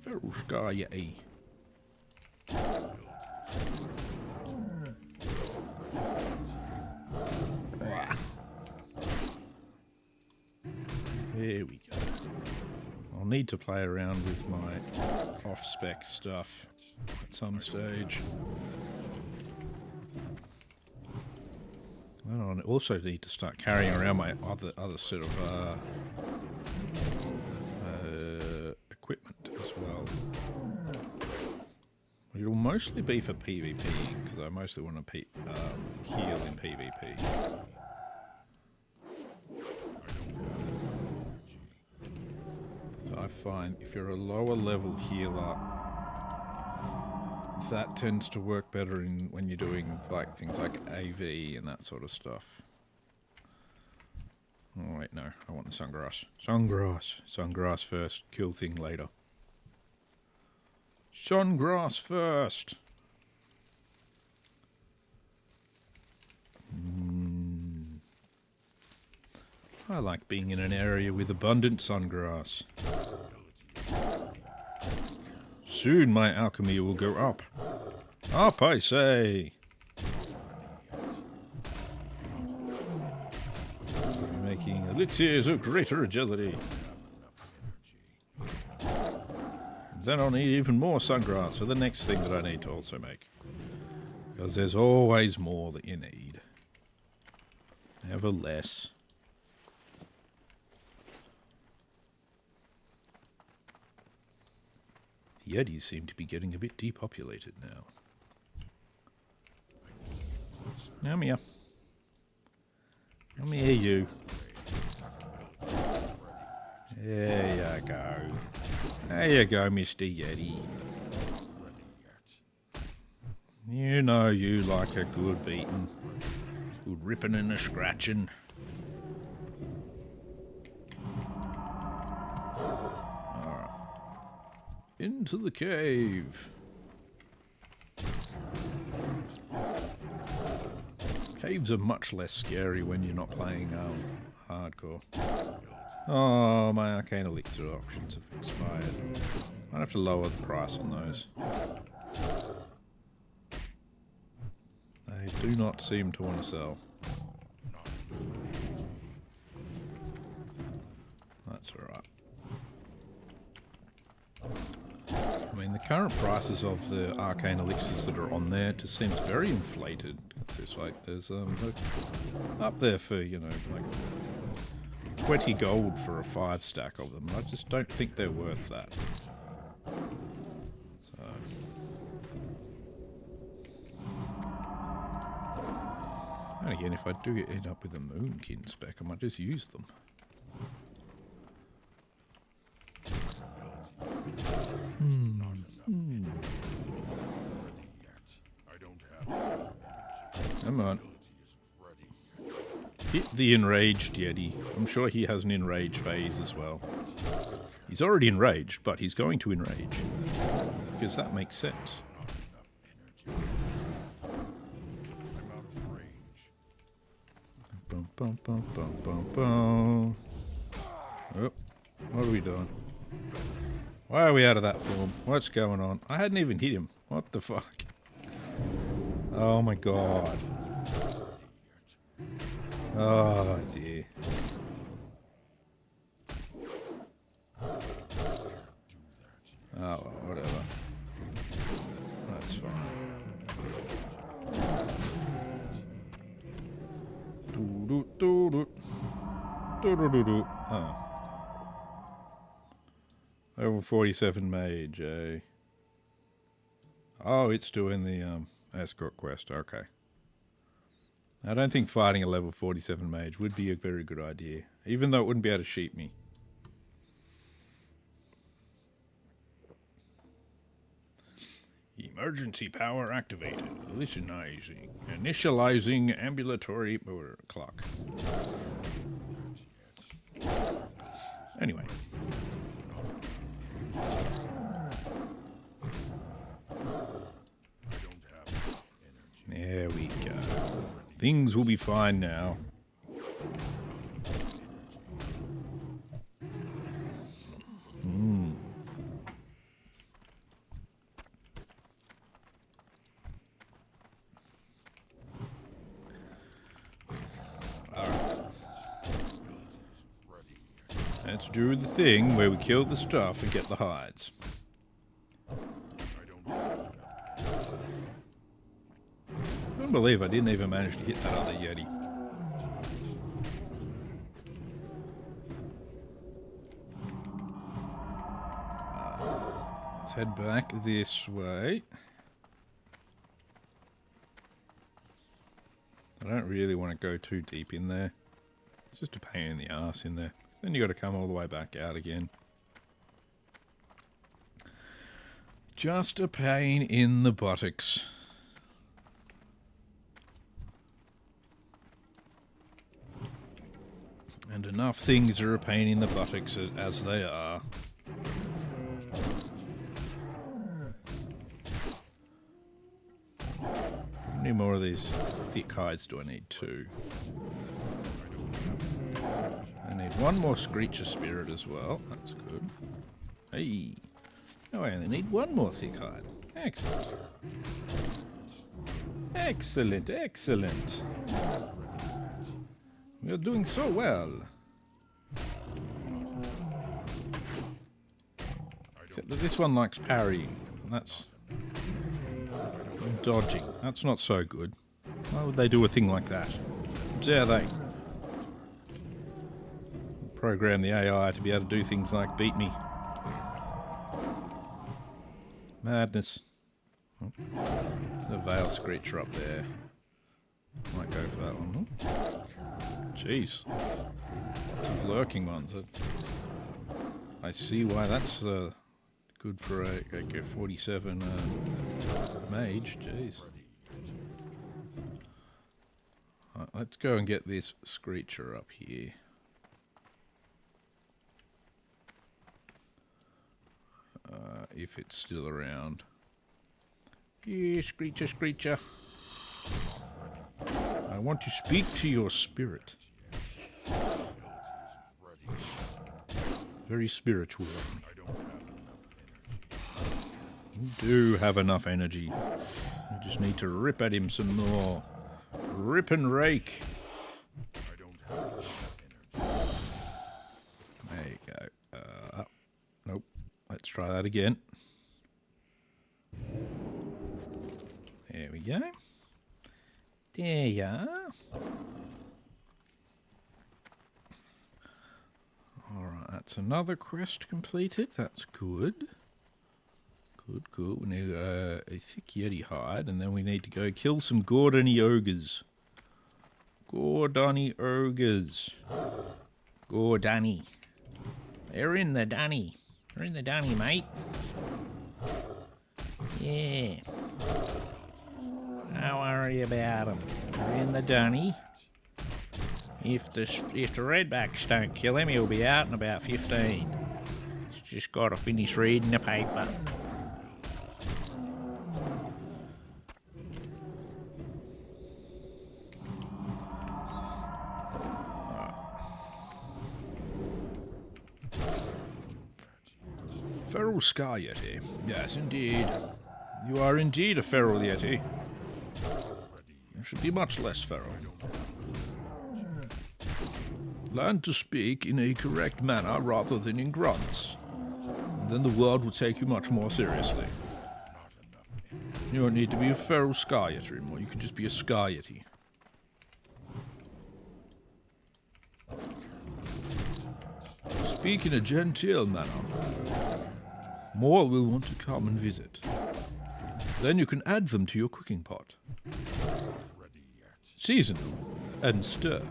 Ferushkaya. There we go. I'll need to play around with my off-spec stuff at some stage. I also need to start carrying around my other set of equipment as well. It'll mostly be for PvP, because I mostly want to heal in PvP. So I find if you're a lower level healer that tends to work better in when you're doing like things like AV and that sort of stuff. Oh wait, no, I want the sungrass. Sungrass first, kill thing later. Sungrass first! I like being in an area with abundant sungrass. Soon my alchemy will go up. Up, I say! Making elixirs of greater agility. Then I'll need even more sungrass for the next thing that I need to also make. Because there's always more that you need. Never less. The Yetis seem to be getting a bit depopulated now. Come here. Come here, you. There you go. There you go, Mr. Yeti. You know you like a good beating. Good ripping and a scratching. Alright. Into the cave. Caves are much less scary when you're not playing hardcore. Oh, my arcane elixir options have expired. Might have to lower the price on those. They do not seem to want to sell. That's alright. I mean, the current prices of the arcane elixirs that are on there just seems very inflated. It's like there's up there for, you know, like 20 gold for a 5 stack of them. I just don't think they're worth that. So. And again, if I do end up with a moonkin spec, I might just use them. Come on. Hit the enraged Yeti. I'm sure he has an enraged phase as well. He's already enraged, but he's going to enrage. Because that makes sense. Bum, bum, bum, bum, bum, bum. Oh, what are we doing? Why are we out of that form? What's going on? I hadn't even hit him. What the fuck? Oh my god. Oh dear. Oh well, whatever. That's fine. Oh. Level 47 mage, eh? Oh, it's doing the escort quest, okay. I don't think fighting a level 47 mage would be a very good idea, even though it wouldn't be able to sheep me. Emergency power activated. Initializing ambulatory clock. Anyway. There we go. Things will be fine now. Let's do the thing where we kill the stuff and get the hides. I couldn't believe I didn't even manage to hit that other Yeti. Let's head back this way. I don't really want to go too deep in there. It's just a pain in the ass in there. Then you got to come all the way back out again. Just a pain in the buttocks. And enough things are a pain in the buttocks as they are. How many more of these thick hides do I need? 2. I need 1 more Screecher Spirit as well. That's good. Hey. No, I only need 1 more thick hide. Excellent. Excellent, excellent. We are doing so well. Except that this one likes parrying. And that's... dodging. That's not so good. Why would they do a thing like that? How dare they? Program the AI to be able to do things like beat me. Madness. Oh, there's a Veil Screecher up there. Might go for that one. Oh. Jeez. Some lurking ones. I see why that's good for a 47 mage. Jeez. Right, let's go and get this Screecher up here. If it's still around. Yeah, Screecher, Screecher. I want to speak to your spirit. Very spiritual. You do have enough energy. You just need to rip at him some more. Rip and rake. There you go. Nope. Let's try that again. There we go. There you are. Alright, that's another quest completed. That's good. Good, good. We need a thick Yeti hide, and then we need to go kill some Gordony ogres. Gordony ogres. Gordony. They're in the dunny. They're in the dunny, mate. Yeah. Don't worry about them. They're in the dunny. If the redbacks don't kill him, he'll be out in about 15. He's just got to finish reading the paper. Feral Scar Yeti. Yes, indeed. You are indeed a feral Yeti. You should be much less feral. Learn to speak in a correct manner rather than in grunts. And then the world will take you much more seriously. You don't need to be a feral Scar Yeti anymore. You can just be a Scar Yeti. Speak in a genteel manner. More will want to come and visit. Then you can add them to your cooking pot. Season and stir.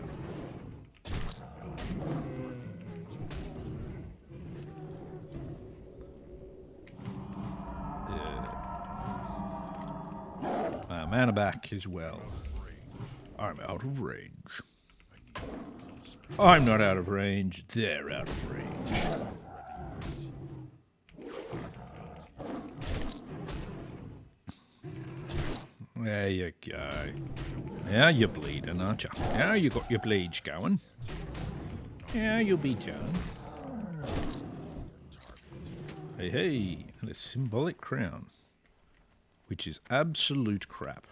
Mana back as well. I'm out of range. I'm not out of range. They're out of range. There you go. Now you're bleeding, aren't you? Now you got your bleeds going. Yeah, you'll be done. Hey, hey, and a symbolic crown, which is absolute crap.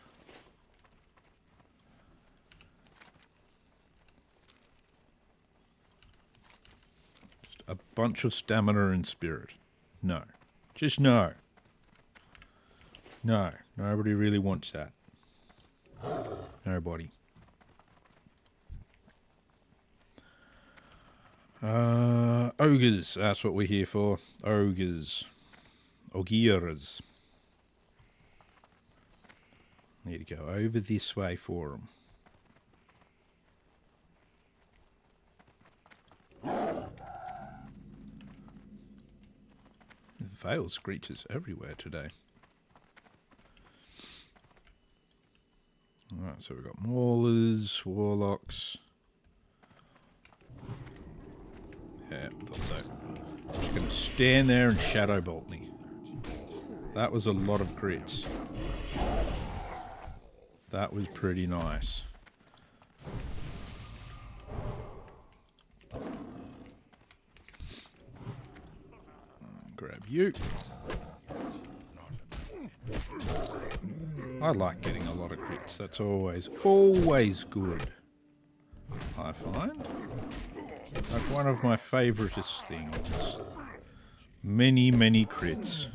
Just a bunch of stamina and spirit. No. Just no. No. Nobody really wants that. Nobody. Ogres. That's what we're here for. Ogres. Ogiras. Need to go over this way for them. fail screeches everywhere today. Alright, so we've got Maulers, Warlocks. Yeah, thought so. Just gonna stand there and Shadow Bolt me. That was a lot of crits. That was pretty nice. Grab you. I like getting a lot of crits. That's always good. I find. Like one of my favoritist things. Many crits.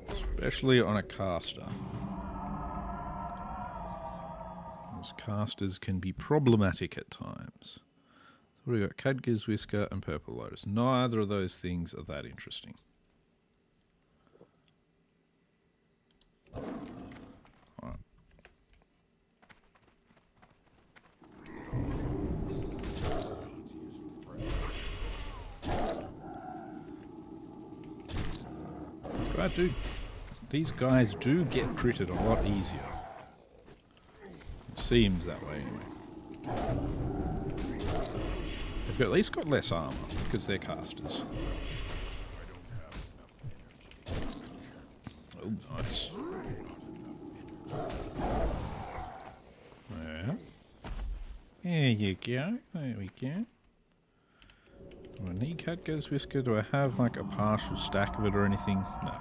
Especially on a caster. Those casters can be problematic at times. So we've got Khadgar's Whisker and Purple Lotus. Neither of those things are that interesting. Right. These guys do get critted a lot easier. It seems that way anyway. They've at least got less armor because they're casters. Oh, nice. Yeah. There you go. There we go. Do I need Khadgar's Whisker? Do I have like a partial stack of it or anything? No.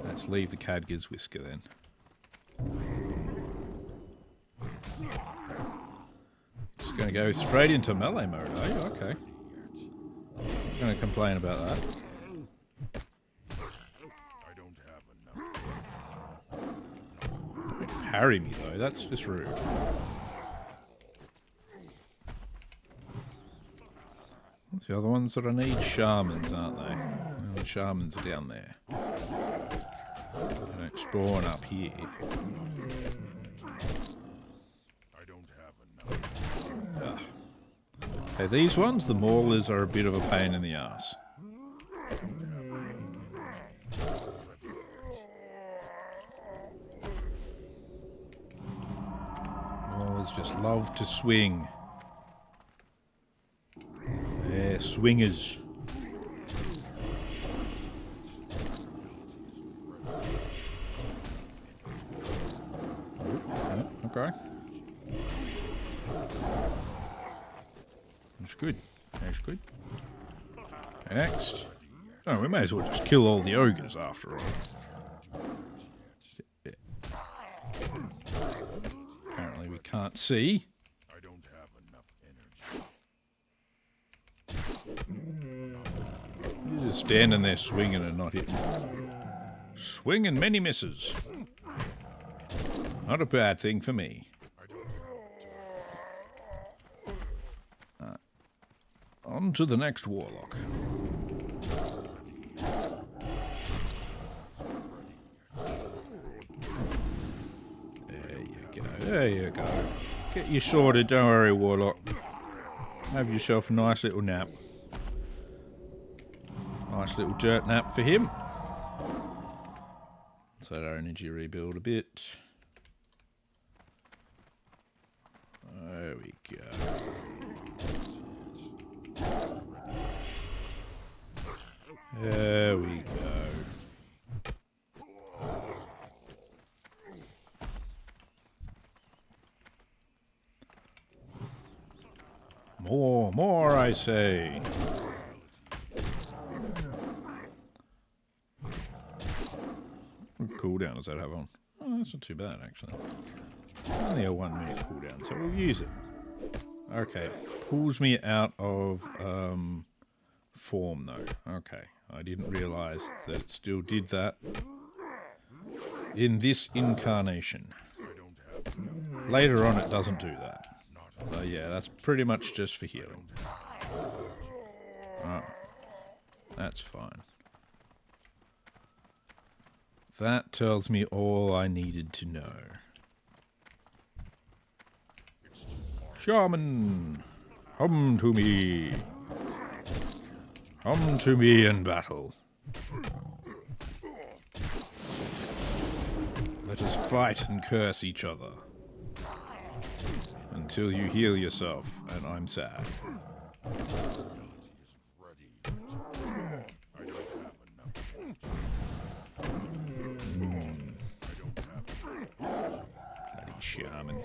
Let's leave the Khadgar's Whisker then. Just going to go straight into melee mode, are you? Okay. I'm going to complain about that. I don't have enough. Don't parry me though, that's just rude. What's the other ones that I need? Shamans, aren't they? Well, the shamans are down there. They don't spawn up here. I don't have enough. Okay, these ones, the Maulers, are a bit of a pain in the ass. Maulers just love to swing. They're swingers. Okay. That's good. That's good. Next. Oh, we may as well just kill all the ogres after all. Yeah. Apparently we can't see. I don't have enough energy. You're just standing there swinging and not hitting. Swinging many misses. Not a bad thing for me. On to the next warlock. There you go. There you go. Get you sorted. Don't worry, warlock. Have yourself a nice little nap. Nice little dirt nap for him. Let's let our energy rebuild a bit. There we go. There we go. More, I say. What cooldown does that have on? Oh, that's not too bad, actually. Only a 1 minute cooldown, so we'll use it. Okay, pulls me out of form, though. Okay, I didn't realise that it still did that in this incarnation. Later on, it doesn't do that. So yeah, that's pretty much just for healing. Oh, that's fine. That tells me all I needed to know. It's time. Shaman, come to me. Come to me in battle. Let us fight and curse each other. Until you heal yourself, and I'm sad. Bloody shaman.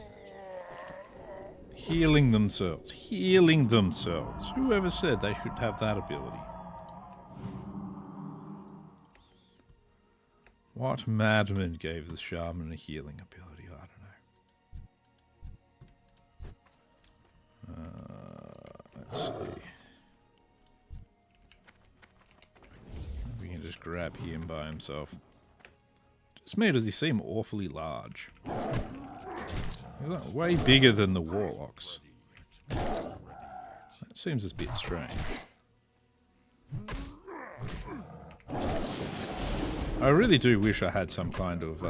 Healing themselves. Healing themselves. Whoever said they should have that ability? What madman gave the shaman a healing ability? I don't know. Let's see. We can just grab him by himself. Just me, does he seem awfully large? He's like way bigger than the warlocks. That seems a bit strange. I really do wish I had some kind of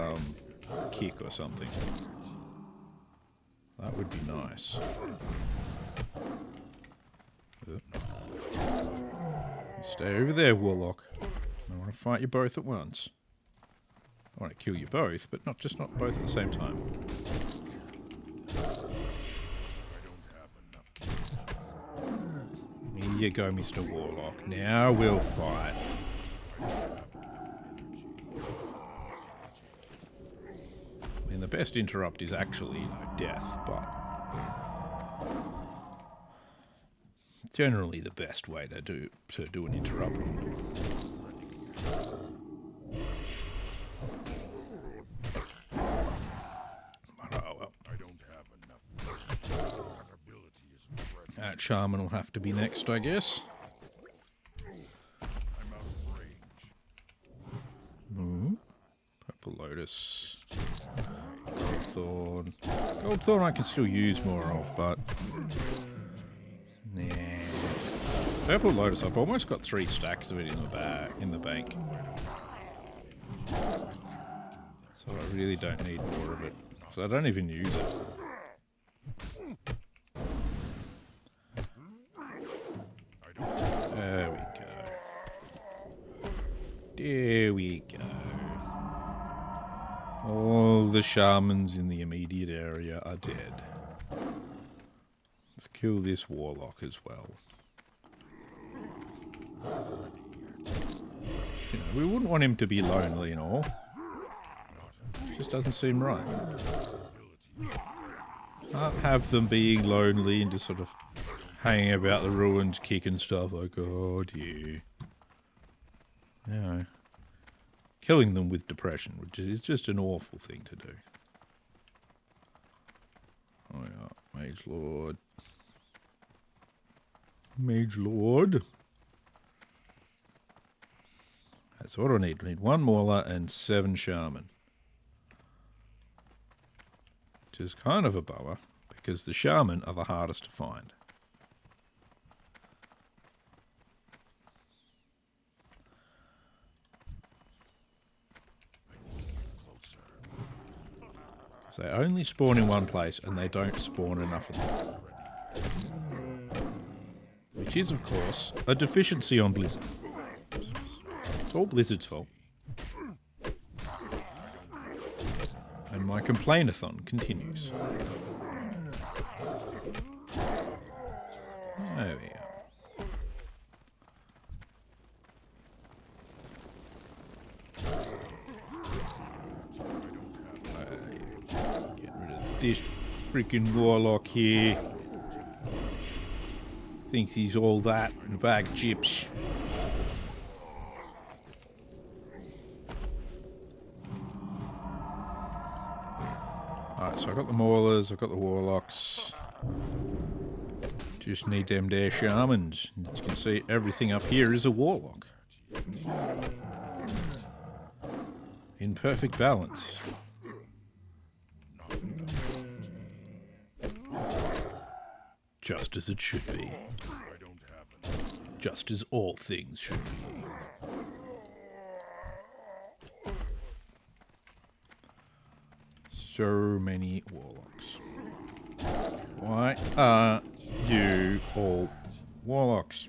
kick or something. That would be nice. Stay over there, warlock. I want to fight you both at once. I want to kill you both, but not both at the same time. Here you go, Mr. Warlock. Now we'll fight. I mean, the best interrupt is actually, you know, death, but generally the best way to do an interrupt. That shaman will have to be next, I guess. Purple lotus. Goldthorn. Goldthorn I can still use more of, but nah. Purple lotus, I've almost got 3 stacks of it in the bank. So I really don't need more of it. So I don't even use it. There we go. There we go. All the shamans in the immediate area are dead. Let's kill this warlock as well. You know, we wouldn't want him to be lonely and all. It just doesn't seem right. Can't have them being lonely and just sort of hanging about the ruins, kicking stuff like, oh dear. You know, killing them with depression, which is just an awful thing to do. Oh yeah, Mage Lord. Mage Lord. That's what I need. I need 1 Mauler and 7 Shaman. Which is kind of a bummer, because the Shaman are the hardest to find. They only spawn in one place, and they don't spawn enough of them. Which is, of course, a deficiency on Blizzard. It's all Blizzard's fault. And my complainathon continues. There we go. This freaking warlock here thinks he's all that in a bag of chips. Alright, so I got the Maulers, I got the Warlocks. Just need them there Shamans. As you can see, everything up here is a Warlock. In perfect balance. Just as it should be. Just as all things should be. So many warlocks. Why are you all warlocks?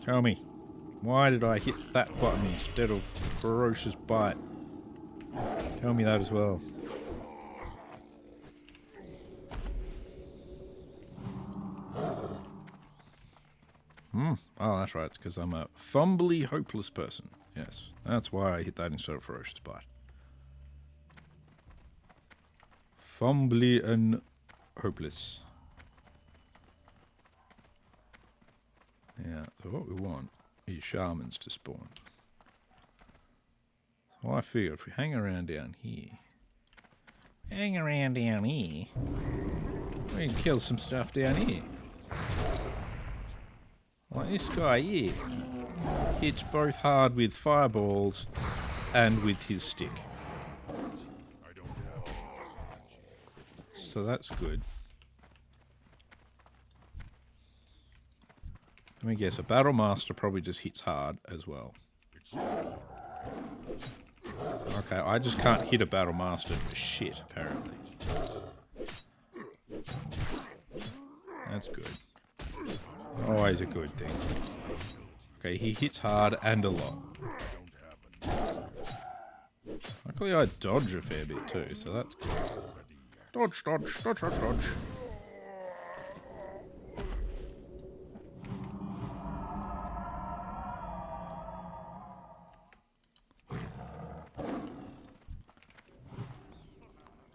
Tell me, why did I hit that button instead of ferocious bite? Tell me that as well. Oh, that's right. It's because I'm a fumbly, hopeless person. Yes, that's why I hit that instead of ferocious bite. Fumbly and hopeless. Yeah, so what we want is shamans to spawn. So I figure if we hang around down here, we can kill some stuff down here. Like this guy here hits both hard with fireballs and with his stick. So that's good. Let me guess, a Battle Master probably just hits hard as well. Okay, I just can't hit a Battle Master for shit, apparently. That's good. Always a good thing. Okay, he hits hard and a lot. Luckily I dodge a fair bit too, so that's good. Dodge, dodge, dodge, dodge, dodge.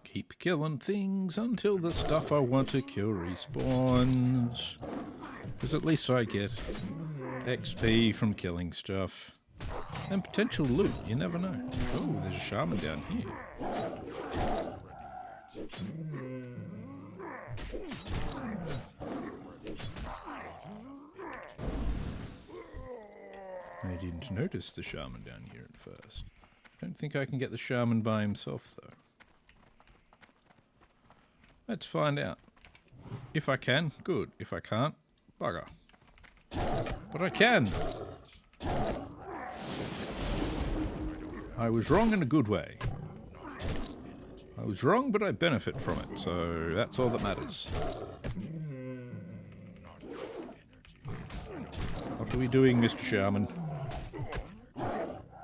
Keep killing things until the stuff I want to kill respawns. Because at least I get XP from killing stuff. And potential loot, you never know. Oh, there's a shaman down here. I didn't notice the shaman down here at first. Don't think I can get the shaman by himself though. Let's find out. If I can, good. If I can't, bugger. But I can! I was wrong in a good way. I was wrong, but I benefit from it, so that's all that matters. What are we doing, Mr. Shaman?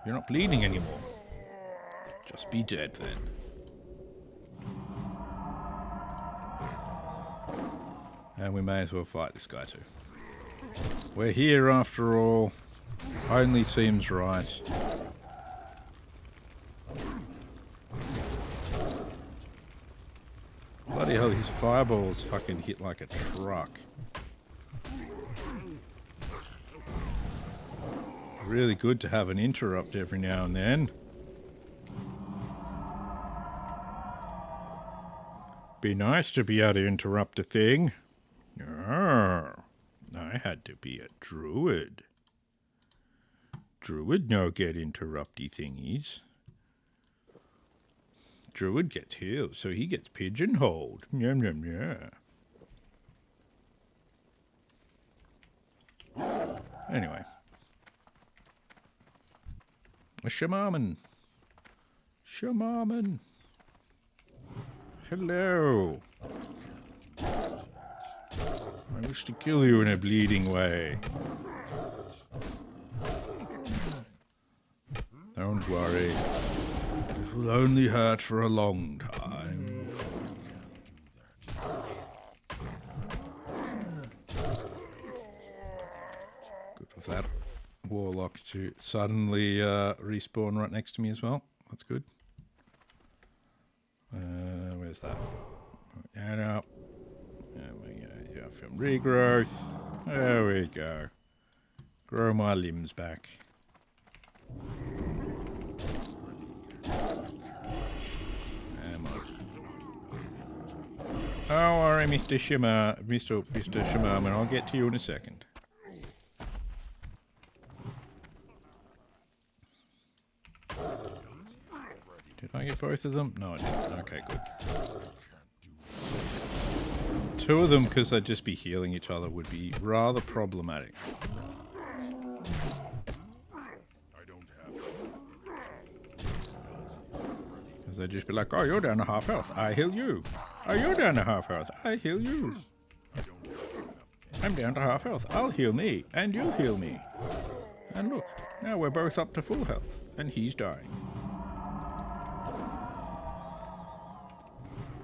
You're not bleeding anymore. Just be dead then. And we may as well fight this guy too. We're here after all. Only seems right. Bloody hell, his fireballs fucking hit like a truck. Really good to have an interrupt every now and then. Be nice to be able to interrupt a thing. Oh, I had to be a druid. Druid no get interrupty thingies. Druid gets healed, so he gets pigeonholed. Yum, yum, yeah. Anyway. A shaman. Shaman. Hello. I wish to kill you in a bleeding way. Don't worry. It will only hurt for a long time. Good with that warlock to suddenly respawn right next to me as well. That's good. Where's that? And up. There we go. Yeah, from regrowth. There we go. Grow my limbs back. Don't worry, Mr. Shaman, I'll get to you in a second. Did I get both of them? No, I didn't. Okay, good. Two of them, because they'd just be healing each other, would be rather problematic. Because they'd just be like, oh, you're down to half health. I heal you. Oh, you're down to half health. I heal you. I don't have enough I'm down to half health. I'll heal me, and you'll heal me. And look, now we're both up to full health, and he's dying.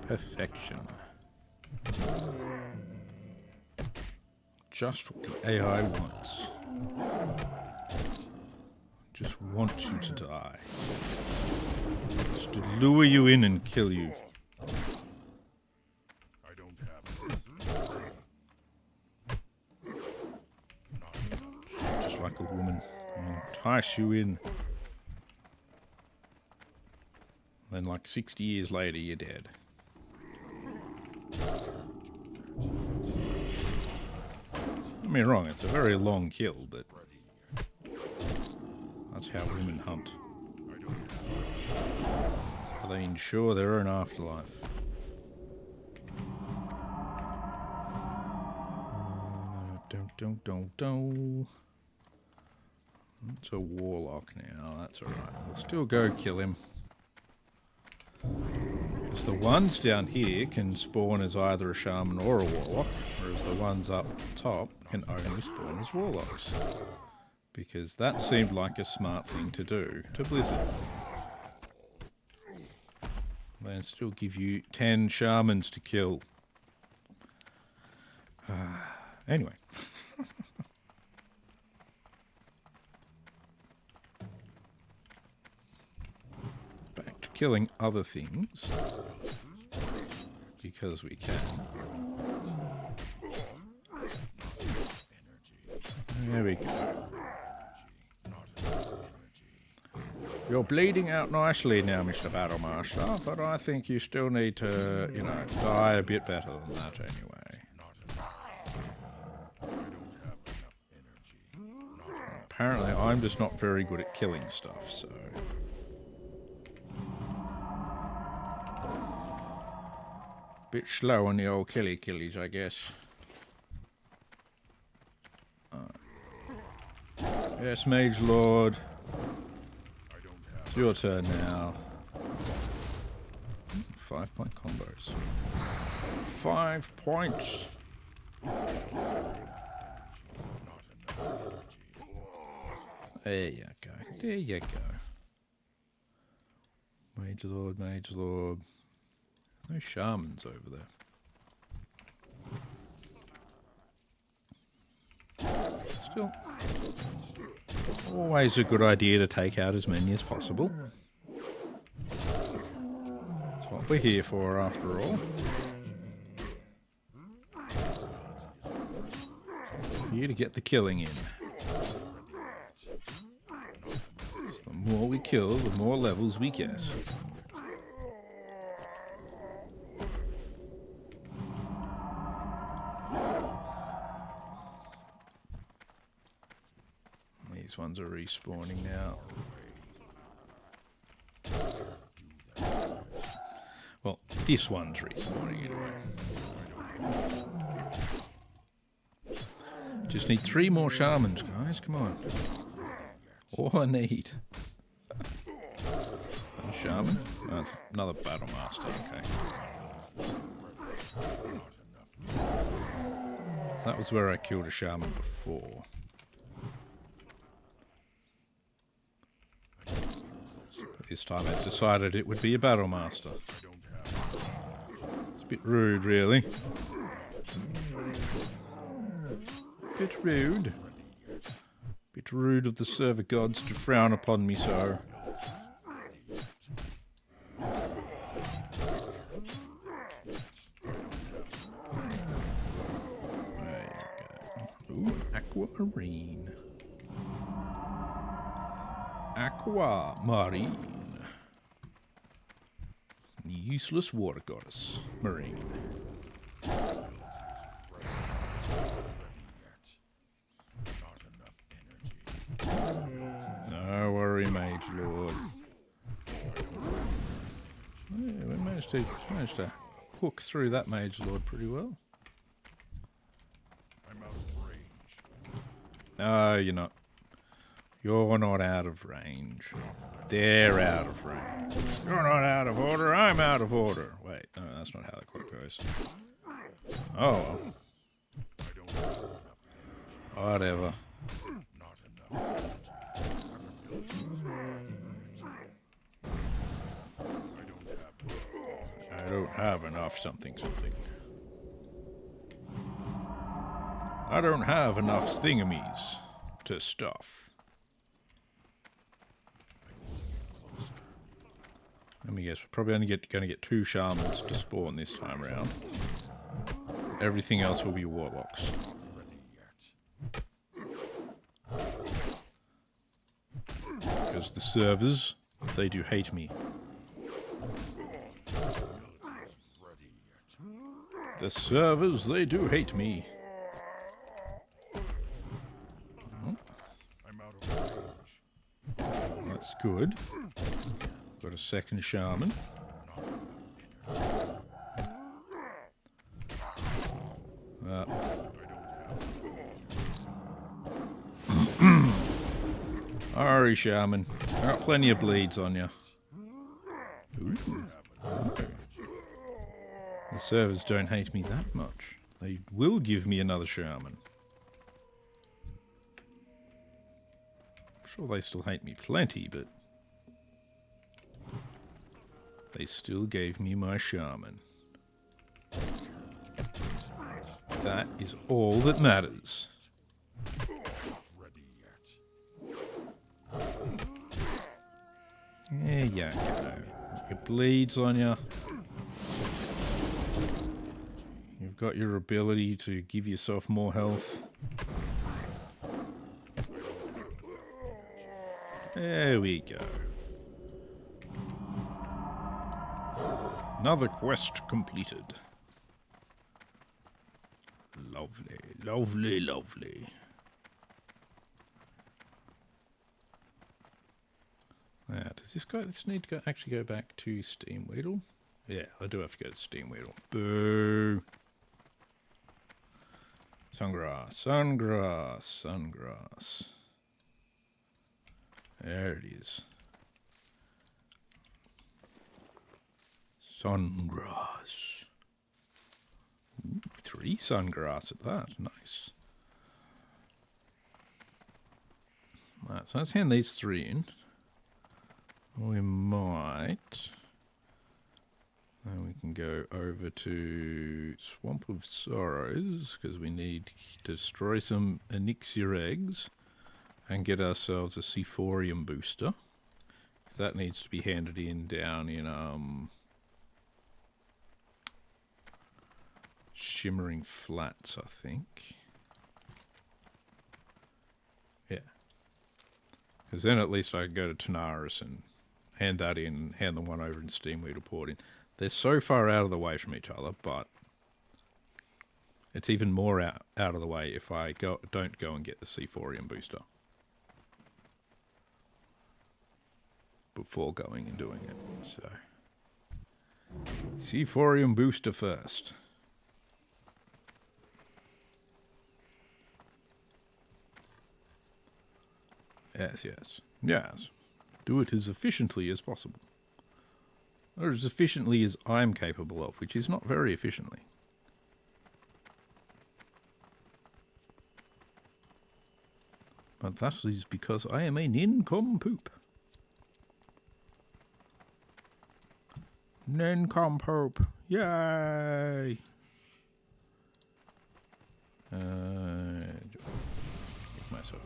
Perfection. Just what the AI wants. Just wants you to die. Just to lure you in and kill you. I don't have enough. Just like a woman. Entice you in. Then like 60 years later, you're dead. Don't get me wrong, it's a very long kill, but that's how women hunt. So they ensure their own afterlife. Don't. It's a warlock now, that's alright. We'll still go kill him. Because the ones down here can spawn as either a shaman or a warlock, whereas the ones up top can only spawn as warlocks. Because that seemed like a smart thing to do to Blizzard. They still give you 10 shamans to kill. Anyway. Back to killing other things. Because we can. There we go. You're bleeding out nicely now, Mr. Battlemaster, but I think you still need to, you know, die a bit better than that anyway. Apparently, I'm just not very good at killing stuff, so... Bit slow on the old killies, I guess. Yes, Mage Lord. It's your turn now. 5-point combos. 5 points. There you go. There you go. Mage Lord, Mage Lord. No shamans over there. Still, always a good idea to take out as many as possible. That's what we're here for, after all. Here to get the killing in. So the more we kill, the more levels we get. These ones are respawning now. Well, this one's respawning anyway. Just need 3 more shamans, guys. Come on. All I need. A shaman? Oh, it's another battle master. Okay. So that was where I killed a shaman before. This time I decided it would be a battle master. It's a bit rude, really. Bit rude. Bit rude of the server gods to frown upon me so. There you go. Ooh, aquamarine. Aquamarine. Useless water goddess. Marine. No worry, Mage Lord. Yeah, we managed to hook through that Mage Lord pretty well. I'm out of range. No, you're not. You're not out of range. They're out of range. You're not out of order. I'm out of order. Wait, no, that's not how that quote goes. Oh, well. I don't have enough. Whatever. Not enough. I don't have enough something something. I don't have enough thingamies to stuff. Let me guess, we're probably only going to get 2 shamans to spawn this time around. Everything else will be warlocks. Because the servers, they do hate me. The servers, they do hate me. I'm out of range. That's good. Got a second shaman. Alright, shaman. Got plenty of bleeds on you. Ooh. The servers don't hate me that much. They will give me another shaman. I'm sure they still hate me plenty, but they still gave me my shaman. That is all that matters. There you go. It bleeds on you. You've got your ability to give yourself more health. There we go. Another quest completed. Lovely, lovely, lovely. Does this need to actually go back to Steamweedle? Yeah, I do have to go to Steamweedle. Boo! Sungrass, sungrass, sungrass. There it is. Sungrass. Ooh, 3 sungrass at that. Nice. Right, so let's hand these 3 in. We might. And we can go over to Swamp of Sorrows, because we need to destroy some Elixir eggs and get ourselves a Sephorium booster. That needs to be handed in down in Shimmering Flats, I think. Yeah. Because then at least I can go to Tanaris and hand that in, and hand the one over in Steamweedle port in. They're so far out of the way from each other, but it's even more out of the way if I don't go and get the Sephorium booster before going and doing it. So, Sephorium booster first. Yes, yes, yes. Do it as efficiently as possible. Or as efficiently as I'm capable of, which is not very efficiently. But that is because I am a nincompoop. Nincompoop. Yay! Give myself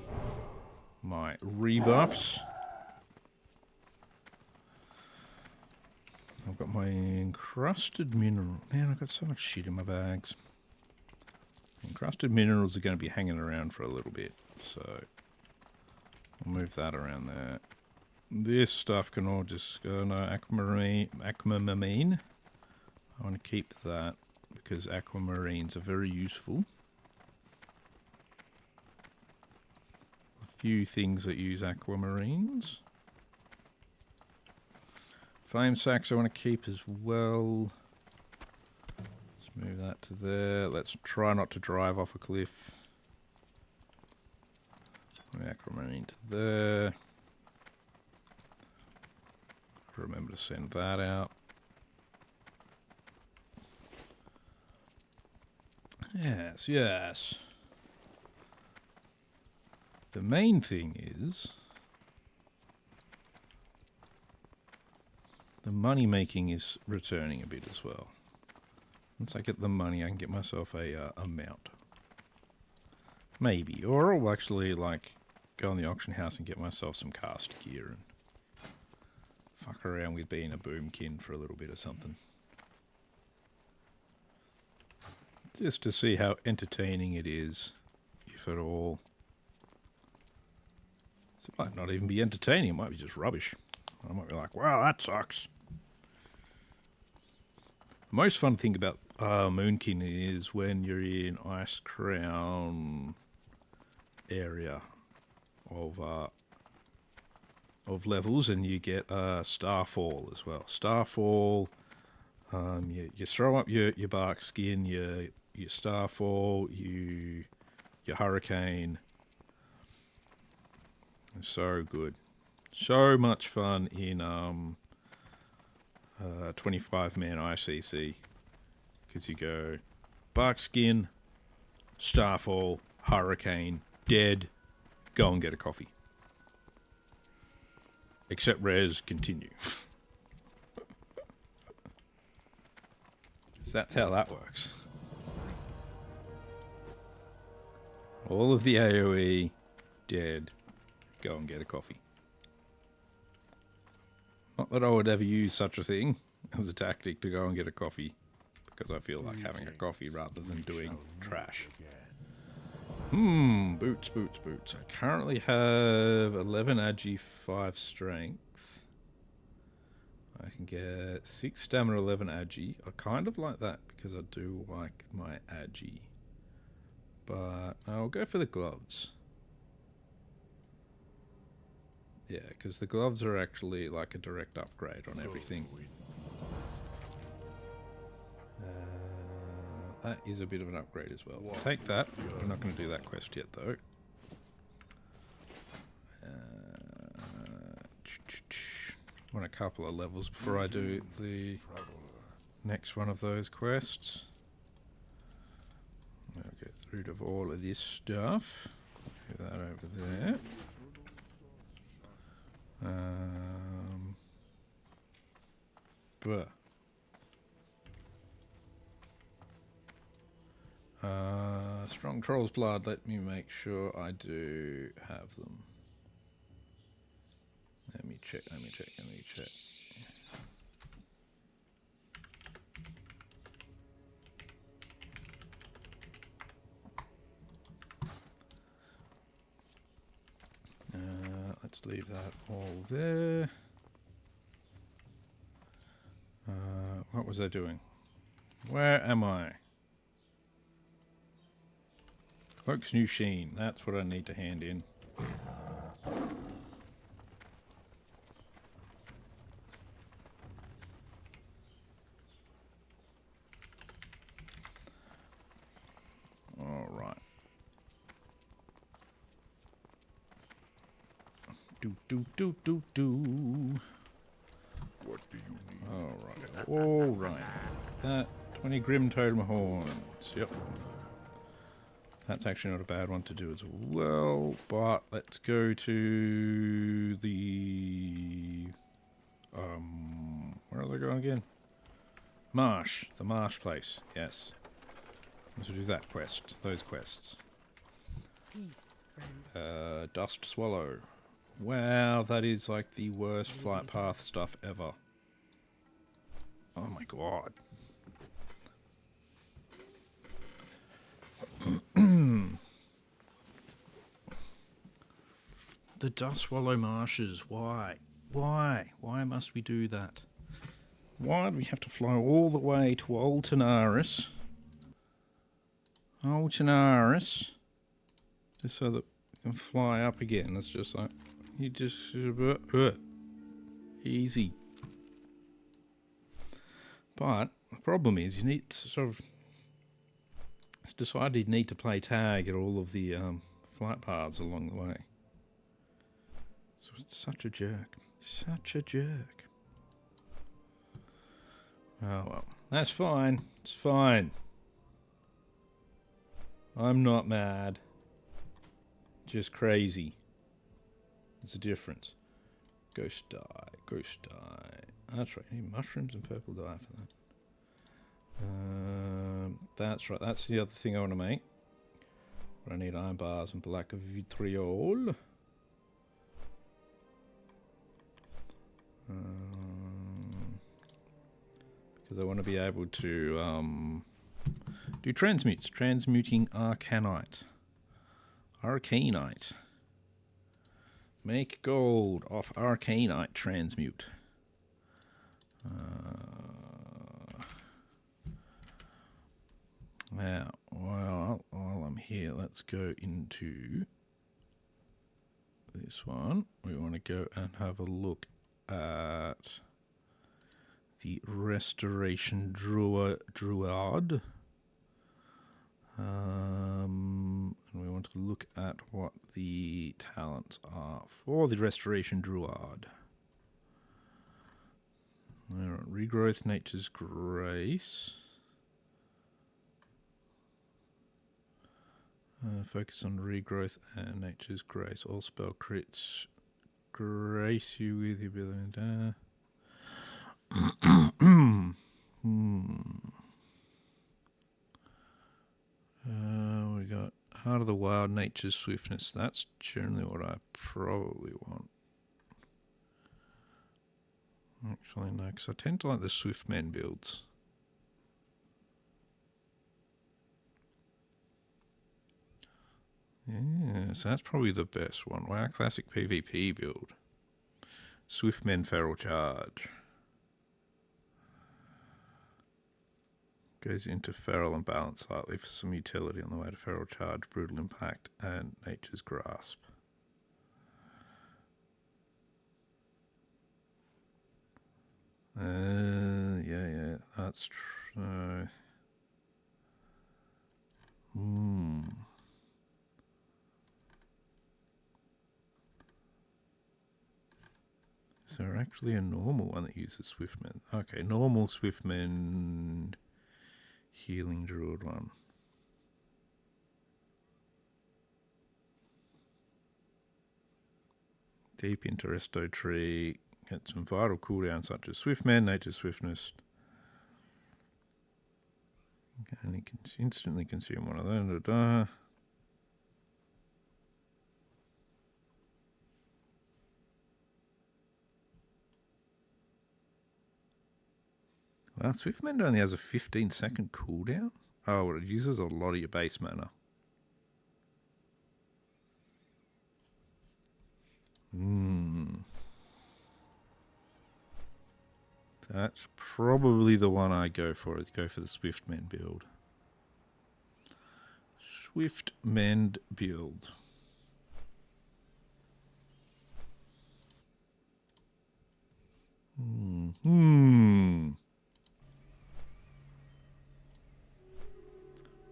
my rebuffs. I've got my encrusted mineral. Man, I've got so much shit in my bags. Encrusted minerals are going to be hanging around for a little bit, so I'll move that around there. This stuff can all just go. No, aquamarine. I want to keep that because aquamarines are very useful. A few things that use aquamarines. Flame sacks I want to keep as well. Let's move that to there. Let's try not to drive off a cliff. Aquamarine to there. Remember to send that out. Yes, yes. The main thing is the money making is returning a bit as well. Once I get the money, I can get myself a mount. Maybe. Or I'll actually, like, go in the auction house and get myself some cast gear and fuck around with being a boomkin for a little bit or something. Just to see how entertaining it is, if at all. So it might not even be entertaining, it might be just rubbish. I might be like, wow, that sucks. The most fun thing about Moonkin is when you're in Ice Crown area of levels and you get Starfall as well. Starfall, you throw up your bark skin, your Starfall, your Hurricane. It's so good. So much fun in 25-man ICC. Because you go bark skin, Starfall, Hurricane, dead, go and get a coffee. Except res, continue. So that's how that works. All of the AoE, dead, go and get a coffee. Not that I would ever use such a thing as a tactic to go and get a coffee, because I feel like having a coffee rather than doing trash. Boots, boots, boots. I currently have 11 agi, 5 strength. I can get 6 stamina, 11 agi. I kind of like that because I do like my agi. But I'll go for the gloves. Yeah, because the gloves are actually like a direct upgrade on everything. That is a bit of an upgrade as well. Take that. We're not going to do that quest yet, though. Want a couple of levels before I do the next one of those quests. I'll get rid of all of this stuff. Do that over there. Strong Troll's Blood, let me make sure I do have them. Let me check. Let's leave that all there. What was I doing? Where am I? Cloak's New Sheen. That's what I need to hand in. All right. Do. What do you need? All right. That 20 Grim Totem Horns. Yep. That's actually not a bad one to do as well. But let's go to the where are they going again? Marsh. The Marsh place. Yes. Let's do that quest. Those quests. Peace, friend. Dust Swallow. Wow, that is like the worst flight path stuff ever. Oh my god. The Dust Swallow Marshes. Why? Why? Why must we do that? Why do we have to fly all the way to Altanaris? Altanaris. Just so that we can fly up again. It's just like, you just... easy. But the problem is you need to sort of... It's decided you need to play tag at all of the flight paths along the way. So it's such a jerk. Such a jerk. Oh well. That's fine. It's fine. I'm not mad. Just crazy. There's a difference. Ghost dye. Ghost dye. That's right. You need mushrooms and purple dye for that. That's right. That's the other thing I want to make. I need iron bars and black vitriol. Because I want to be able to do transmutes. Transmuting arcanite. Arcanite. Make gold off arcanite transmute. Now, while I'm here, let's go into this one. We want to go and have a look at the Restoration Druid. And we want to look at what the talents are for the Restoration Druid. Alright, Regrowth, Nature's Grace. Focus on regrowth and Nature's Grace. All spell crits grace you with the ability to... we got Heart of the Wild, Nature's Swiftness. That's generally what I probably want. Actually, no, because I tend to like the Swift Men builds. Yeah, so that's probably the best one. Wow, classic PvP build. Swift Men Feral Charge. Goes into Feral and Balance slightly for some utility on the way to Feral Charge, Brutal Impact, and Nature's Grasp. Yeah, that's true. Is there actually a normal one that uses Swiftmen? Okay, normal Swiftmen Healing Druid one. Deep into Resto Tree. Get some vital cooldowns such as Swiftmen, Nature's Swiftness. And you can instantly consume one of those. Well, Swiftmend only has a 15-second cooldown. Oh, well, it uses a lot of your base mana. That's probably the one I go for. Go for the Swiftmend build. Swiftmend build.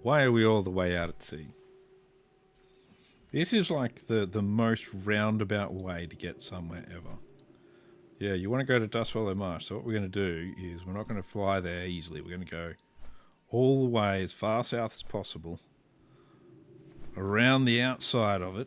Why are we all the way out at sea? This is like the most roundabout way to get somewhere ever. Yeah, you want to go to Dustwallow Marsh. So what we're going to do is we're not going to fly there easily. We're going to go all the way as far south as possible. Around the outside of it.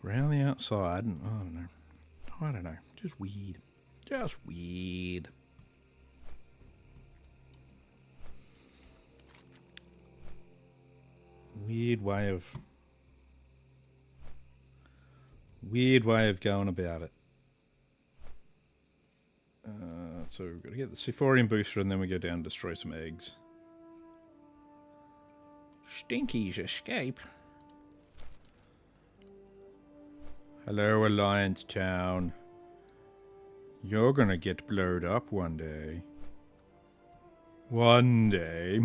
Around the outside, and I don't know, just weird, weird way of going about it. So we've got to get the Sephorian booster, and then we go down and destroy some eggs. Stinky's escape. Hello, Alliance Town. You're gonna get blowed up one day. One day.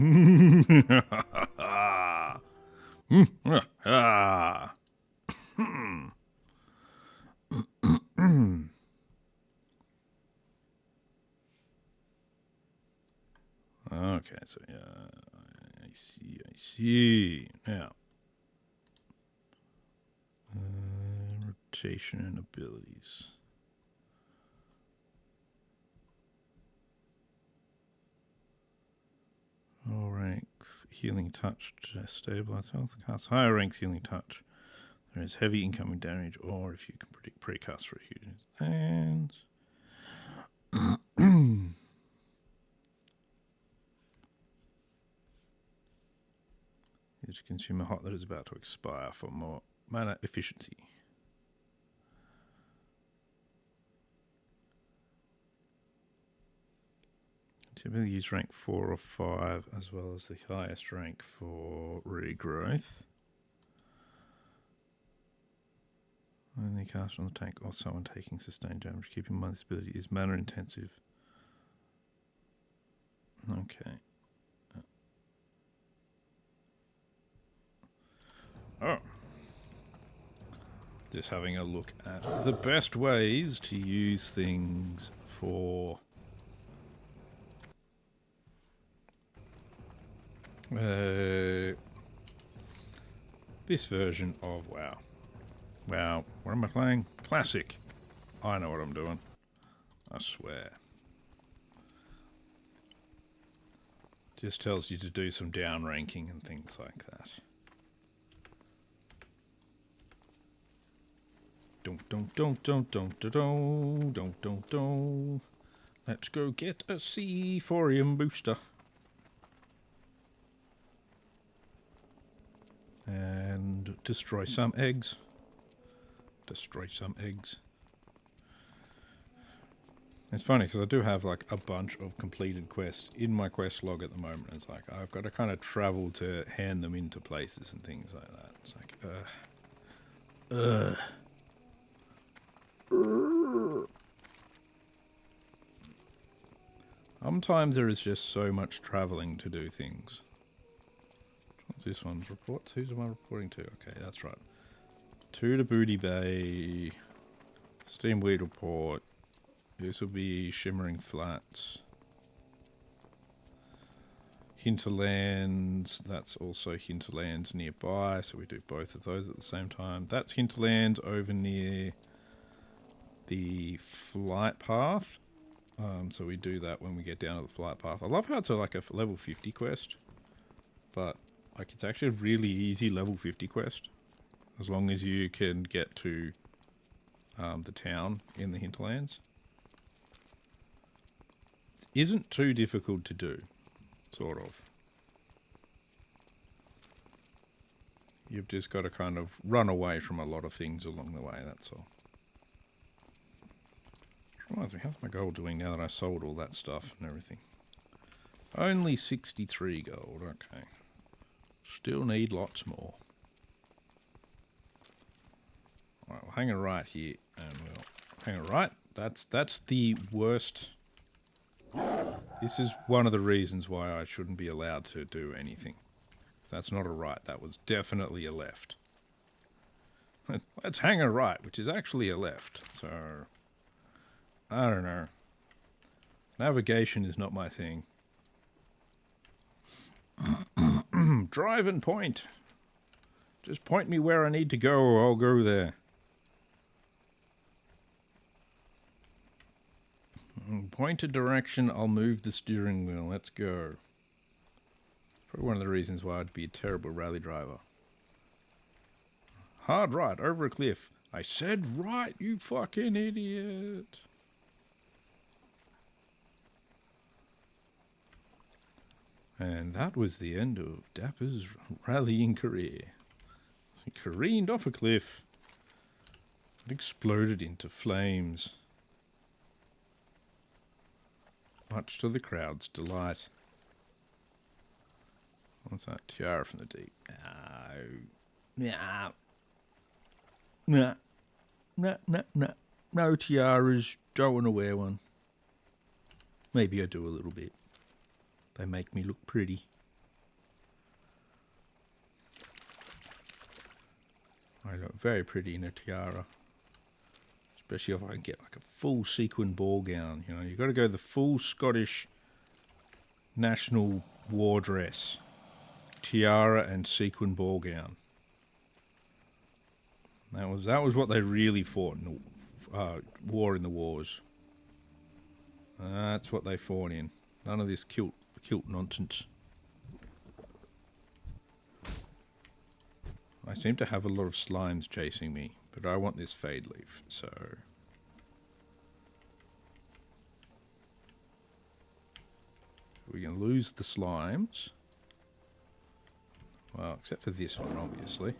Okay, so yeah, I see. Now, rotation and abilities. All ranks, healing touch to stabilize health. Cast higher ranks, healing touch. There is heavy incoming damage, or if you can predict precast for units. And to consume a hot that is about to expire for more mana efficiency. Typically use rank 4 or 5 as well as the highest rank for regrowth. Only cast on the tank or someone taking sustained damage. Keep in mind this ability is mana intensive. Okay. Oh. Just having a look at the best ways to use things for this version of WoW. Wow, what am I playing? Classic. I know what I'm doing. I swear. Just tells you to do some down ranking and things like that. Don't. Let's go get a C4ium booster. And destroy some eggs. It's funny because I do have like a bunch of completed quests in my quest log at the moment. It's like I've got to kind of travel to hand them into places and things like that. It's like, Sometimes there is just so much traveling to do things. What's this one's reports? Who's am I reporting to? Okay, that's right. To the Booty Bay, Steamweed Report. This will be Shimmering Flats. Hinterlands, that's also Hinterlands nearby, so we do both of those at the same time. That's Hinterlands over near the flight path. So we do that when we get down to the flight path. I love how it's like a level 50 quest, but like it's actually a really easy level 50 quest. As long as you can get to the town in the hinterlands. It isn't too difficult to do, sort of. You've just got to kind of run away from a lot of things along the way, that's all. Reminds me, how's my gold doing now that I sold all that stuff and everything? Only 63 gold, okay. Still need lots more. Alright, we'll hang it right here, and we'll hang it right. That's the worst. This is one of the reasons why I shouldn't be allowed to do anything. That's not a right, that was definitely a left. Let's hang a right, which is actually a left, so I don't know. Navigation is not my thing. Drive and point. Just point me where I need to go, or I'll go there. Point a direction, I'll move the steering wheel. Let's go. Probably one of the reasons why I'd be a terrible rally driver. Hard right, over a cliff. I said right, you fucking idiot. And that was the end of Dapper's rallying career. He careened off a cliff. It exploded into flames. Much to the crowd's delight. What's that? Tiara from the deep. No tiaras. Don't want to wear one. Maybe I do a little bit. They make me look pretty. I look very pretty in a tiara. Especially if I can get like a full sequin ball gown. You know, you've got to go the full Scottish national war dress. Tiara and sequin ball gown. That was what they really fought in the war in the wars. That's what they fought in. None of this kilt nonsense. I seem to have a lot of slimes chasing me, but I want this fade leaf, so... We're going to lose the slimes. Well, except for this one, obviously.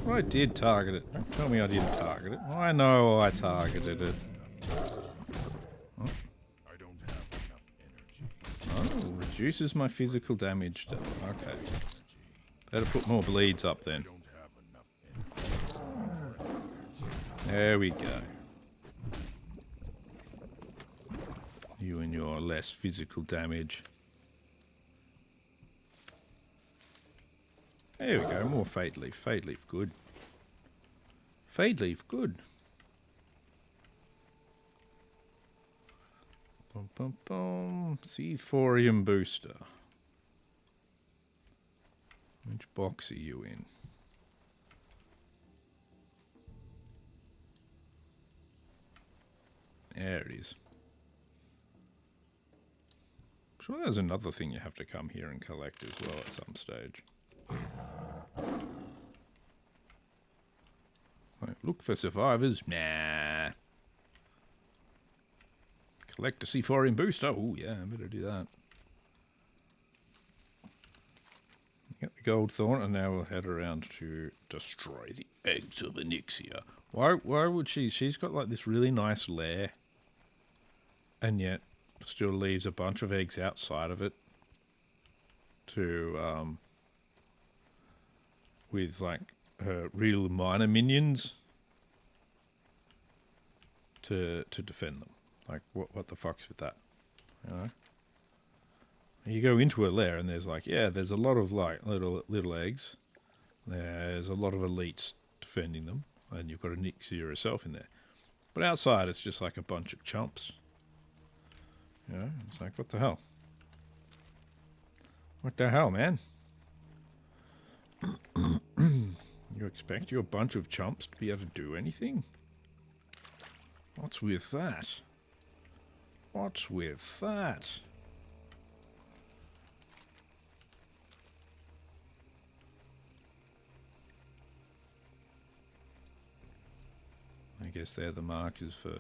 Well, I did target it. Don't tell me I didn't target it. I know I targeted it. Oh. I don't have enough energy. Oh, reduces my physical damage. Okay. Better put more bleeds up then. There we go. You and your less physical damage. There we go, more Fade Leaf. Fade Leaf, good. Fade Leaf, good. Bum, bum, bum. Seathorium Booster. Which box are you in? There it is. I'm sure there's another thing you have to come here and collect as well at some stage. Like, look for survivors. Nah. Collect a C4 booster. Oh yeah, I better do that. Get the gold thorn, and now we'll head around to destroy the eggs of Onyxia. Why would she? She's got like this really nice lair, and yet still leaves a bunch of eggs outside of it to with like her real minor minions to defend them. Like what the fuck's with that? You know? You go into a lair and there's like, yeah, there's a lot of like little eggs. There's a lot of elites defending them, and you've got Onyxia herself in there. But outside it's just like a bunch of chumps. You know, it's like, what the hell? What the hell, man? You expect your bunch of chumps to be able to do anything? What's with that? What's with that? I guess they're the markers for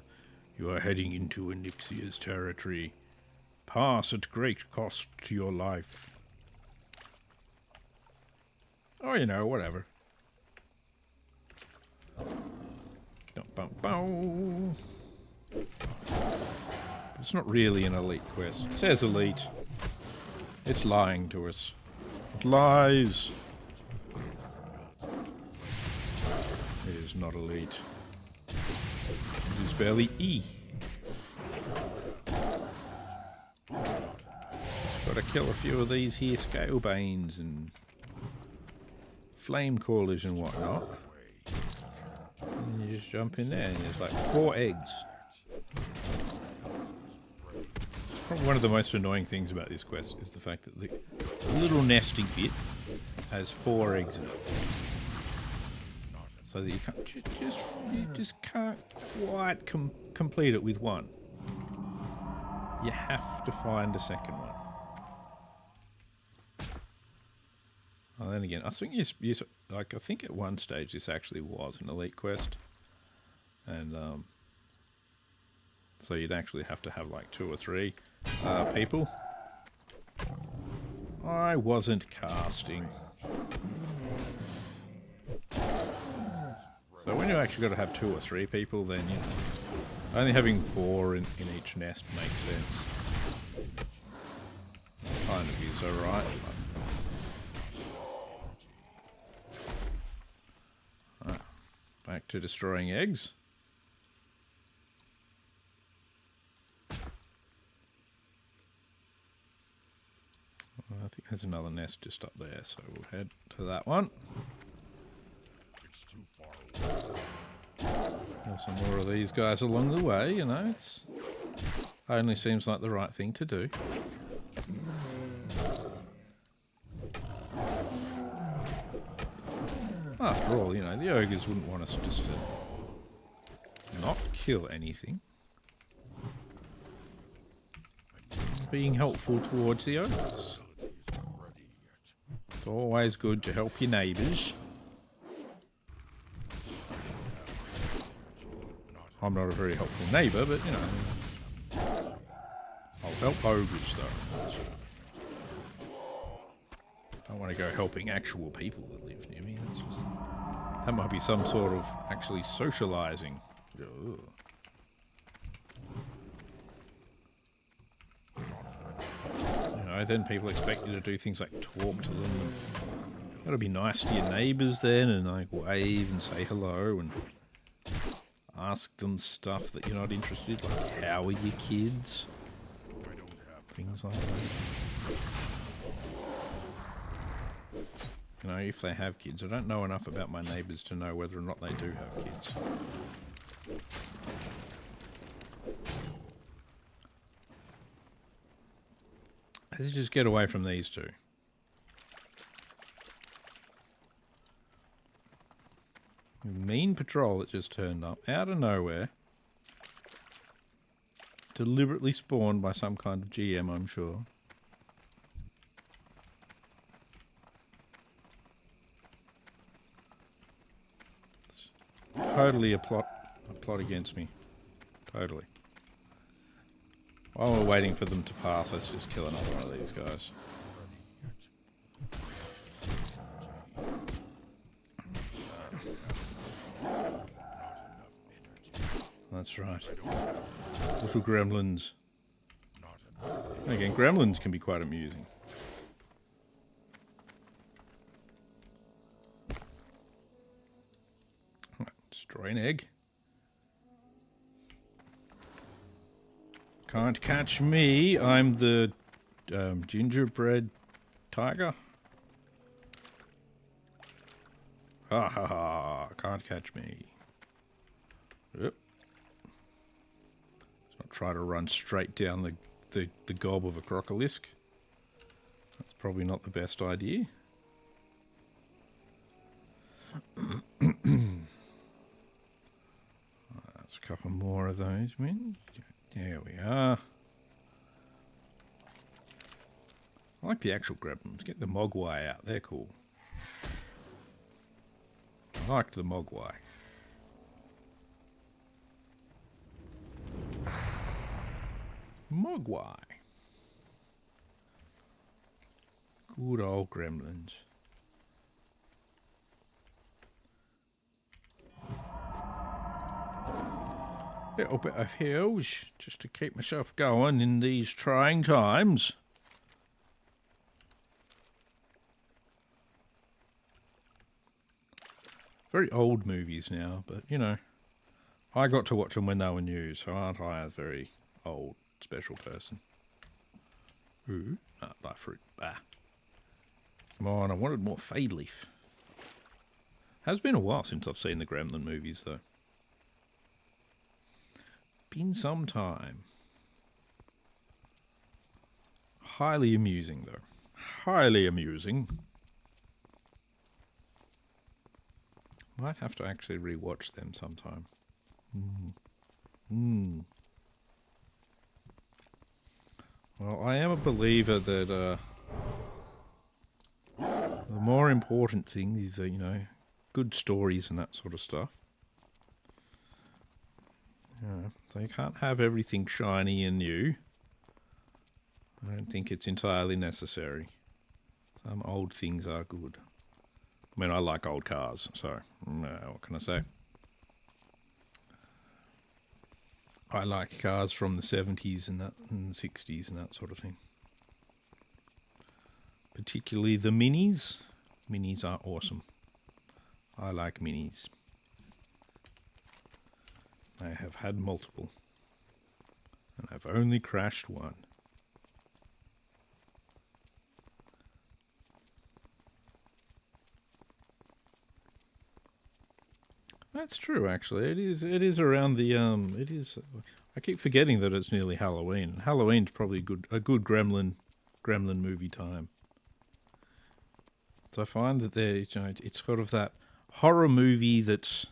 you are heading into Onyxia's territory. Pass at great cost to your life. Oh, you know, whatever. It's not really an elite quest. It says elite. It's lying to us. It lies. It is not elite. It is barely E. Gotta kill a few of these here Scalebanes and flame callers and whatnot. And you just jump in there and there's like 4 eggs. It's probably one of the most annoying things about this quest is the fact that the little nesting bit has 4 eggs in it. So that you just can't quite complete it with one. You have to find a second one. And then again, I think I think at one stage this actually was an elite quest, and so you'd actually have to have like 2 or 3 people. I wasn't casting. So when you actually got to have 2 or 3 people, then you know, only having 4 in each nest makes sense. Kind of is alright. Back to destroying eggs. I think there's another nest just up there, so we'll head to that one. It's too far away. There's some more of these guys along the way, you know. It's only seems like the right thing to do. After all, you know, the ogres wouldn't want us just to not kill anything. Being helpful towards the ogres. Is not ready yet. It's always good to help your neighbours. I'm not a very helpful neighbour, but, you know, I'll help ogres, though. I don't want to go helping actual people that live near me. That's just, that might be some sort of actually socialising. Ugh. You know, then people expect you to do things like talk to them. You gotta be nice to your neighbours then, and like wave and say hello and ask them stuff that you're not interested in, like how are your kids? Things like that. You know, if they have kids. I don't know enough about my neighbours to know whether or not they do have kids. Let's just get away from these two. Mean patrol that just turned up out of nowhere. Deliberately spawned by some kind of GM, I'm sure. It's totally a plot against me. Totally. While we're waiting for them to pass, let's just kill another one of these guys. That's right. Little gremlins. Again, gremlins can be quite amusing. Right, destroy an egg. Can't catch me. I'm the gingerbread tiger. Ha ha ha. Can't catch me. Yep. Let's not try to run straight down the gob of a crocolisk. That's probably not the best idea. That's a couple more of those, man. There we are. I like the actual gremlins. Get the mogwai out. They're cool. I like the mogwai. Mogwai. Good old gremlins. Little bit of heals just to keep myself going in these trying times. Very old movies now, but you know, I got to watch them when they were new, so aren't I a very old special person? Ooh, life fruit. Bah. Come on, I wanted more fade leaf. Has been a while since I've seen the Gremlin movies, though. Been some time. Highly amusing, though. Highly amusing. Might have to actually rewatch them sometime. Well, I am a believer that the more important thing is, you know, good stories and that sort of stuff. Yeah, so you can't have everything shiny and new. I don't think it's entirely necessary. Some old things are good. I mean, I like old cars, so what can I say? I like cars from the 70s and the 60s and that sort of thing. Particularly the minis. Minis are awesome. I like minis. I have had multiple. And I've only crashed one. That's true, actually. It is around the it is. I keep forgetting that it's nearly Halloween. Halloween's probably a good gremlin movie time. So I find that it's sort of that horror movie that's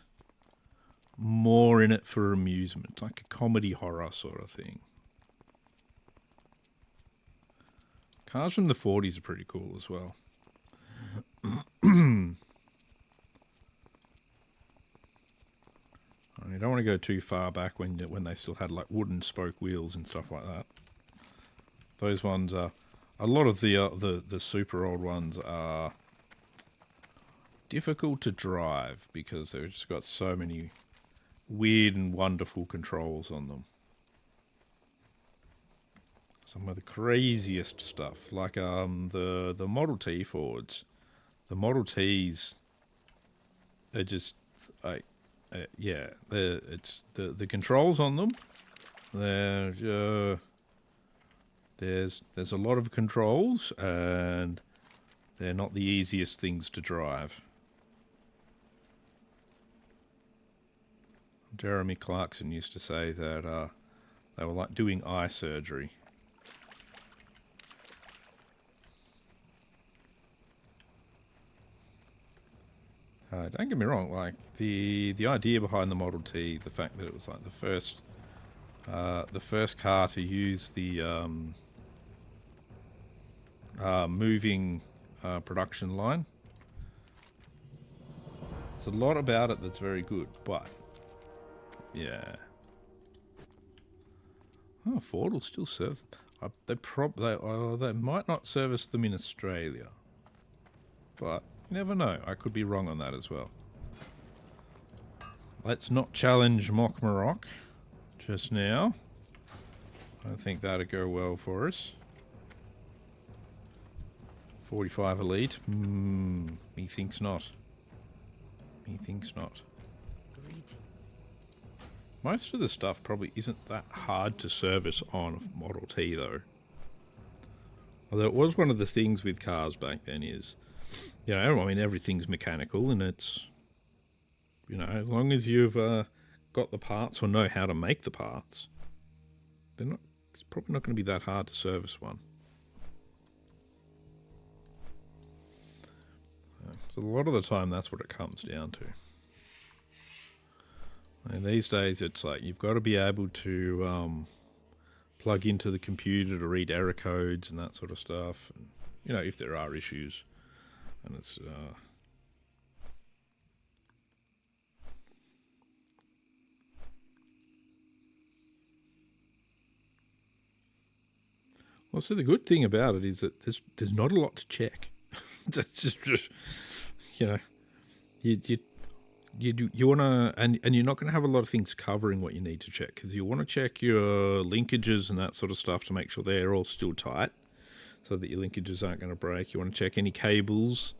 more in it for amusement, like a comedy horror sort of thing. Cars from the 40s are pretty cool as well. You don't want to go too far back when they still had like wooden spoke wheels and stuff like that. Those ones are a lot of the super old ones are difficult to drive because they've just got so many weird and wonderful controls on them. Some of the craziest stuff, like the Model T Fords. The Model Ts are just yeah, it's the controls on them. There's a lot of controls, and they're not the easiest things to drive. Jeremy Clarkson used to say that they were like doing eye surgery. Don't get me wrong, like the idea behind the Model T, the fact that it was like the first car to use the moving production line. There's a lot about it that's very good, but yeah. Oh, Ford will still service. They might not service them in Australia, but you never know. I could be wrong on that as well. Let's not challenge Mock Maroc just now. I don't think that'd go well for us. 45 Elite. Methinks not. Methinks not. Greetings. Most of the stuff probably isn't that hard to service on a Model T, though. Although it was one of the things with cars back then is, you know, I mean, everything's mechanical, and it's, you know, as long as you've got the parts or know how to make the parts, it's probably not going to be that hard to service one. So a lot of the time, that's what it comes down to. And these days, it's like you've got to be able to plug into the computer to read error codes and that sort of stuff. And, you know, if there are issues. And it's well, so the good thing about it is that there's not a lot to check. It's just you know, you want to, and you're not going to have a lot of things covering what you need to check, because you want to check your linkages and that sort of stuff to make sure they're all still tight, so that your linkages aren't going to break. You want to check any cables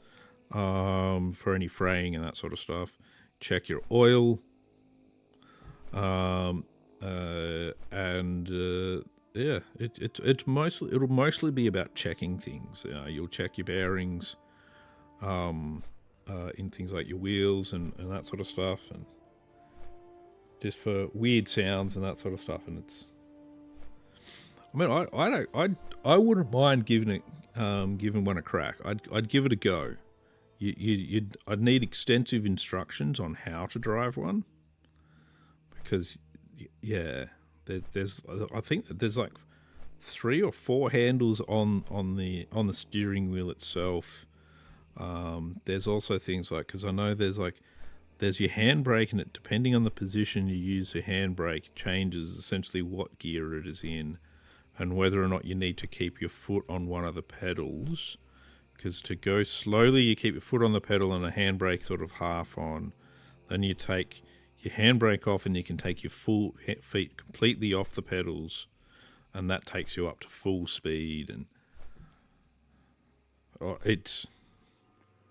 for any fraying and that sort of stuff. Check your oil, yeah, it'll mostly be about checking things. You'll check your bearings, in things like your wheels and that sort of stuff, and just for weird sounds and that sort of stuff. And it's, I mean, I wouldn't mind giving one a crack. I'd give it a go. I'd need extensive instructions on how to drive one, because yeah, I think that there's like 3 or 4 handles on the steering wheel itself. There's also things like, because I know there's your handbrake, and it, depending on the position you use your handbrake, changes essentially what gear it is in, and whether or not you need to keep your foot on one of the pedals. Because to go slowly, you keep your foot on the pedal and a handbrake sort of half on. Then you take your handbrake off, and you can take your full feet completely off the pedals, and that takes you up to full speed. And it's,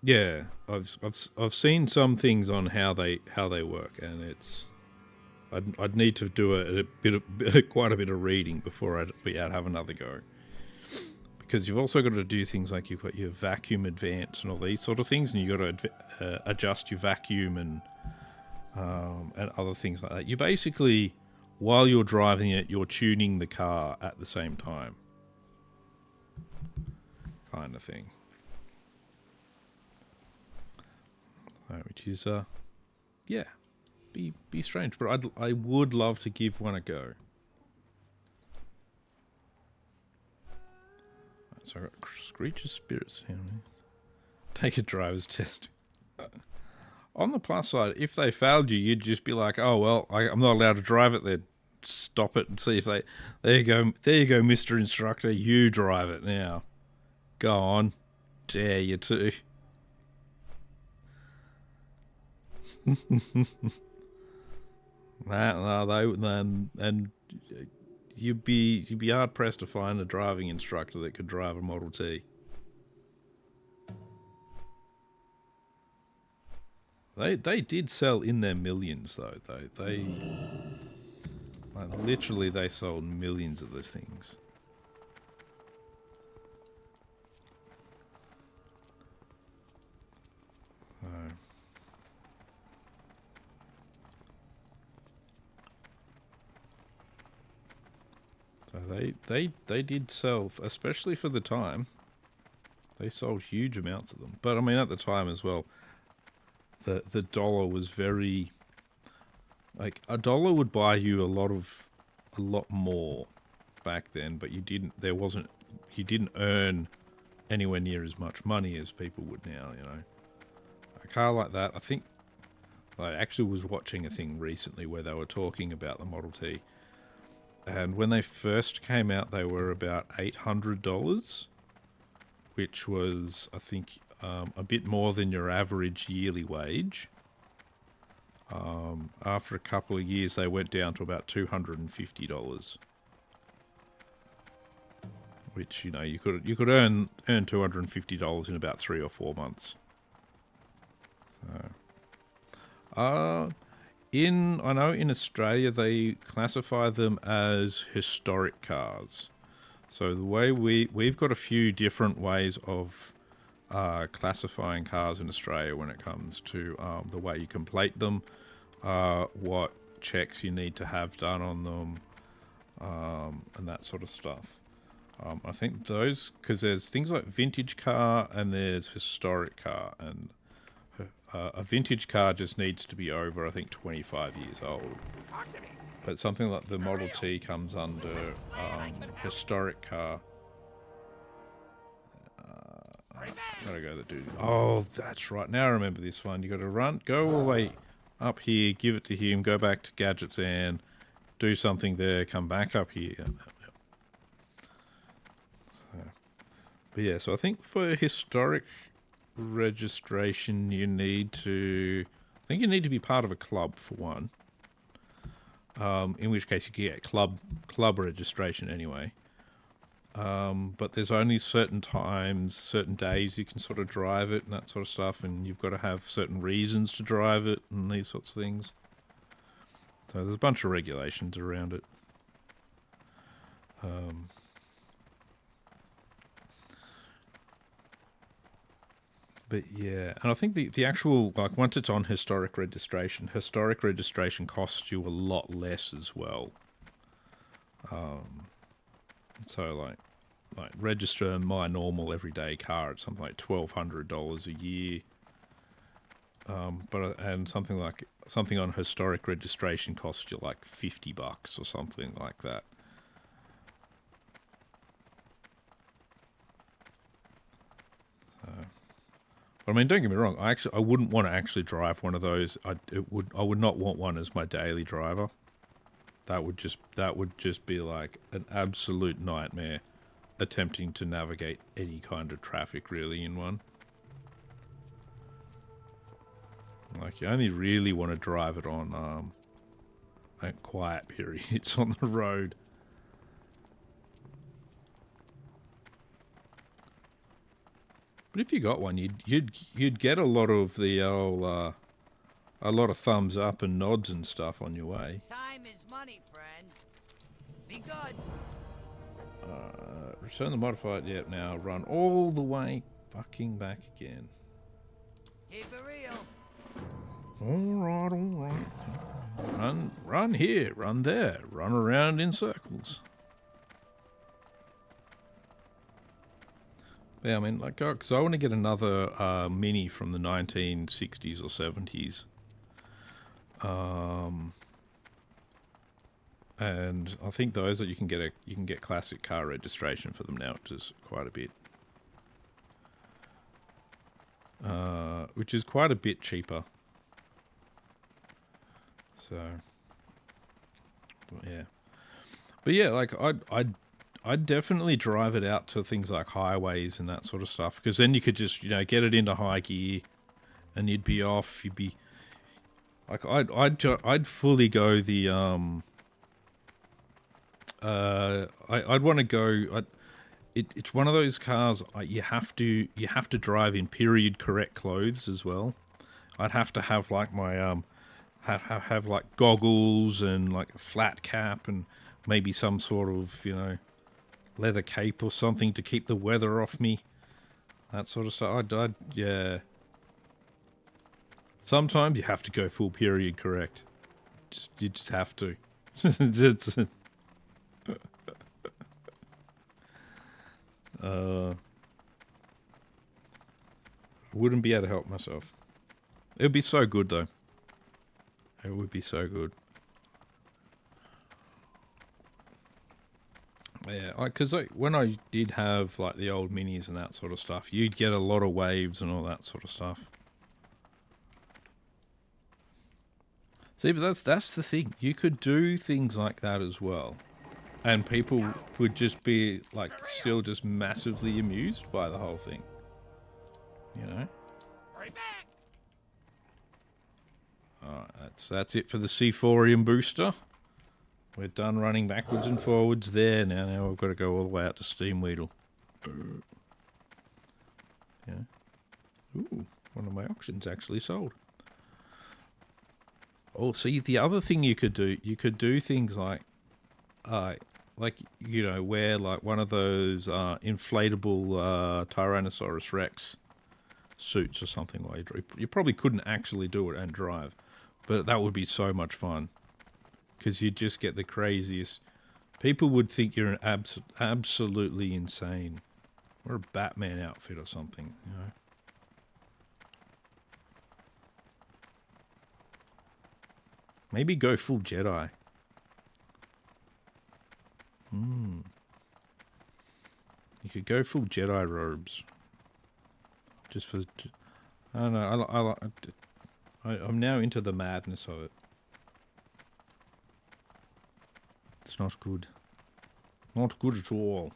yeah, I've seen some things on how they work, and it's, I'd need to do quite a bit of reading before I'd have another go. Because you've also got to do things like you've got your vacuum advance and all these sort of things, and you've got to adjust your vacuum and and other things like that. You basically, while you're driving it, you're tuning the car at the same time, kind of thing. Which is, yeah, be strange, but I would love to give one a go. So I got Screech's Spirits here. Take a driver's test. On the plus side, if they failed you, you'd just be like, oh, well, I'm not allowed to drive it then. Stop it and see if they... There you go, Mr. Instructor. You drive it now. Go on. Dare you to. And you'd be hard pressed to find a driving instructor that could drive a Model T. They did sell in their millions though. They like, literally they sold millions of those things. So they did sell, especially for the time. They sold huge amounts of them. But I mean, at the time as well, the dollar was very, like, a dollar would buy you a lot more back then, but you didn't earn anywhere near as much money as people would now, you know. A car like that, I think, I actually was watching a thing recently where they were talking about the Model T. And when they first came out, they were about $800, which was, I think, a bit more than your average yearly wage. After a couple of years, they went down to about $250, which, you know, you could earn $250 in about 3 or 4 months. So, I know in Australia they classify them as historic cars. So the way we've got a few different ways of classifying cars in Australia when it comes to the way you can plate them, what checks you need to have done on them, and that sort of stuff. I think those, because there's things like vintage car and there's historic car, and a vintage car just needs to be over, I think, 25 years old. But something like the Model T comes under historic car. Gotta go the dude. Oh, that's right. Now I remember this one. You gotta go all the way up here, give it to him, go back to gadgets and do something there, come back up here. But yeah, so I think for historic registration, you need to be part of a club for one. In which case you get club registration anyway. But there's only certain times, certain days you can sort of drive it and that sort of stuff, and you've got to have certain reasons to drive it and these sorts of things. So there's a bunch of regulations around it. But yeah, and I think the actual, like, once it's on historic registration costs you a lot less as well. So like register my normal everyday car at something like $1,200 a year. And something on historic registration costs you like $50 or something like that. But I mean, don't get me wrong. I wouldn't want to actually drive one of those. I would not want one as my daily driver. That would just be like an absolute nightmare, attempting to navigate any kind of traffic really in one. Like, you only really want to drive it on quiet periods on the road. But if you got one, you'd get a lot of the old a lot of thumbs up and nods and stuff on your way. Time is money, friend. Be good. Return the modified. Yep. Now run all the way fucking back again. Keep it real. All right. Run here, run there, run around in circles. Yeah, I mean, like, because I want to get another mini from the 1960s or 70s. And I think those that you can get classic car registration for them now, which is quite a bit. Which is quite a bit cheaper. So, but yeah, like I'd definitely drive it out to things like highways and that sort of stuff, because then you could just, get it into high gear, and you'd be off. You'd be like, I'd fully go the I'd want to go. It's one of those cars you have to drive in period correct clothes as well. I'd have to have like my have like goggles and like a flat cap and maybe some sort of leather cape or something to keep the weather off me. That sort of stuff. Yeah. Sometimes you have to go full period correct. You just have to. I wouldn't be able to help myself. It would be so good, though. It would be so good. Yeah, because when I did have like the old minis and that sort of stuff, you'd get a lot of waves and all that sort of stuff. See, but that's the thing. You could do things like that as well, and people would just be like still just massively amused by the whole thing. Hurry back! Alright, that's it for the C4ium booster. We're done running backwards and forwards there. Now we've got to go all the way out to Steamweedle. Yeah. Ooh, one of my auctions actually sold. Oh, see, the other thing you could do things like wear like one of those inflatable Tyrannosaurus Rex suits or something like that. You probably couldn't actually do it and drive, but that would be so much fun, because you'd just get the craziest. People would think you're an absolutely insane, or a Batman outfit or something, Maybe go full Jedi. You could go full Jedi robes. Just for, I don't know. I'm now into the madness of it. It's not good. Not good at all.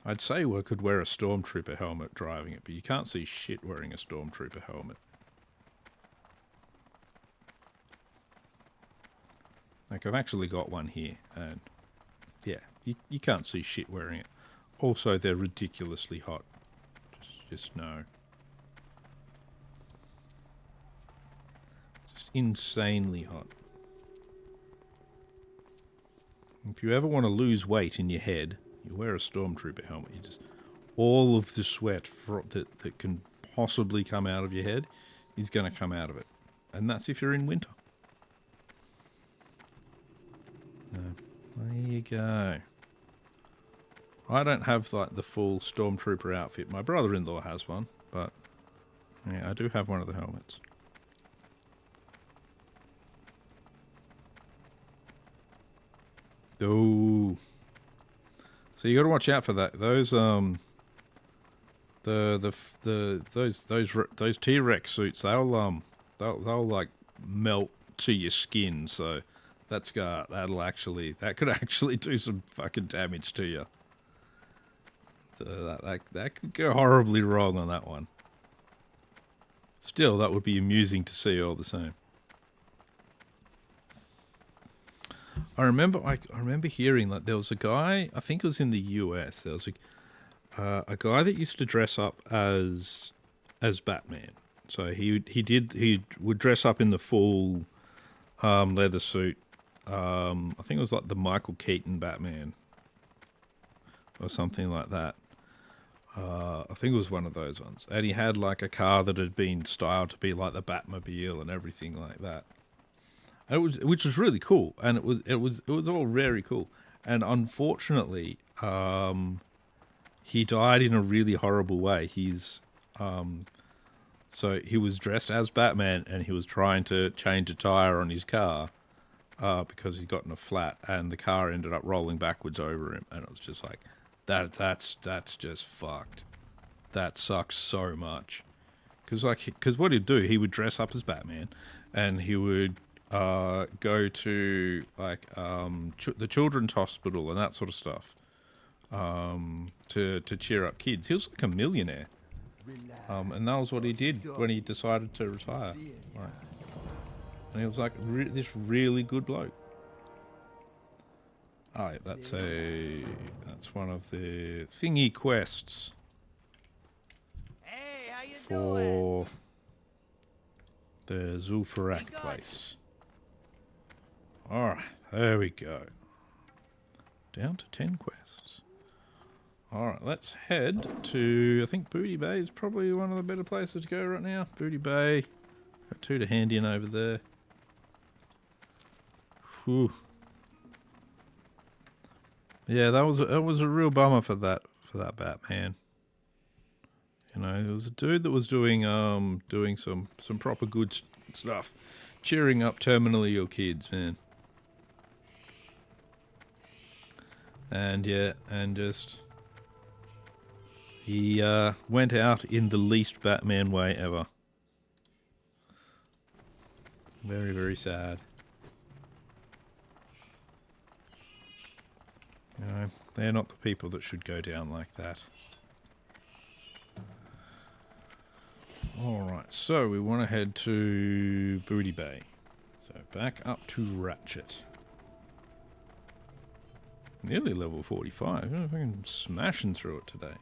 I'd say I could wear a Stormtrooper helmet driving it, but you can't see shit wearing a Stormtrooper helmet. Like, I've actually got one here, and yeah, you can't see shit wearing it. Also, they're ridiculously hot. Just no. Just insanely hot. If you ever want to lose weight in your head, you wear a Stormtrooper helmet. You just, all of the sweat that can possibly come out of your head is going to come out of it. And that's if you're in winter. There you go. I don't have like the full Stormtrooper outfit. My brother-in-law has one, but yeah, I do have one of the helmets. Oh. So you got to watch out for that. Those those T-Rex suits, they'll like melt to your skin. So that could actually do some fucking damage to you. So that could go horribly wrong on that one. Still, that would be amusing to see all the same. I remember hearing that there was a guy, I think it was in the US, there was a guy that used to dress up as Batman. So he would dress up in the full leather suit. I think it was like the Michael Keaton Batman or something like that. I think it was one of those ones. And he had like a car that had been styled to be like the Batmobile and everything like that. And which was really cool. And it was all very cool. And unfortunately, he died in a really horrible way. So he was dressed as Batman and he was trying to change a tire on his car because he got in a flat and the car ended up rolling backwards over him. And it was just like, that's just fucked. That sucks so much. Because what he'd do, he would dress up as Batman and he would go to like the children's hospital and that sort of stuff to cheer up kids. He was like a millionaire. And that was what he did when he decided to retire. Like, and he was like this really good bloke. Oh, yeah, that's one of the thingy quests Hey, how you for doing? the Zul'Farrak place. Alright, there we go. Down to 10 quests. Alright, let's head to, I think Booty Bay is probably one of the better places to go right now. Booty Bay. Got 2 to hand in over there. Whew. Yeah, that was a real bummer for that Batman. You know, there was a dude that was doing some proper good stuff. Cheering up terminally ill kids, man. And yeah, and just he went out in the least Batman way ever. Very, very sad. You know, they're not the people that should go down like that. Alright, so we want to head to Booty Bay. So back up to Ratchet. Nearly level 45. I don't know if I can smashing through it today.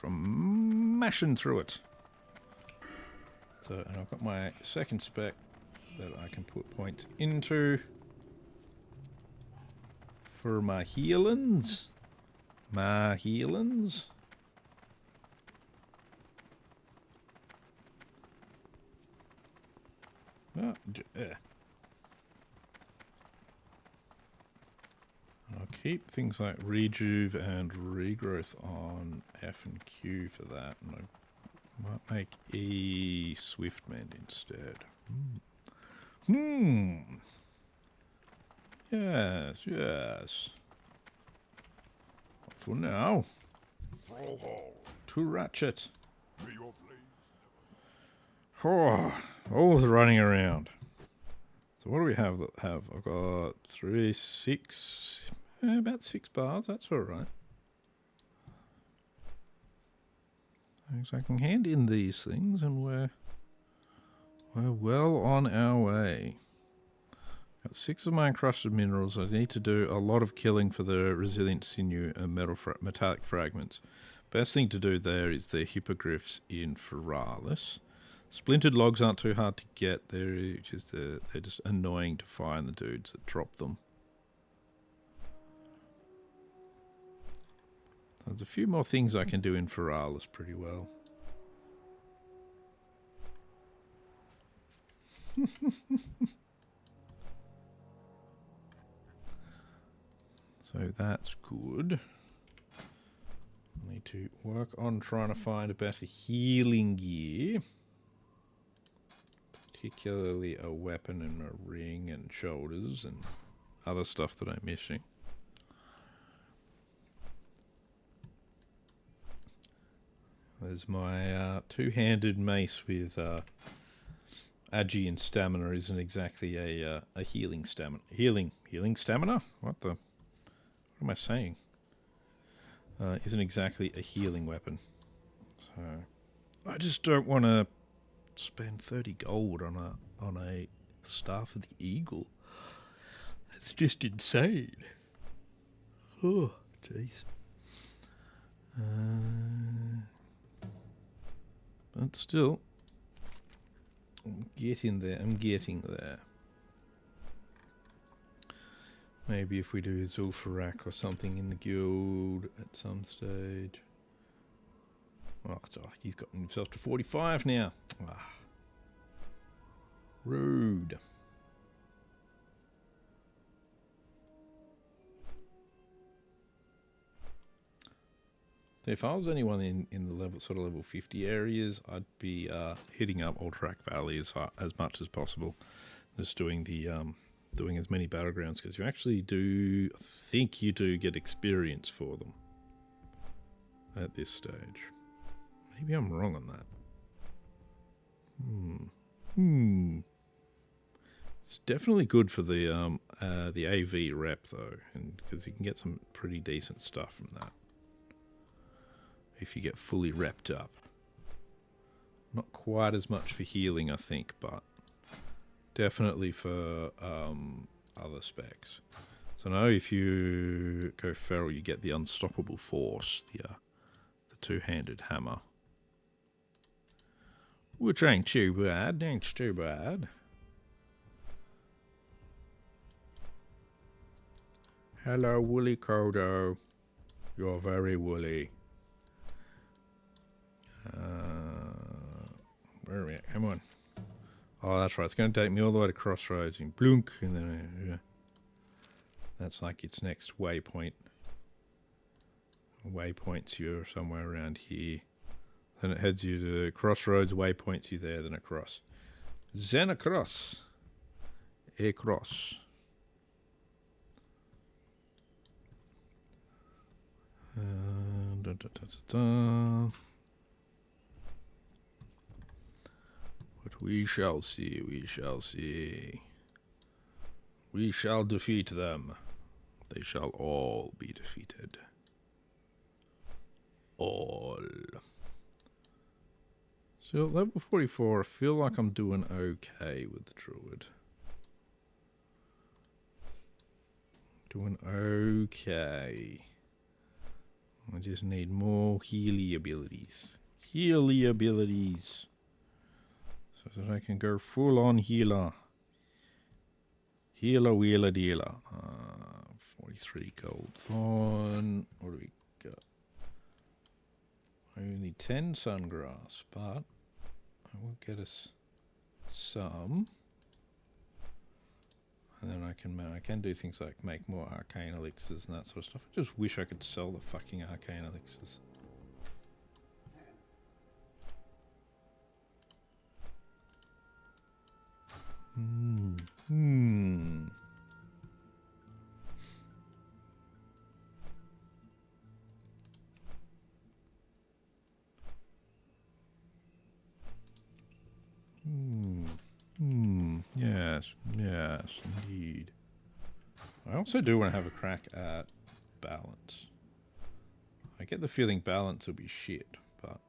Smashing through it. So, and I've got my second spec that I can put points into for my healings. My healings. Oh, I'll keep things like rejuve and regrowth on F and Q for that, and I might make E swift mend instead. Yes, yes. For now. To Ratchet. Oh, all the running around. So what do we have? I've got 6, about 6 bars. That's all right. So I can hand in these things, and we're well on our way. Got 6 of my encrusted minerals. I need to do a lot of killing for the resilient sinew and metallic fragments. Best thing to do there is the hippogriffs in Feralis. Splintered logs aren't too hard to get. They're just annoying to find, the dudes that drop them. There's a few more things I can do in Feralis pretty well. So that's good. I need to work on trying to find a better healing gear. Particularly a weapon and a ring and shoulders and other stuff that I'm missing. There's my two-handed mace with agi and stamina isn't exactly a healing stamina. Healing stamina? What am I saying? Isn't exactly a healing weapon. So I just don't want to spend 30 gold on a Staff of the Eagle. It's just insane. Oh, jeez. But still, I'm getting there. Maybe if we do Zulfarak or something in the guild at some stage. Oh, he's gotten himself to 45 now. Ah. Rude. If I was anyone in the level 50 areas, I'd be hitting up Alterac Valley as much as possible. Just doing the doing as many battlegrounds, because you actually do, I think you do get experience for them at this stage. Maybe I'm wrong on that. It's definitely good for the AV rep though, and because you can get some pretty decent stuff from that if you get fully repped up. Not quite as much for healing, I think, but definitely for other specs. So now if you go feral, you get the unstoppable force, the two-handed hammer, which ain't too bad. Ain't too bad. Hello, Woolly Kodo. You're very woolly. Where are we at? Come on. Oh, that's right. It's going to take me all the way to Crossroads and blunk, and then that's like its next waypoint. Waypoints you somewhere around here. Then it heads you to Crossroads, waypoints you there, then across. Then across. Across. But we shall see, we shall see. We shall defeat them. They shall all be defeated. All. So at level 44, I feel like I'm doing okay with the Druid. Doing okay. I just need more healy abilities. Healy abilities. So that I can go full on healer. Healer, wheeler, dealer. 43 gold thorn. What do we got? Only 10 sungrass, but I will get us some. And then I can do things like make more arcane elixirs and that sort of stuff. I just wish I could sell the fucking arcane elixirs. Yes, yes, indeed. I also do want to have a crack at balance. I get the feeling balance will be shit, but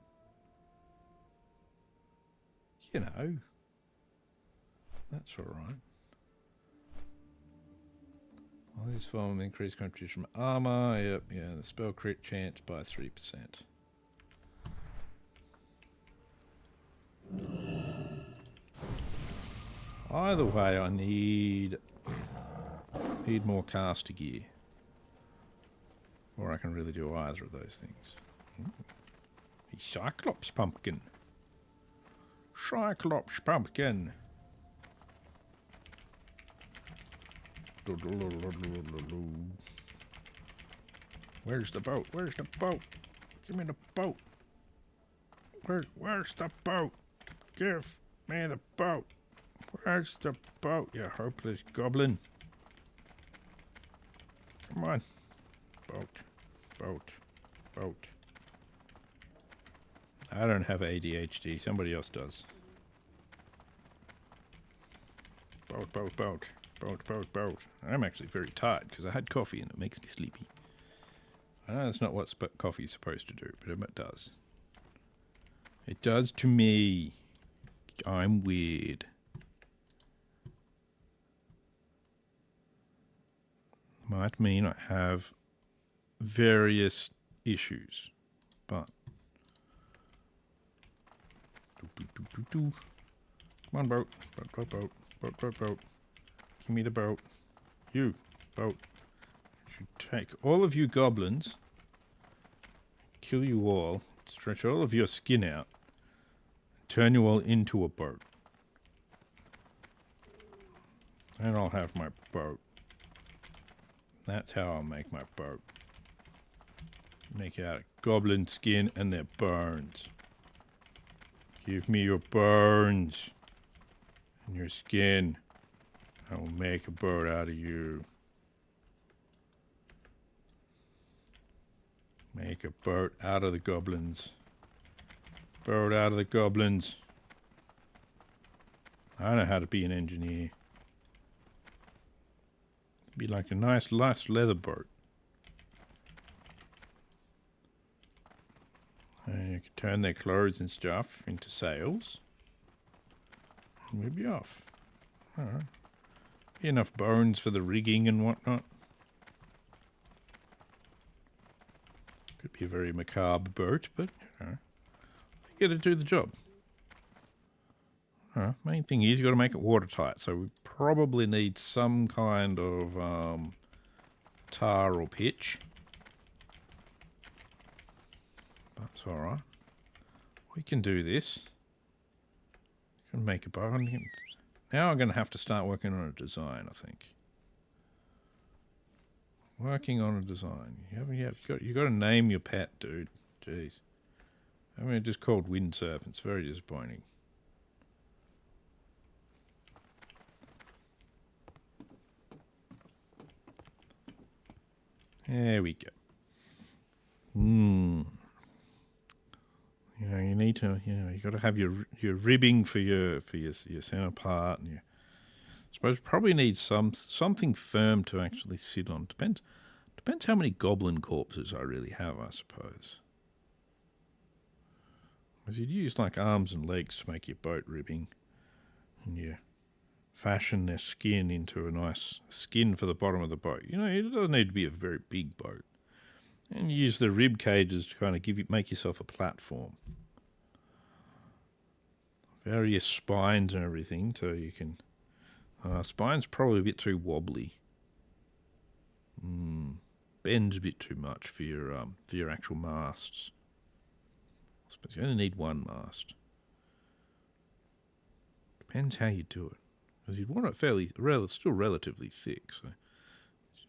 you know, that's alright. Well, this form increased contribution from armor. Yep, yeah, the spell crit chance by 3%. Either way, I need more caster gear, or I can really do either of those things. A Cyclops pumpkin. Cyclops pumpkin. Where's the boat? Where's the boat? Give me the boat. Where's the boat? Give me the boat. Where's the boat, you hopeless goblin? Come on. Boat. Boat. Boat. I don't have ADHD. Somebody else does. Boat, boat, boat. Boat, boat, boat. I'm actually very tired because I had coffee and it makes me sleepy. I know that's not what coffee is supposed to do, but it does. It does to me. I'm weird. Might mean I have various issues, but come on, boat, boat, boat, boat, boat, boat, boat. Give me the boat. You, boat. Should take all of you goblins, kill you all, stretch all of your skin out, turn you all into a boat. And I'll have my boat. That's how I'll make my boat. Make it out of goblin skin and their bones. Give me your bones and your skin. I will make a boat out of you. Make a boat out of the goblins. Boat out of the goblins. I know how to be an engineer. Be like a nice leather boat. And you can turn their clothes and stuff into sails. And we'll be off. Alright. Be enough bones for the rigging and whatnot. Could be a very macabre boat, but you know, you got to do the job. Main thing is you got to make it watertight, so we probably need some kind of tar or pitch. That's all right. We can do this. We can make a boat. Now I'm going to have to start working on a design, I think. Working on a design. You got to name your pet, dude. Jeez. I mean, just called Wind Serpent's very disappointing. There we go. You know, you need to, you got to have your ribbing for your center part, and I suppose probably need something firm to actually sit on. Depends how many goblin corpses I really have, I suppose. Because you'd use like arms and legs to make your boat ribbing, and you fashion their skin into a nice skin for the bottom of the boat. You know, it doesn't need to be a very big boat. And you use the rib cages to kind of make yourself a platform. Various spines and everything, so you can... spine's probably a bit too wobbly. Bends a bit too much for your actual masts. I suppose you only need one mast. Depends how you do it. Because you'd want it still relatively thick, so you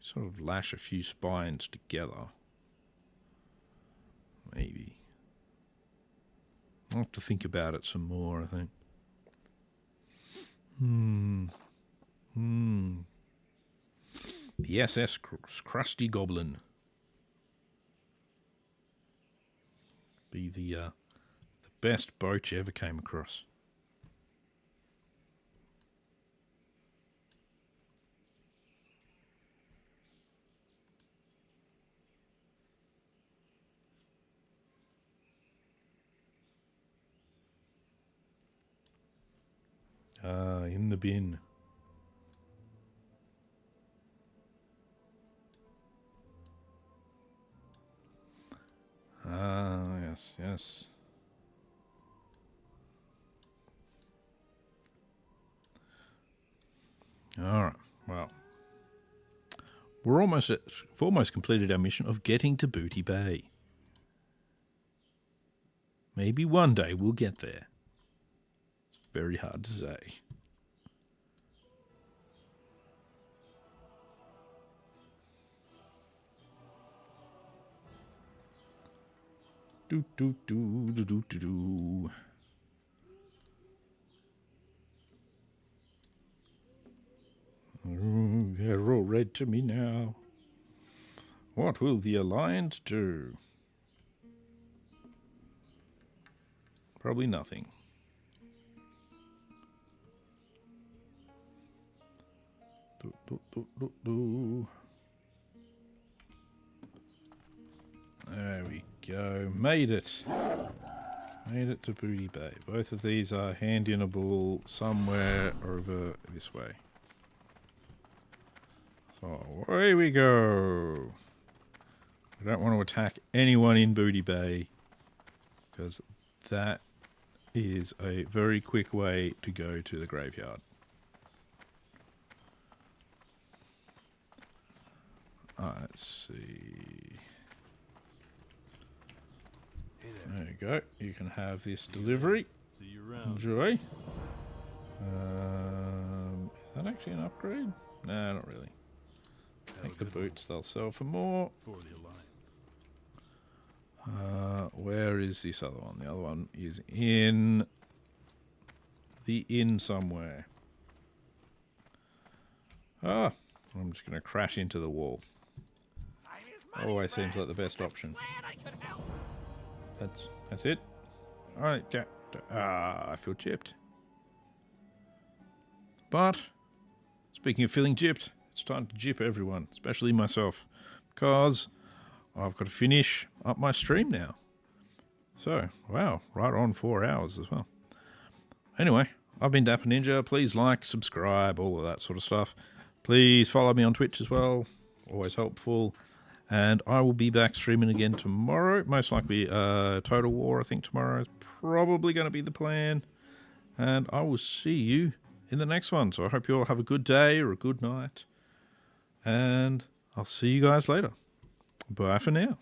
sort of lash a few spines together. Maybe. I'll have to think about it some more, I think. The SS Crusty Goblin. Be the best boat you ever came across. In the bin. Yes. All right. Well, we've almost completed our mission of getting to Booty Bay. Maybe one day we'll get there. It's very hard to say. Do. They're all red to me now. What will the Alliance do? Probably nothing. Do. There we go. Made it. Made it to Booty Bay. Both of these are hand-innable somewhere over this way. So, away we go. I don't want to attack anyone in Booty Bay, because that is a very quick way to go to the graveyard. Let's see. Hey there. There you go. You can have this delivery. See you around. Enjoy. Is that actually an upgrade? No, not really. I Have think a the good one boots they'll sell for more. for the alliance. Where is this other one? The other one is in the inn somewhere. I'm just going to crash into the wall. Always seems like the best option. That's it. Alright, yeah. I feel gypped. But, speaking of feeling gypped, it's time to gyp everyone, especially myself, because I've got to finish up my stream now. So, wow, right on 4 hours as well. Anyway, I've been Dapper Ninja. Please like, subscribe, all of that sort of stuff. Please follow me on Twitch as well. Always helpful. And I will be back streaming again tomorrow. Most likely Total War, I think tomorrow is probably going to be the plan. And I will see you in the next one. So I hope you all have a good day or a good night. And I'll see you guys later. Bye for now.